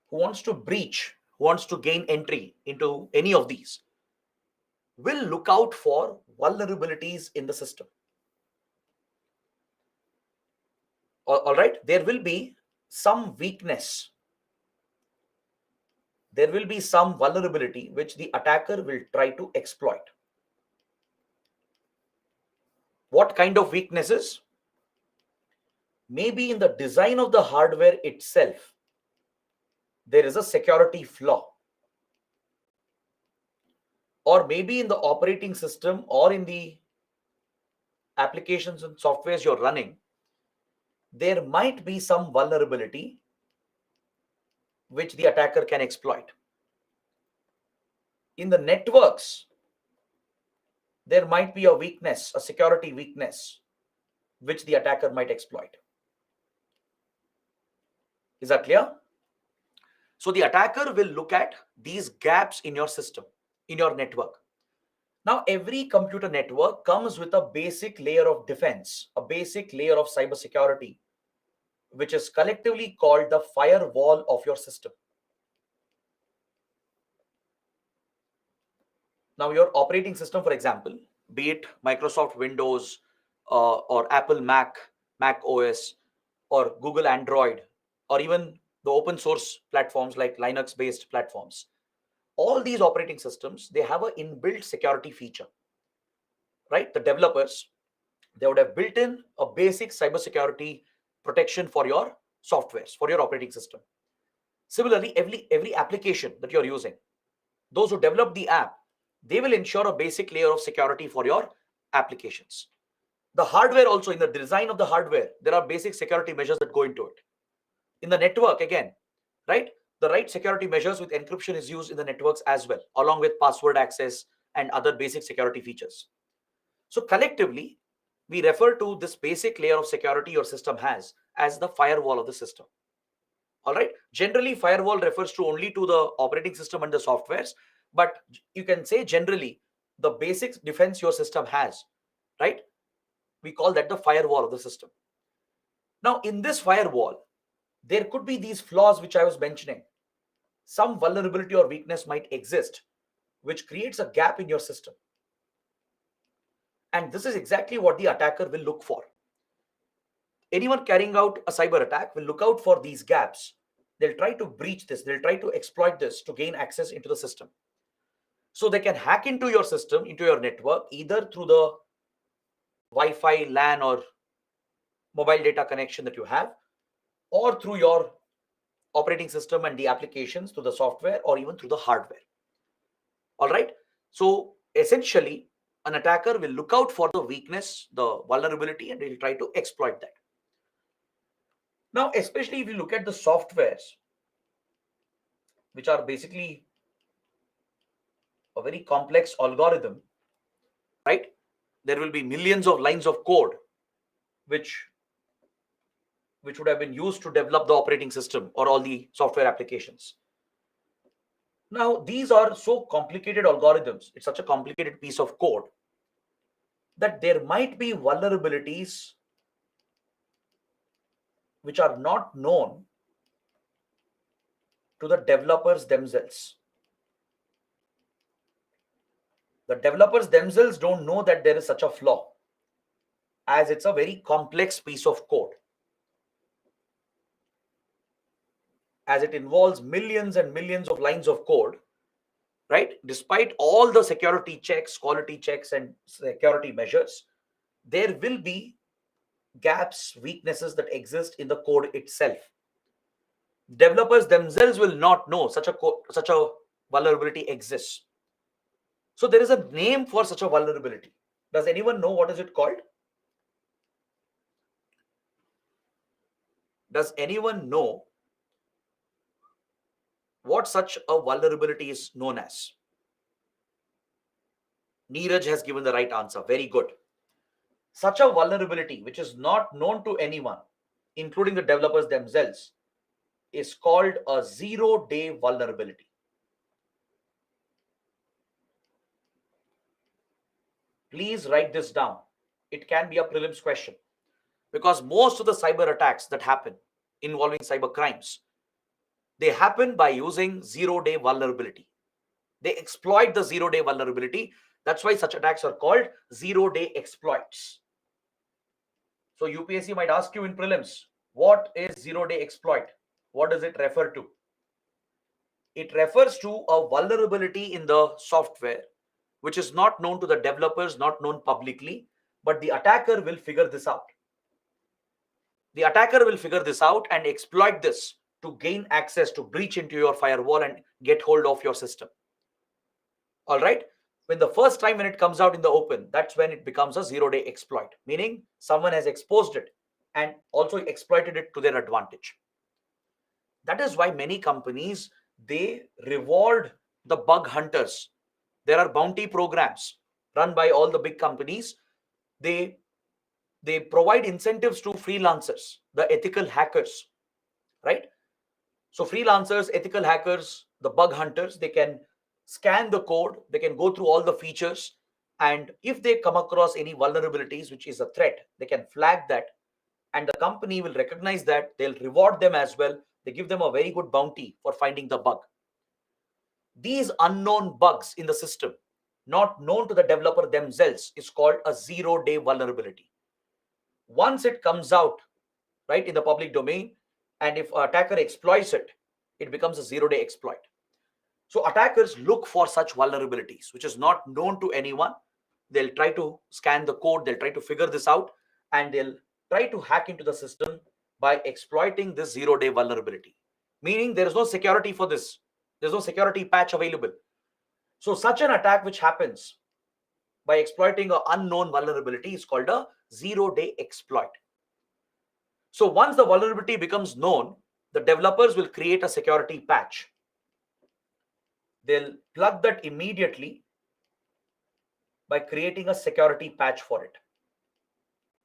who wants to breach, who wants to gain entry into any of these, will look out for vulnerabilities in the system. All right, there will be some weakness. There will be some vulnerability which the attacker will try to exploit. What kind of weaknesses? Maybe in the design of the hardware itself, there is a security flaw. Or maybe in the operating system or in the applications and softwares you're running, there might be some vulnerability which the attacker can exploit. In the networks, there might be a weakness, a security weakness, which the attacker might exploit. Is that clear? So the attacker will look at these gaps in your system, in your network. Now, every computer network comes with a basic layer of defense, a basic layer of cybersecurity, which is collectively called the firewall of your system. Now, your operating system, for example, be it Microsoft Windows or Apple Mac OS, or Google Android, or even the open source platforms like Linux-based platforms, all these operating systems, they have an inbuilt security feature, right? The developers, they would have built in a basic cybersecurity protection for your softwares, for your operating system. Similarly, every application that you're using, those who develop the app, they will ensure a basic layer of security for your applications. The hardware also, in the design of the hardware, there are basic security measures that go into it. In the network, again, right? The right security measures with encryption is used in the networks as well, along with password access and other basic security features. So collectively, we refer to this basic layer of security your system has as the firewall of the system. All right. Generally, firewall refers to only to the operating system and the softwares, but you can say generally the basic defense your system has, right? We call that the firewall of the system. Now, in this firewall, there could be these flaws which I was mentioning. Some vulnerability or weakness might exist, which creates a gap in your system. And this is exactly what the attacker will look for. Anyone carrying out a cyber attack will look out for these gaps. They'll try to breach this, they'll try to exploit this to gain access into the system. So they can hack into your system, into your network, either through the Wi-Fi, LAN, or mobile data connection that you have, or through your operating system and the applications, through the software, or even through the hardware. All right. So essentially, an attacker will look out for the weakness, the vulnerability, and will try to exploit that. Now, especially if you look at the softwares, which are basically a very complex algorithm, right? There will be millions of lines of code which would have been used to develop the operating system or all the software applications. Now, these are so complicated algorithms, it's such a complicated piece of code that there might be vulnerabilities which are not known to the developers themselves. The developers themselves don't know that there is such a flaw, as it's a very complex piece of code, as it involves millions and millions of lines of code, right? Despite all the security checks, quality checks, and security measures, there will be gaps, weaknesses that exist in the code itself. Developers themselves will not know such a vulnerability exists. So there is a name for such a vulnerability. Does anyone know what is it called? Does anyone know what such a vulnerability is known as? Neeraj has given the right answer. Very good. Such a vulnerability, which is not known to anyone, including the developers themselves, is called a zero-day vulnerability. Please write this down. It can be a prelims question, because most of the cyber attacks that happen involving cyber crimes, they happen by using zero-day vulnerability. They exploit the zero-day vulnerability. That's why such attacks are called zero-day exploits. So UPSC might ask you in prelims, what is zero-day exploit? What does it refer to? It refers to a vulnerability in the software which is not known to the developers, not known publicly, but the attacker will figure this out. The attacker will figure this out and exploit this to gain access, to breach into your firewall and get hold of your system. All right. When the first time when it comes out in the open, that's when it becomes a zero-day exploit, meaning someone has exposed it and also exploited it to their advantage. That is why many companies, they reward the bug hunters. There are bounty programs run by all the big companies. They provide incentives to freelancers, the ethical hackers, right? So freelancers, ethical hackers, the bug hunters, they can scan the code, they can go through all the features, and if they come across any vulnerabilities which is a threat, they can flag that, and the company will recognize that. They'll reward them as well. They give them a very good bounty for finding the bug. These unknown bugs in the system, not known to the developer themselves, is called a zero-day vulnerability. Once it comes out, right, in the public domain, and if an attacker exploits it, it becomes a zero-day exploit. So attackers look for such vulnerabilities, which is not known to anyone. They'll try to scan the code, they'll try to figure this out, and they'll try to hack into the system by exploiting this zero-day vulnerability. Meaning there is no security for this. There's no security patch available. So such an attack which happens by exploiting an unknown vulnerability is called a zero-day exploit. So once the vulnerability becomes known, the developers will create a security patch. They'll plug that immediately by creating a security patch for it.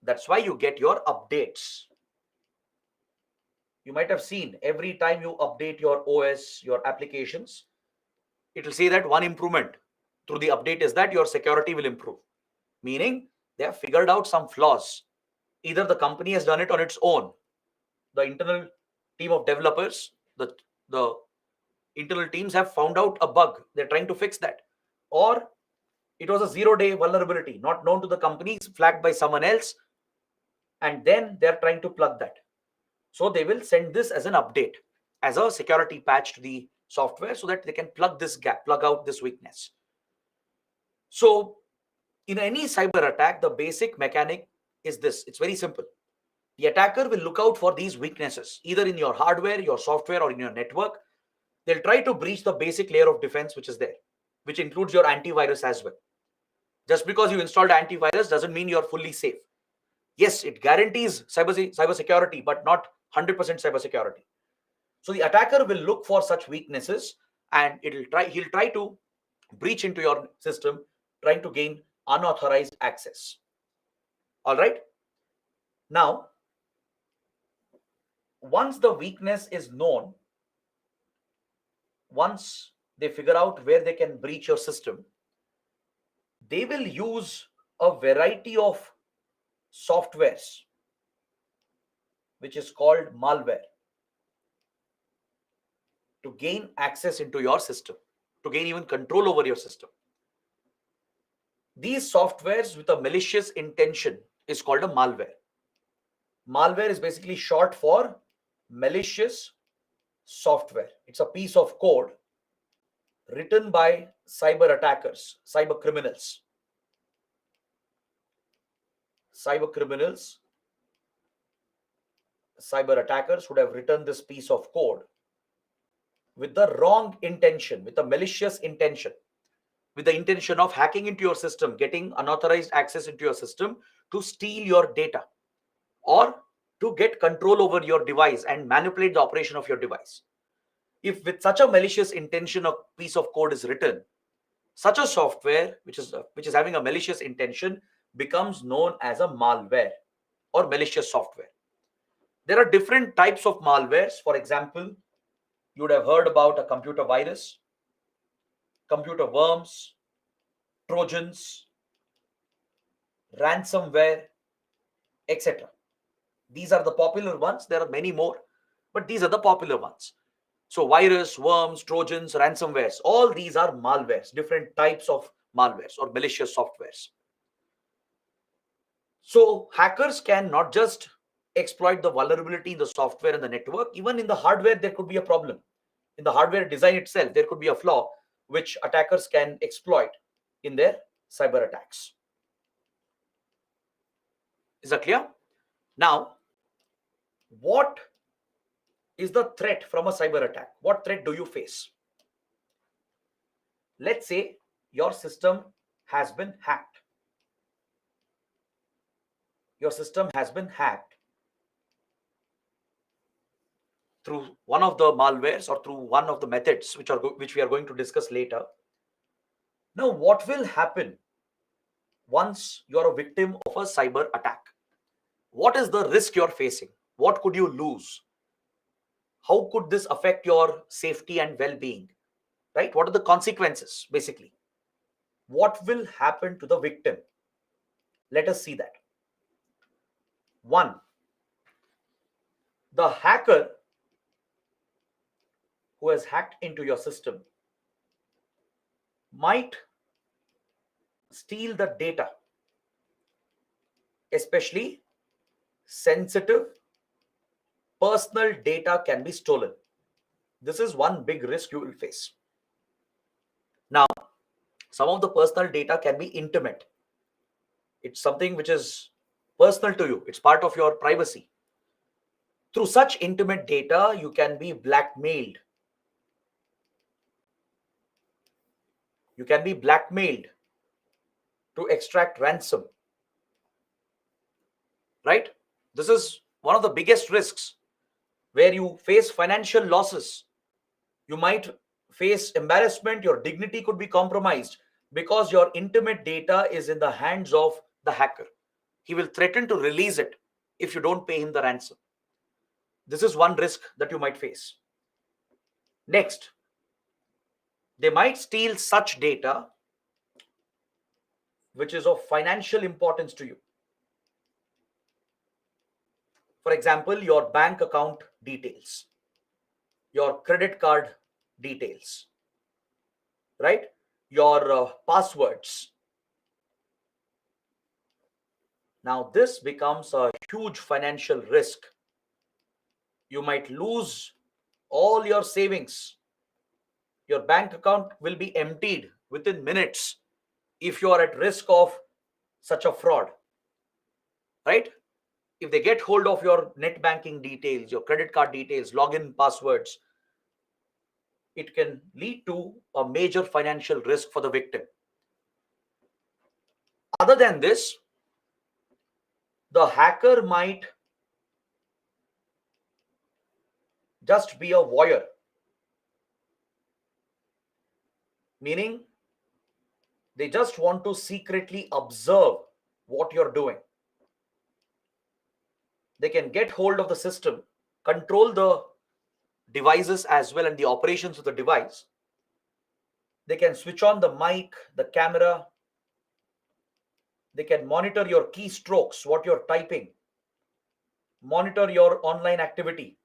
That's why you get your updates. You might have seen every time you update your OS, your applications, it will say that one improvement, through the update is that your security will improve. Meaning they have figured out some flaws. Either the company has done it on its own, the internal team of developers, the internal teams have found out a bug, they're trying to fix that, or it was a 0-day vulnerability not known to the companies, flagged by someone else, and then they're trying to plug that. So they will send this as an update, as a security patch to the software, so that they can plug this gap, plug out this weakness. So in any cyber attack, the basic mechanic is this. It's very simple. The attacker will look out for these weaknesses, either in your hardware, your software, or in your network. They'll try to breach the basic layer of defense which is there, which includes your antivirus as well. Just because you installed antivirus doesn't mean you're fully safe. Yes, it guarantees cyber security, but not 100% cyber security. So the attacker will look for such weaknesses, and he'll try to breach into your system, trying to gain unauthorized access. All right. Now, once the weakness is known, once they figure out where they can breach your system, they will use a variety of softwares, which is called malware, to gain access into your system, to gain even control over your system. These softwares with a malicious intention is called a malware. Malware is basically short for malicious software. It's a piece of code written by cyber attackers, cyber criminals. Cyber criminals, cyber attackers would have written this piece of code with the wrong intention, with a malicious intention, with the intention of hacking into your system, getting unauthorized access into your system to steal your data, or to get control over your device and manipulate the operation of your device. If with such a malicious intention a piece of code is written, such a software which is having a malicious intention becomes known as a malware or malicious software. There are different types of malwares. For example, you would have heard about a computer virus, computer worms, trojans, ransomware, etc. These are the popular ones. There are many more, but these are the popular ones. So virus, worms, trojans, ransomwares, all these are malwares, different types of malwares or malicious softwares. So hackers can not just exploit the vulnerability in the software and the network, even in the hardware there could be a problem. In the hardware design itself, there could be a flaw which attackers can exploit in their cyber attacks. Is that clear? Now, what is the threat from a cyber attack? What threat do you face? Let's say your system has been hacked. Your system has been hacked through one of the malwares or through one of the methods which we are going to discuss later. Now, what will happen once you're a victim of a cyber attack? What is the risk you're facing? What could you lose? How could this affect your safety and well-being? Right? What are the consequences, basically? What will happen to the victim? Let us see that. One, the hacker who has hacked into your system might steal the data, especially sensitive personal data can be stolen. This is one big risk you will face. Now, some of the personal data can be intimate. It's something which is personal to you. It's part of your privacy. Through such intimate data, you can be blackmailed. You can be blackmailed to extract ransom. Right? This is one of the biggest risks, where you face financial losses. You might face embarrassment. Your dignity could be compromised because your intimate data is in the hands of the hacker. He will threaten to release it if you don't pay him the ransom. This is one risk that you might face. Next, they might steal such data which is of financial importance to you. For example, your bank account details, your credit card details, right? Your passwords. Now, this becomes a huge financial risk. You might lose all your savings. Your bank account will be emptied within minutes if you are at risk of such a fraud, right? If they get hold of your net banking details, your credit card details, login passwords, it can lead to a major financial risk for the victim. Other than this, the hacker might just be a voyeur, meaning they just want to secretly observe what you're doing. They can get hold of the system, control the devices as well and the operations of the device. They can switch on the mic, the camera. They can monitor your keystrokes, what you're typing, monitor your online activity,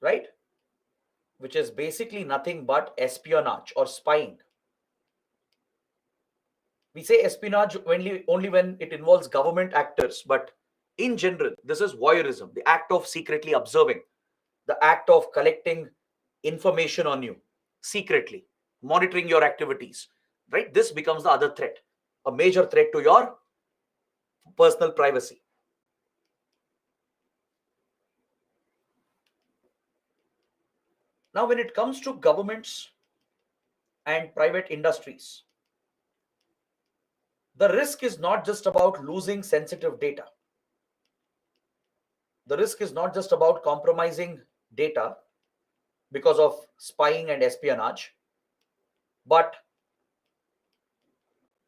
right? Which is basically nothing but espionage or spying. We say espionage only when it involves government actors, but in general, this is voyeurism, the act of secretly observing, the act of collecting information on you secretly, monitoring your activities, right? This becomes the other threat, a major threat to your personal privacy. Now, when it comes to governments and private industries, the risk is not just about losing sensitive data. The risk is not just about compromising data because of spying and espionage, but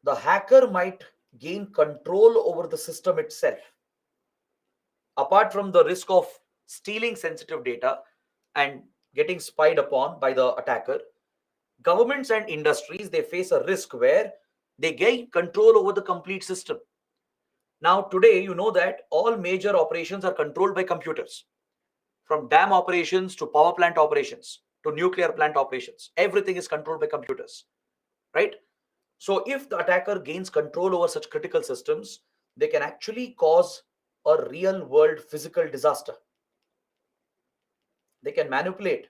the hacker might gain control over the system itself. Apart from the risk of stealing sensitive data and getting spied upon by the attacker, governments and industries, they face a risk where they gain control over the complete system. Now, today, you know that all major operations are controlled by computers, from dam operations to power plant operations to nuclear plant operations. Everything is controlled by computers, right? So, if the attacker gains control over such critical systems, they can actually cause a real world physical disaster. They can manipulate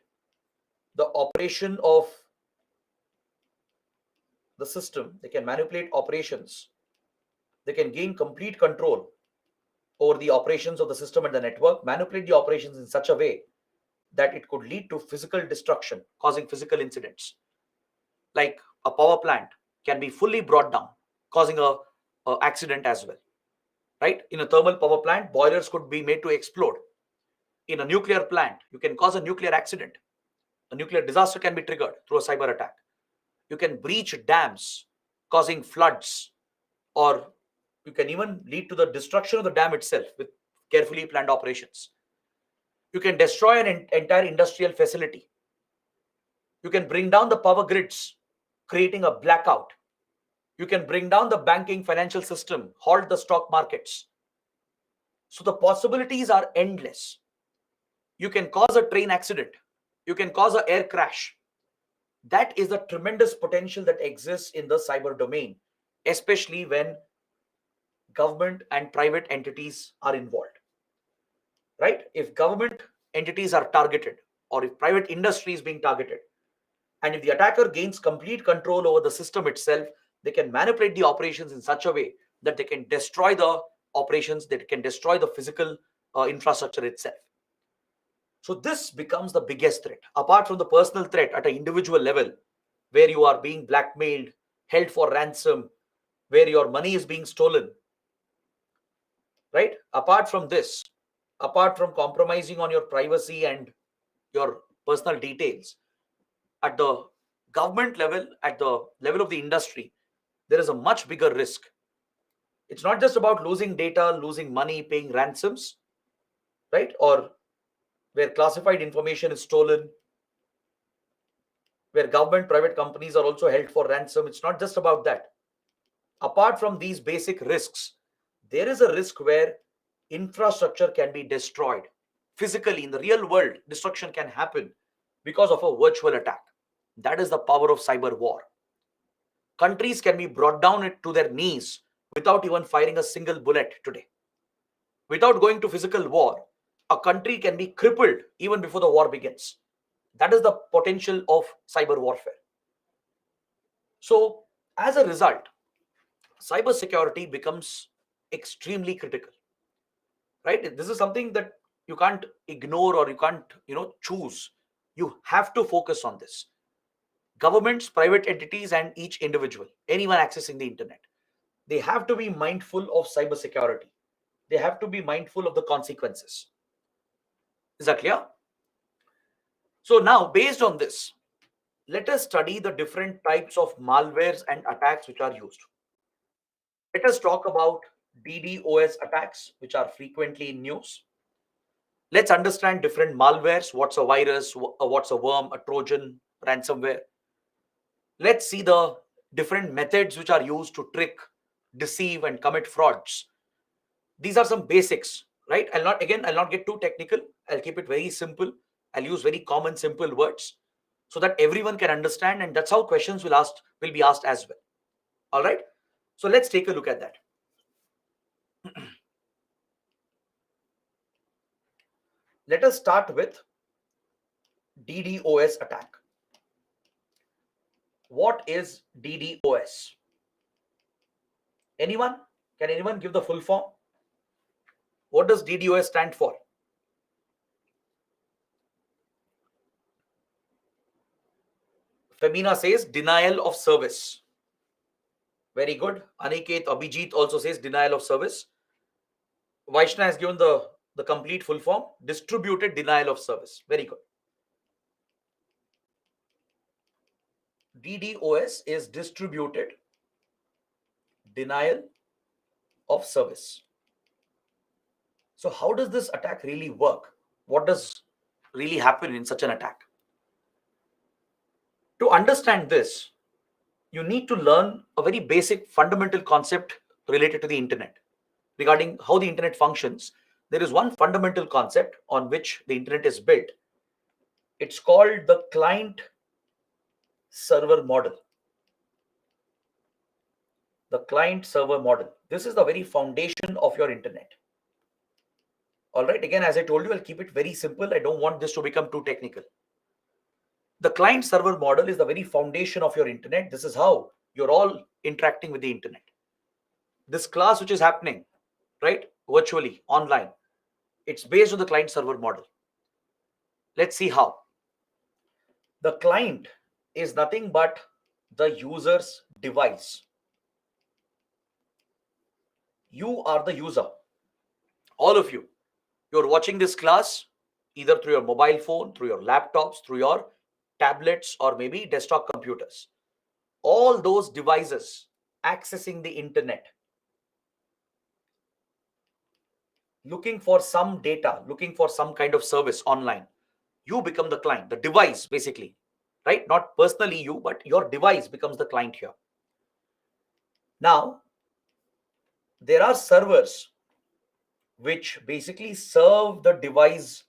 the operation of the system, they can manipulate operations, they can gain complete control over the operations of the system and the network, manipulate the operations in such a way that it could lead to physical destruction, causing physical incidents. Like a power plant can be fully brought down, causing a accident as well, right? In a thermal power plant, boilers could be made to explode. In a nuclear plant, you can cause a nuclear accident. A nuclear disaster can be triggered through a cyber attack. You can breach dams, causing floods, or you can even lead to the destruction of the dam itself with carefully planned operations. You can destroy an entire industrial facility. You can bring down the power grids, creating a blackout. You can bring down the banking financial system, halt the stock markets. So the possibilities are endless. You can cause a train accident. You can cause an air crash. That is the tremendous potential that exists in the cyber domain, especially when government and private entities are involved, right? If government entities are targeted, or if private industry is being targeted, and if the attacker gains complete control over the system itself, they can manipulate the operations in such a way that they can destroy the operations, that can destroy the physical infrastructure itself. So this becomes the biggest threat, apart from the personal threat at an individual level, where you are being blackmailed, held for ransom, where your money is being stolen, right? Apart from this, apart from compromising on your privacy and your personal details, at the government level, at the level of the industry, there is a much bigger risk. It's not just about losing data, losing money, paying ransoms, right? Or where classified information is stolen, where government, private companies are also held for ransom. It's not just about that. Apart from these basic risks, there is a risk where infrastructure can be destroyed. Physically, in the real world, destruction can happen because of a virtual attack. That is the power of cyber war. Countries can be brought down to their knees without even firing a single bullet today. Without going to physical war, a country can be crippled even before the war begins. That is the potential of cyber warfare. So, as a result, cybersecurity becomes extremely critical, right? This is something that you can't ignore or you can't, choose. You have to focus on this. Governments, private entities, and each individual, anyone accessing the internet, they have to be mindful of cybersecurity. They have to be mindful of the consequences. Is that clear? So now, based on this, let us study the different types of malwares and attacks which are used. Let us talk about DDoS attacks, which are frequently in news. Let's understand different malwares. What's a virus? What's a worm, a Trojan, ransomware? Let's see the different methods which are used to trick, deceive, and commit frauds. These are some basics, right? I'll not get too technical. I'll keep it very simple. I'll use very common, simple words so that everyone can understand, and that's how questions will be asked as well. All right. So let's take a look at that. Let us start with DDoS attack. What is DDoS? Anyone? Can anyone give the full form? What does DDoS stand for? Femina says denial of service. Very good. Aniket, Abhijit also says denial of service. Vaishna has given the complete full form, distributed denial of service. Very good. DDoS is distributed denial of service. So how does this attack really work? What does really happen in such an attack? To understand this, you need to learn a very basic fundamental concept related to the internet. Regarding how the internet functions, there is one fundamental concept on which the internet is built. It's called the client server model. The client server model. This is the very foundation of your internet. All right. Again, as I told you, I'll keep it very simple. I don't want this to become too technical. The client server model is the very foundation of your internet. This is how you're all interacting with the internet. This class which is happening, right, virtually, online, it's based on the client server model. Let's see how. The client is nothing but the user's device. You are the user. All of you. You're watching this class either through your mobile phone, through your laptops, through your tablets, or maybe desktop computers. All those devices accessing the internet, looking for some data, looking for some kind of service online. You become the client, the device basically, right? Not personally you, but your device becomes the client here. Now, there are servers which basically serve the device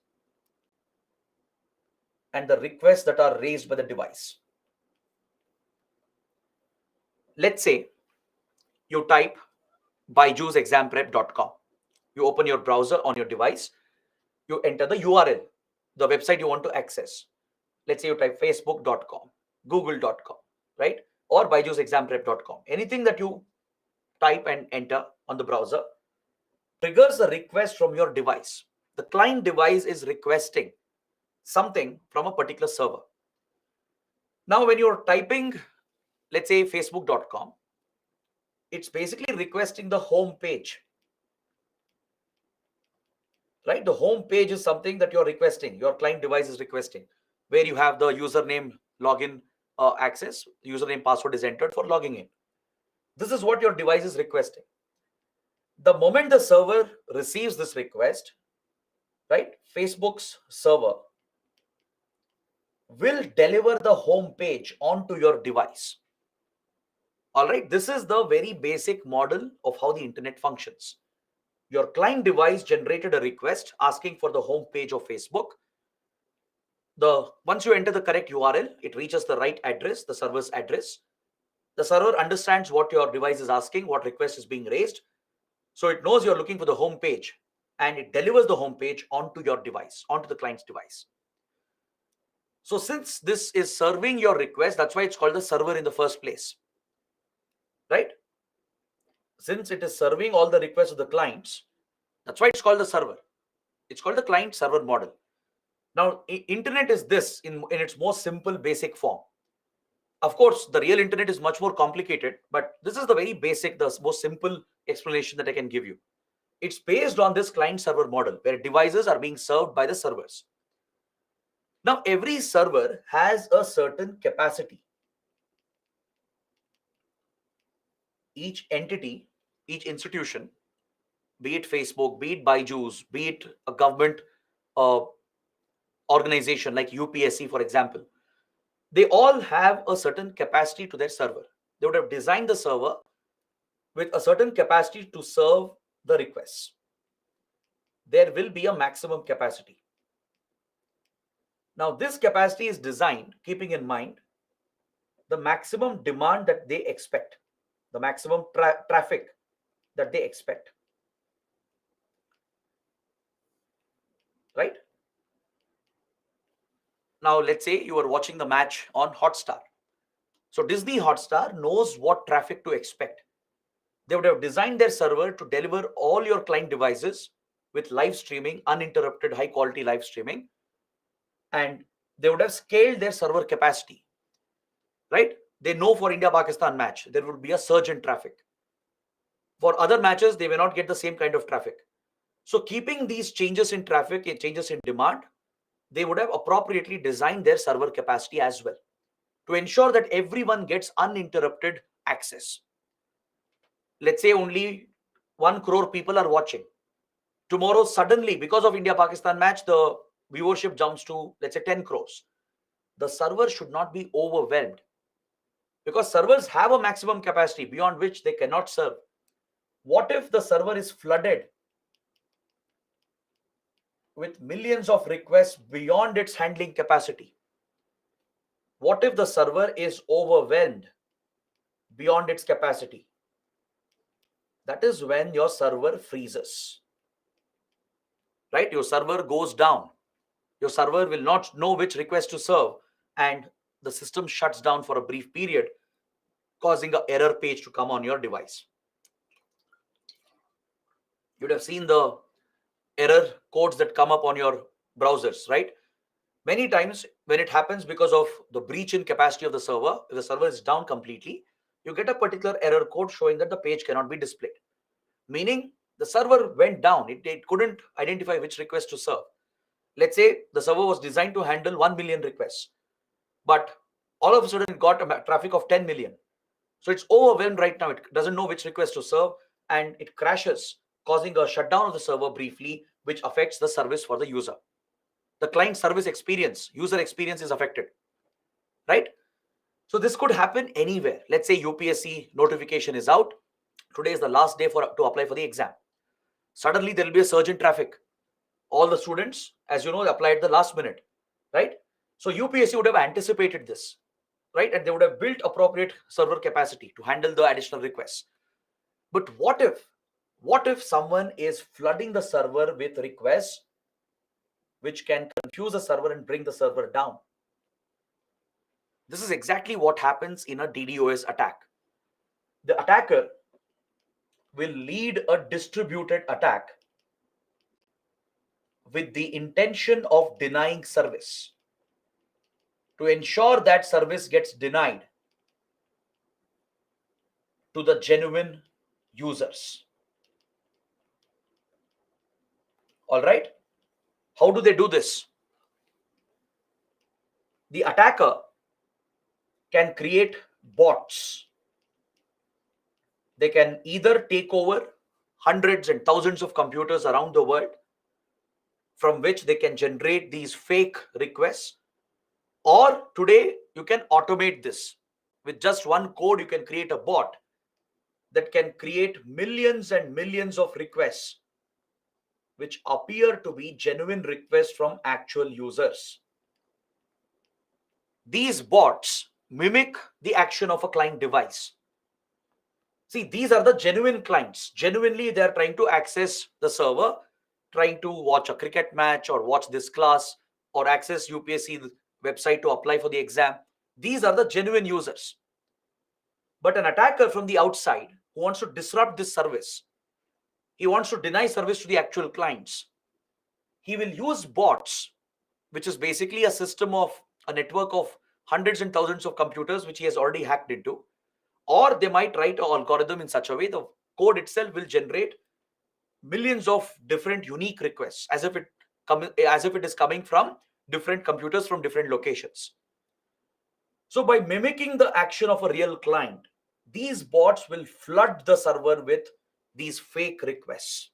and the requests that are raised by the device. Let's say you type byju'sexamprep.com. You open your browser on your device. You enter the URL, the website you want to access. Let's say you type facebook.com, google.com, right? Or byju'sexamprep.com. Anything that you type and enter on the browser triggers a request from your device. The client device is requesting something from a particular server. Now, when you're typing, let's say facebook.com, it's basically requesting the home page, right? The home page is something that you're requesting, your client device is requesting, where you have the username login access, username password is entered for logging in. This is what your device is requesting. The moment the server receives this request, right, Facebook's server will deliver the home page onto your device. All right, this is the very basic model of how the internet functions. Your client device generated a request asking for the home page of Facebook. Once you enter the correct URL, it reaches the right address, the server's address. The server understands what your device is asking, what request is being raised. So it knows you're looking for the home page, and it delivers the home page onto your device, onto the client's device. So since this is serving your request, that's why it's called the server in the first place, right? Since it is serving all the requests of the clients, that's why it's called the server. It's called the client server model. Now, internet is this in its most simple, basic form. Of course, the real internet is much more complicated, but this is the very basic, the most simple explanation that I can give you. It's based on this client server model where devices are being served by the servers. Now, every server has a certain capacity. Each entity, each institution, be it Facebook, be it Byju's, be it a government organization like UPSC, for example, they all have a certain capacity to their server. They would have designed the server with a certain capacity to serve the requests. There will be a maximum capacity. Now, this capacity is designed keeping in mind the maximum demand that they expect, the maximum traffic that they expect. Right? Now, let's say you are watching the match on Hotstar. So Disney Hotstar knows what traffic to expect. They would have designed their server to deliver all your client devices with live streaming, uninterrupted, high quality live streaming. And they would have scaled their server capacity, right? They know for India-Pakistan match, there would be a surge in traffic. For other matches, they may not get the same kind of traffic. So keeping these changes in traffic, changes in demand, they would have appropriately designed their server capacity as well to ensure that everyone gets uninterrupted access. Let's say only 1 crore people are watching. Tomorrow, suddenly, because of India-Pakistan match, the viewership jumps to, let's say, 10 crores. The server should not be overwhelmed because servers have a maximum capacity beyond which they cannot serve. What if the server is flooded with millions of requests beyond its handling capacity? What if the server is overwhelmed beyond its capacity? That is when your server freezes, right? Your server goes down. Your server will not know which request to serve, and the system shuts down for a brief period, causing an error page to come on your device. You'd have seen the error codes that come up on your browsers, right? Many times when it happens because of the breach in capacity of the server, if the server is down completely, you get a particular error code showing that the page cannot be displayed. Meaning the server went down. It couldn't identify which request to serve. Let's say the server was designed to handle 1 million requests, but all of a sudden it got a traffic of 10 million. So it's overwhelmed right now. It doesn't know which request to serve, and it crashes, causing a shutdown of the server briefly, which affects the service for the user. The client service experience, user experience is affected, right? So this could happen anywhere. Let's say UPSC notification is out. Today is the last day to apply for the exam. Suddenly there will be a surge in traffic. All the students, as you know, they applied the last minute, right? So UPSC would have anticipated this, right? And they would have built appropriate server capacity to handle the additional requests. But what if someone is flooding the server with requests which can confuse the server and bring the server down? This is exactly what happens in a DDoS attack. The attacker will lead a distributed attack with the intention of denying service to ensure that service gets denied to the genuine users. All right? How do they do this? The attacker can create bots. They can either take over hundreds and thousands of computers around the world from which they can generate these fake requests, Or today, you can automate this. With just one code, you can create a bot that can create millions and millions of requests which appear to be genuine requests from actual users. These bots mimic the action of a client device. See, these are the genuine clients. Genuinely, they are trying to access the server, trying to watch a cricket match or watch this class or access UPSC website to apply for the exam. These are the genuine users. But an attacker from the outside who wants to disrupt this service, he wants to deny service to the actual clients. He will use bots, which is basically a system of a network of hundreds and thousands of computers which he has already hacked into. Or they might write an algorithm in such a way the code itself will generate millions of different unique requests as if it is coming from different computers from different locations. So by mimicking the action of a real client, these bots will flood the server with these fake requests.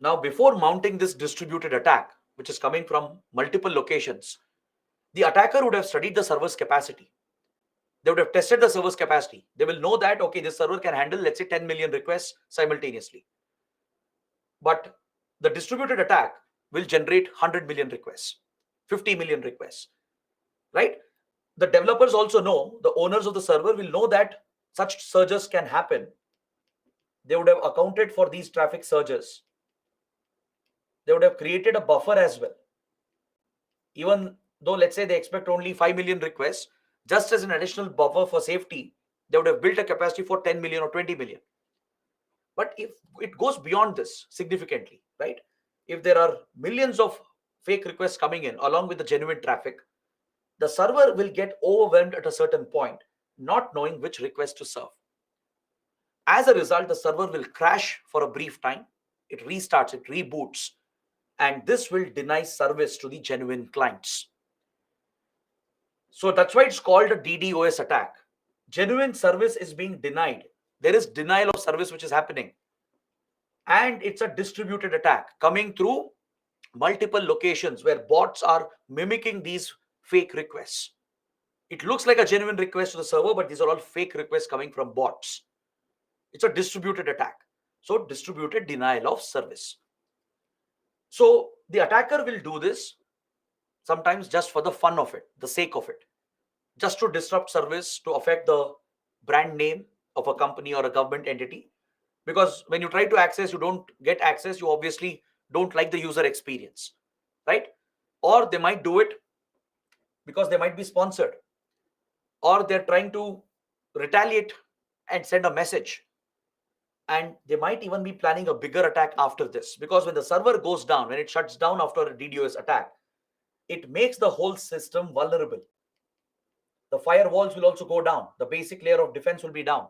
Now, before mounting this distributed attack, which is coming from multiple locations, the attacker would have studied the server's capacity. They would have tested the server's capacity. They will know that, okay, this server can handle, let's say, 10 million requests simultaneously. But the distributed attack will generate 100 million requests, 50 million requests, right? The developers also know, the owners of the server will know that such surges can happen. They would have accounted for these traffic surges. They would have created a buffer as well. Even though, let's say, they expect only 5 million requests, just as an additional buffer for safety, they would have built a capacity for 10 million or 20 million. But if it goes beyond this significantly, right? If there are millions of fake requests coming in along with the genuine traffic, the server will get overwhelmed at a certain point, not knowing which request to serve. As a result, the server will crash for a brief time. It restarts, it reboots, and this will deny service to the genuine clients. So that's why it's called a DDoS attack. Genuine service is being denied. There is denial of service which is happening. And it's a distributed attack coming through multiple locations where bots are mimicking these fake requests. It looks like a genuine request to the server, but these are all fake requests coming from bots. It's a distributed attack. So distributed denial of service. So the attacker will do this sometimes just for the fun of it, the sake of it, just to disrupt service, to affect the brand name of a company or a government entity. Because when you try to access, you don't get access, you obviously don't like the user experience, right? Or they might do it because they might be sponsored, or they're trying to retaliate and send a message. And they might even be planning a bigger attack after this, because when the server goes down, when it shuts down after a DDoS attack, it makes the whole system vulnerable. The firewalls will also go down. The basic layer of defense will be down.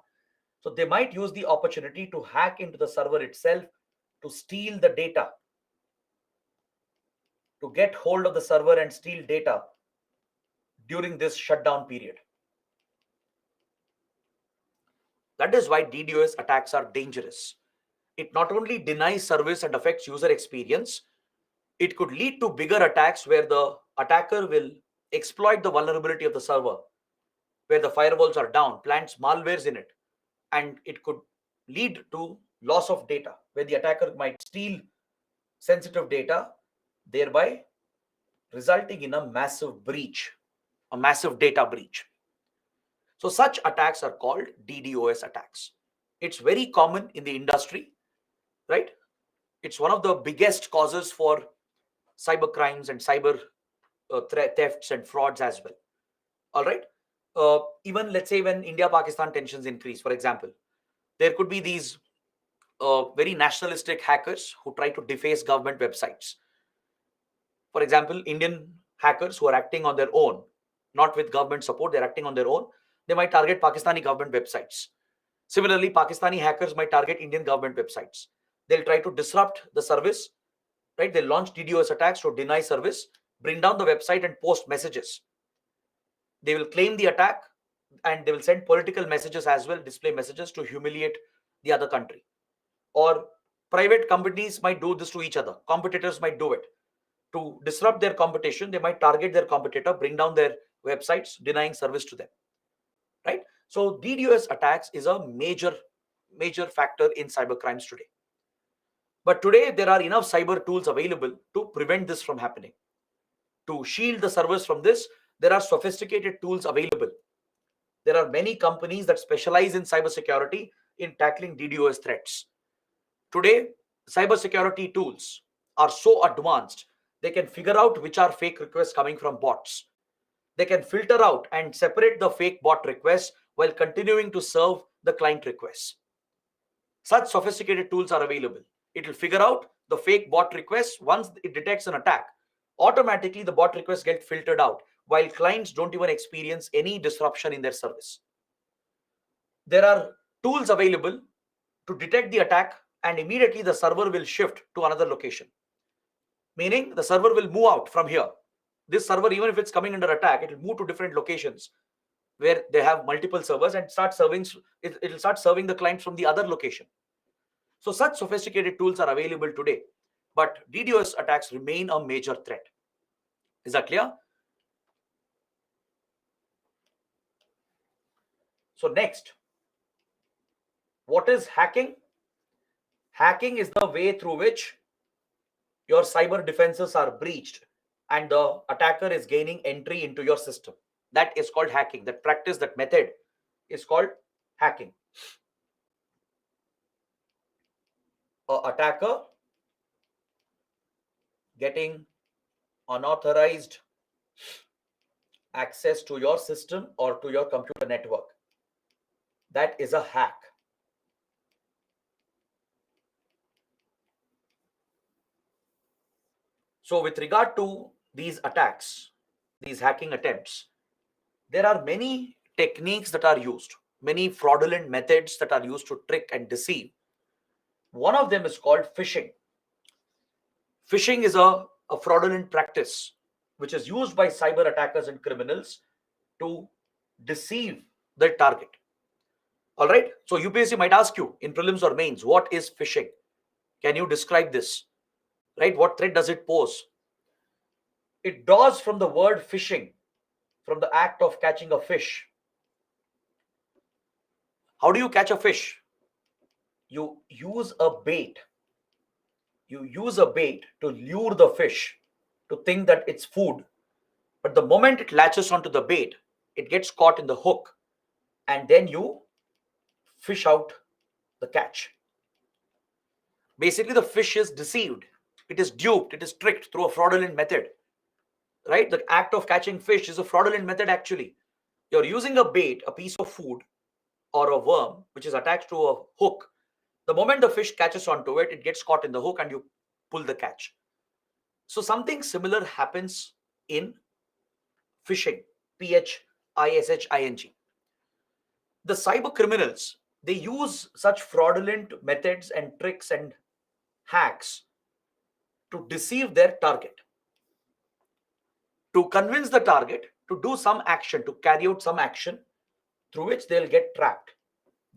So they might use the opportunity to hack into the server itself, to steal the data, to get hold of the server and steal data during this shutdown period. That is why DDoS attacks are dangerous. It not only denies service and affects user experience, it could lead to bigger attacks where the attacker will exploit the vulnerability of the server, where the firewalls are down, plants malwares in it, and it could lead to loss of data, where the attacker might steal sensitive data, thereby resulting in a massive breach, a massive data breach. So such attacks are called DDoS attacks. It's very common in the industry, right? It's one of the biggest causes for cyber crimes and cyber thefts and frauds as well. All right. Even let's say when India-Pakistan tensions increase, for example, there could be these very nationalistic hackers who try to deface government websites. For example, Indian hackers who are acting on their own, not with government support, they're acting on their own. They might target Pakistani government websites. Similarly, Pakistani hackers might target Indian government websites. They'll try to disrupt the service, right? They'll launch DDoS attacks to deny service, bring down the website and post messages. They will claim the attack and they will send political messages as well, display messages to humiliate the other country. Or Private companies might do this to each other. Competitors might do it. To disrupt their competition, they might target their competitor, bring down their websites, denying service to them. Right? So DDoS attacks is a major factor in cyber crimes today. But today there are enough cyber tools available to prevent this from happening. To shield the servers from this, there are sophisticated tools available. There are many companies that specialize in cybersecurity in tackling DDoS threats. Today, cybersecurity tools are so advanced, they can figure out which are fake requests coming from bots. They can filter out and separate the fake bot requests while continuing to serve the client requests. Such sophisticated tools are available. It will figure out the fake bot requests. Once it detects an attack, automatically the bot requests get filtered out, while clients don't even experience any disruption in their service. There are tools available to detect the attack, and immediately the server will shift to another location. Meaning the server will move out from here. This server, even if it's coming under attack, it will move to different locations where they have multiple servers and start serving. It will start serving the clients from the other location. So such sophisticated tools are available today, but DDoS attacks remain a major threat. Is that clear? So next, what is hacking? Hacking is the way through which your cyber defenses are breached and the attacker is gaining entry into your system. That is called hacking. That practice, that method is called hacking. An attacker getting unauthorized access to your system or to your computer network. That is a hack. So with regard to these attacks, these hacking attempts, there are many techniques that are used, many fraudulent methods that are used to trick and deceive. One of them is called phishing. Phishing is a fraudulent practice which is used by cyber attackers and criminals to deceive their target. All right. So UPSC might ask you in prelims or mains, what is phishing? Can you describe this? Right? What threat does it pose? It draws from the word fishing, from the act of catching a fish. How do you catch a fish? You use a bait. You use a bait to lure the fish to think that it's food. But the moment it latches onto the bait, it gets caught in the hook, and then you fish out the catch. Basically, the fish is deceived. It is duped. It is tricked through a fraudulent method. Right? The act of catching fish is a fraudulent method actually. You're using a bait, a piece of food, or a worm, which is attached to a hook. The moment the fish catches onto it, it gets caught in the hook and you pull the catch. So something similar happens in phishing, phishing. The cyber criminals, they use such fraudulent methods and tricks and hacks to deceive their target, to convince the target to do some action, to carry out some action through which they'll get trapped.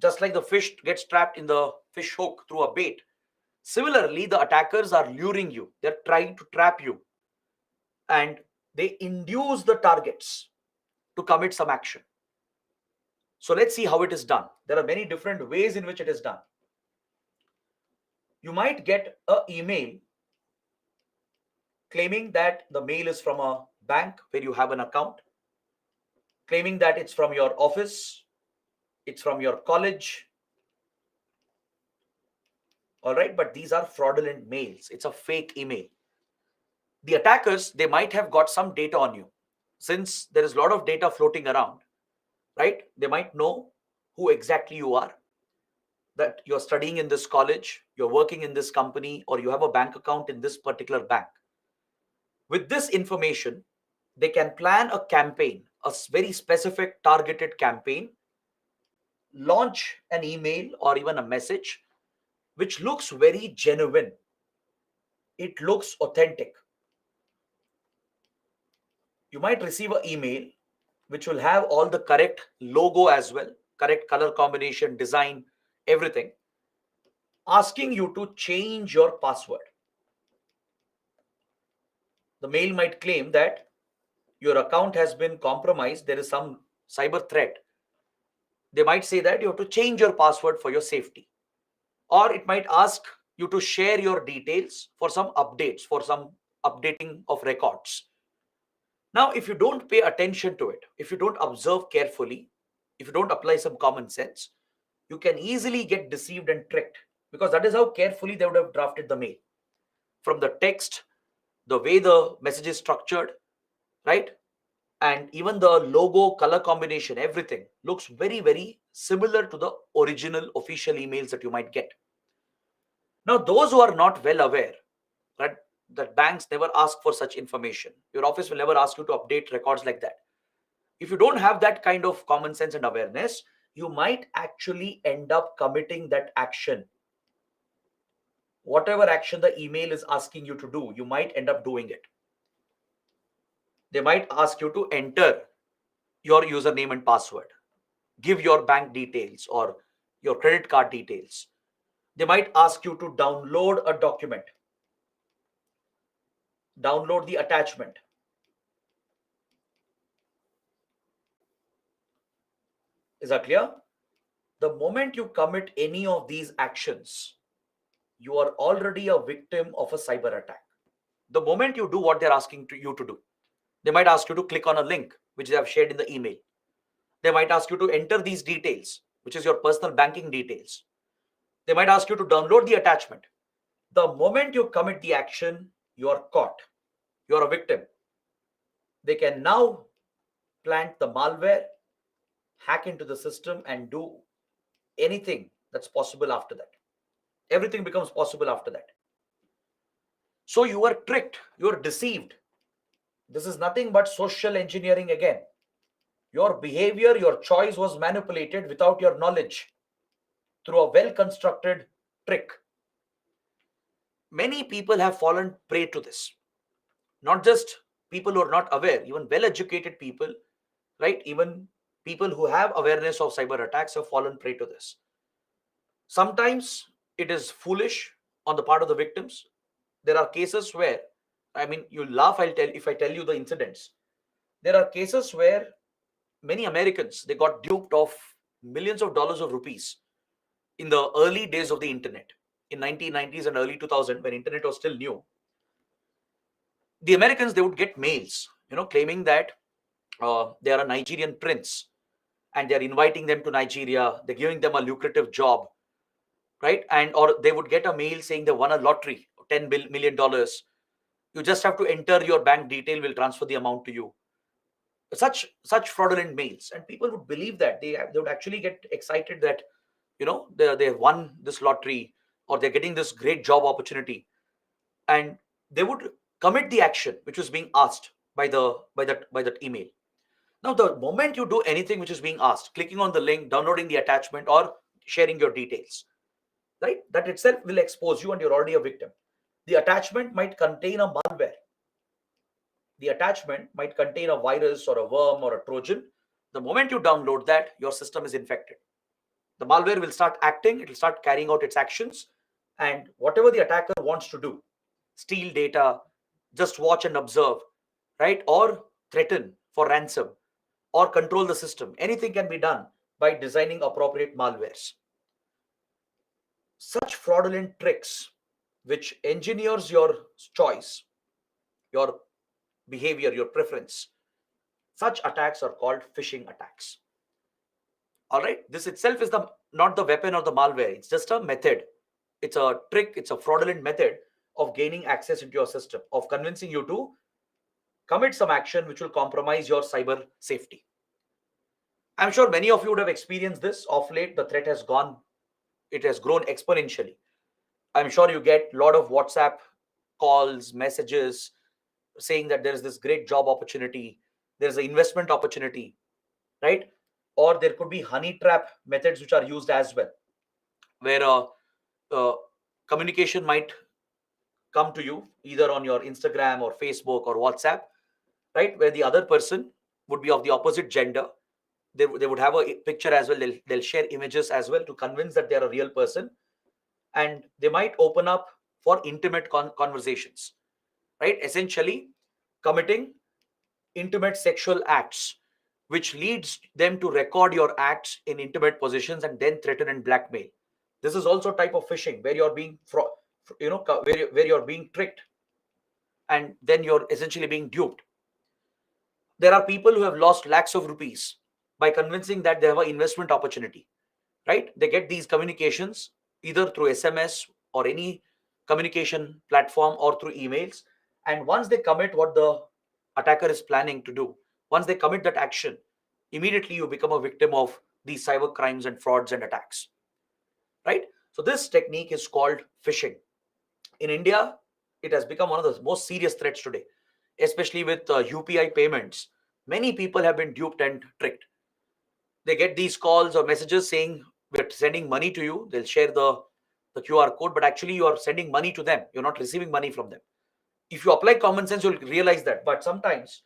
Just like the fish gets trapped in the fish hook through a bait. Similarly, the attackers are luring you. They're trying to trap you. And they induce the targets to commit some action. So let's see how it is done. There are many different ways in which it is done. You might get an email claiming that the mail is from a bank where you have an account, claiming that it's from your office, it's from your college. All right, but these are fraudulent mails. It's a fake email. The attackers, they might have got some data on you. Since there is a lot of data floating around, right? They might know who exactly you are, that you're studying in this college, you're working in this company, or you have a bank account in this particular bank. With this information, they can plan a campaign, a very specific targeted campaign, launch an email or even a message which looks very genuine. It looks authentic. You might receive an email which will have all the correct logo as well, correct color combination, design, everything. asking you to change your password. The mail might claim that your account has been compromised, there is some cyber threat. They might say that you have to change your password for your safety. Or it might ask you to share your details for some updates, for some updating of records. Now, if you don't pay attention to it, if you don't observe carefully, if you don't apply some common sense, you can easily get deceived and tricked, because that is how carefully they would have drafted the mail. From the text, the way the message is structured, right? And even the logo, color combination, everything looks very, very similar to the original official emails that you might get. Now, those who are not well aware that banks never ask for such information, your office will never ask you to update records like that. If you don't have that kind of common sense and awareness, you might actually end up committing that action. Whatever action the email is asking you to do, you might end up doing it. They might ask you to enter your username and password, give your bank details or your credit card details. They might ask you to download a document, download the attachment. Is that clear? The moment you commit any of these actions, you are already a victim of a cyber attack. The moment you do what they're asking you to do, they might ask you to click on a link which they have shared in the email. They might ask you to enter these details, which is your personal banking details. They might ask you to download the attachment. The moment you commit the action, you are caught. You are a victim. They can now plant the malware, hack into the system, and do anything that's possible after that. Everything becomes possible after that. So you are tricked, you are deceived. This is nothing but social engineering again. Your behavior, your choice was manipulated without your knowledge through a well-constructed trick. Many people have fallen prey to this. Not just people who are not aware, even well-educated people, right? Even people who have awareness of cyber attacks have fallen prey to this. Sometimes it is foolish on the part of the victims. There are cases where, I mean, you laugh if I tell you the incidents. There are cases where many Americans, they got duped of millions of dollars of rupees in the early days of the internet, in 1990s and early 2000, when internet was still new. The Americans, they would get mails, claiming that they are a Nigerian prince and they're inviting them to Nigeria. They're giving them a lucrative job, right? And or they would get a mail saying they won a lottery, $10 million. You just have to enter your bank detail, we'll transfer the amount to you. Such fraudulent mails, and people would believe that they would actually get excited that they have won this lottery, or they're getting this great job opportunity, and they would commit the action which was being asked by that email. Now, the moment you do anything which is being asked, clicking on the link, downloading the attachment, or sharing your details, right, that itself will expose you, and you're already a victim. The attachment might contain a malware. The attachment might contain a virus or a worm or a Trojan. The moment you download that, your system is infected. The malware will start acting, it will start carrying out its actions, and whatever the attacker wants to do, steal data, just watch and observe, right, or threaten for ransom, or control the system, anything can be done by designing appropriate malwares. Such fraudulent tricks, which engineers your choice, your behavior, your preference, such attacks are called phishing attacks. All right, this itself is not the weapon or the malware. It's just a method. It's a trick. It's a fraudulent method of gaining access into your system, of convincing you to commit some action which will compromise your cyber safety. I'm sure many of you would have experienced this. Of late, the threat has grown exponentially. I'm sure you get a lot of WhatsApp calls, messages saying that there is this great job opportunity, there's an investment opportunity, right? Or there could be honey trap methods which are used as well, where communication might come to you either on your Instagram or Facebook or WhatsApp, right, where the other person would be of the opposite gender. They would have a picture as well. They'll share images as well to convince that they're a real person. and they might open up for intimate conversations, right? Essentially, committing intimate sexual acts, which leads them to record your acts in intimate positions and then threaten and blackmail. This is also a type of phishing where you're being, where you're being tricked, and then you're essentially being duped. There are people who have lost lakhs of rupees by convincing that they have an investment opportunity, right? They get these communications either through SMS or any communication platform or through emails. And once they commit what the attacker is planning to do, once they commit that action, immediately you become a victim of these cyber crimes and frauds and attacks, right? So this technique is called phishing. In India, it has become one of the most serious threats today, especially with UPI payments. Many people have been duped and tricked. They get these calls or messages saying we're sending money to you. They'll share the QR code, but actually you are sending money to them. You're not receiving money from them. If you apply common sense, you'll realize that. But sometimes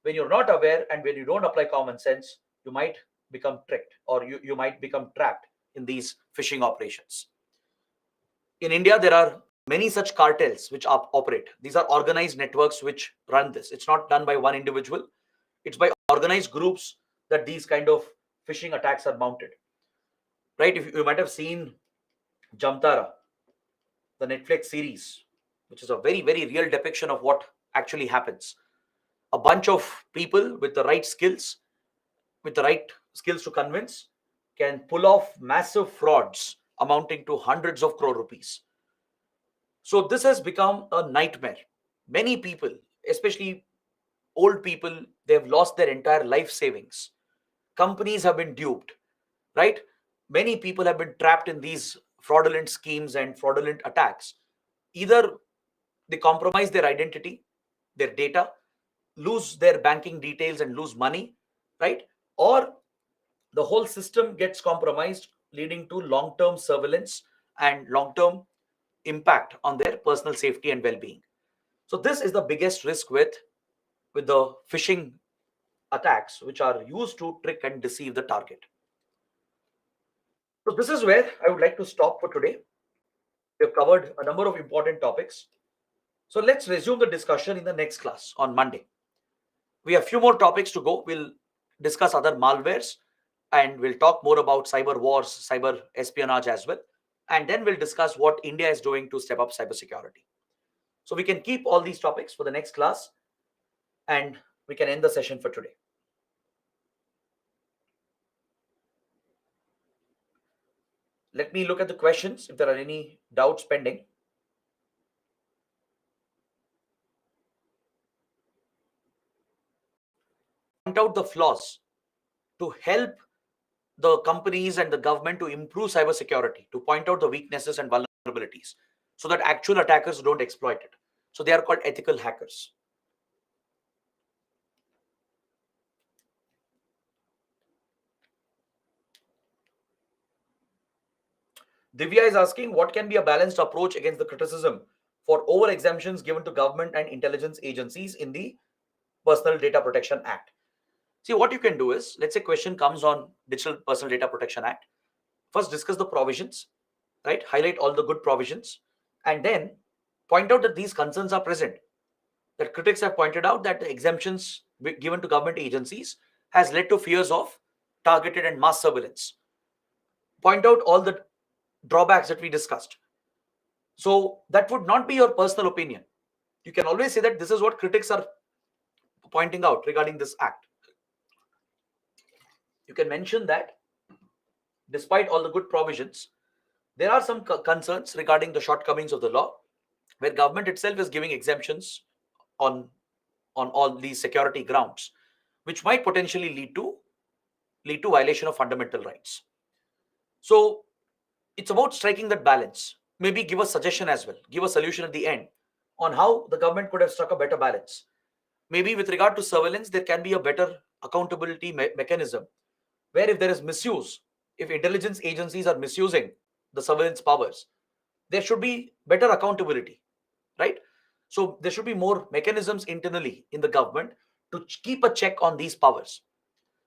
when you're not aware and when you don't apply common sense, you might become tricked, or you might become trapped in these phishing operations. In India, there are many such cartels which operate. These are organized networks which run this. It's not done by one individual. It's by organized groups that these kind of phishing attacks are mounted. Right? If you might have seen Jamtara, the Netflix series, which is a very, very real depiction of what actually happens. A bunch of people with the right skills, to convince, can pull off massive frauds amounting to hundreds of crore rupees. So this has become a nightmare. Many people, especially old people, they have lost their entire life savings. Companies have been duped, right? Many people have been trapped in these fraudulent schemes and fraudulent attacks. Either they compromise their identity, their data, lose their banking details and lose money, right? Or the whole system gets compromised, leading to long term surveillance and long term impact on their personal safety and well being. So, this is the biggest risk with the phishing attacks, which are used to trick and deceive the target. So, this is where I would like to stop for today. We have covered a number of important topics. So, let's resume the discussion in the next class on Monday. We have a few more topics to go. We'll discuss other malwares, and we'll talk more about cyber wars, cyber espionage as well. And then we'll discuss what India is doing to step up cybersecurity. So we can keep all these topics for the next class, and we can end the session for today. Let me look at the questions if there are any doubts pending. Point out the flaws to help the companies and the government to improve cybersecurity, to point out the weaknesses and vulnerabilities so that actual attackers don't exploit it. So they are called ethical hackers. Divya is asking, what can be a balanced approach against the criticism for over exemptions given to government and intelligence agencies in the Personal Data Protection Act? See, what you can do is, let's say question comes on Digital Personal Data Protection Act. First, discuss the provisions, right? Highlight all the good provisions, and then point out that these concerns are present. That critics have pointed out that the exemptions given to government agencies has led to fears of targeted and mass surveillance. Point out all the drawbacks that we discussed. So that would not be your personal opinion. You can always say that this is what critics are pointing out regarding this act. You can mention that despite all the good provisions, there are some concerns regarding the shortcomings of the law, where government itself is giving exemptions on all these security grounds, which might potentially lead to violation of fundamental rights. So it's about striking that balance. Maybe give a suggestion as well, give a solution at the end on how the government could have struck a better balance. Maybe with regard to surveillance, there can be a better accountability mechanism, where if there is misuse, if intelligence agencies are misusing the surveillance powers, there should be better accountability, right? So there should be more mechanisms internally in the government to keep a check on these powers,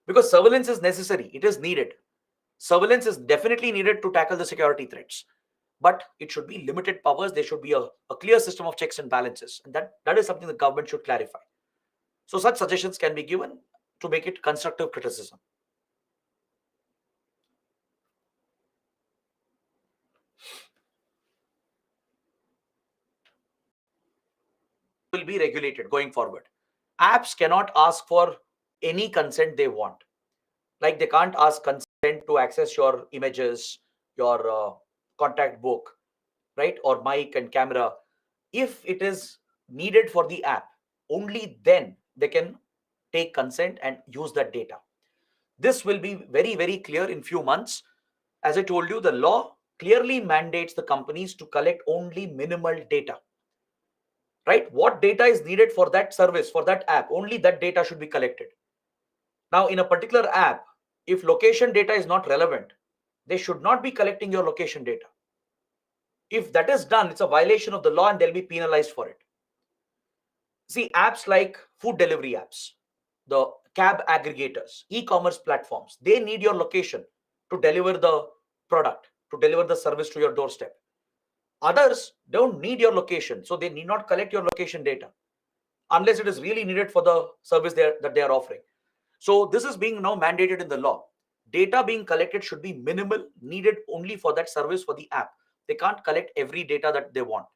because surveillance is necessary, it is needed. Surveillance is definitely needed to tackle the security threats, but it should be limited powers. There should be a clear system of checks and balances, and that is something the government should clarify. So such suggestions can be given to make it constructive criticism. Will be regulated going forward. Apps cannot ask for any consent they want. Like they can't ask consent to access your images, your contact book, right, or mic and camera. If it is needed for the app, only then they can take consent and use that data. This will be very, very clear in few months. As I told you, the law clearly mandates the companies to collect only minimal data, right? What data is needed for that service, for that app, only that data should be collected. Now, in a particular app, if location data is not relevant, they should not be collecting your location data. If that is done, it's a violation of the law and they'll be penalized for it. See, apps like food delivery apps, the cab aggregators, e-commerce platforms, they need your location to deliver the product, to deliver the service to your doorstep. Others don't need your location, so they need not collect your location data unless it is really needed for the service that they are offering. So this is being now mandated in the law. Data being collected should be minimal, needed only for that service, for the app. They can't collect every data that they want.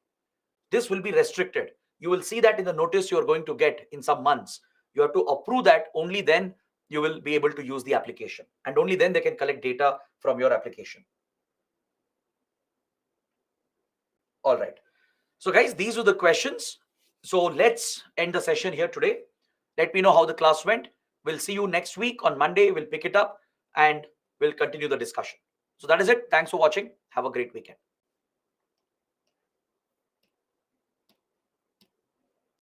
This will be restricted. You will see that in the notice you are going to get in some months. You have to approve that. Only then you will be able to use the application, and only then they can collect data from your application. All right. So guys, these are the questions. So let's end the session here today. Let me know how the class went. We'll see you next week on Monday. We'll pick it up and we'll continue the discussion. So that is it. Thanks for watching. Have a great weekend.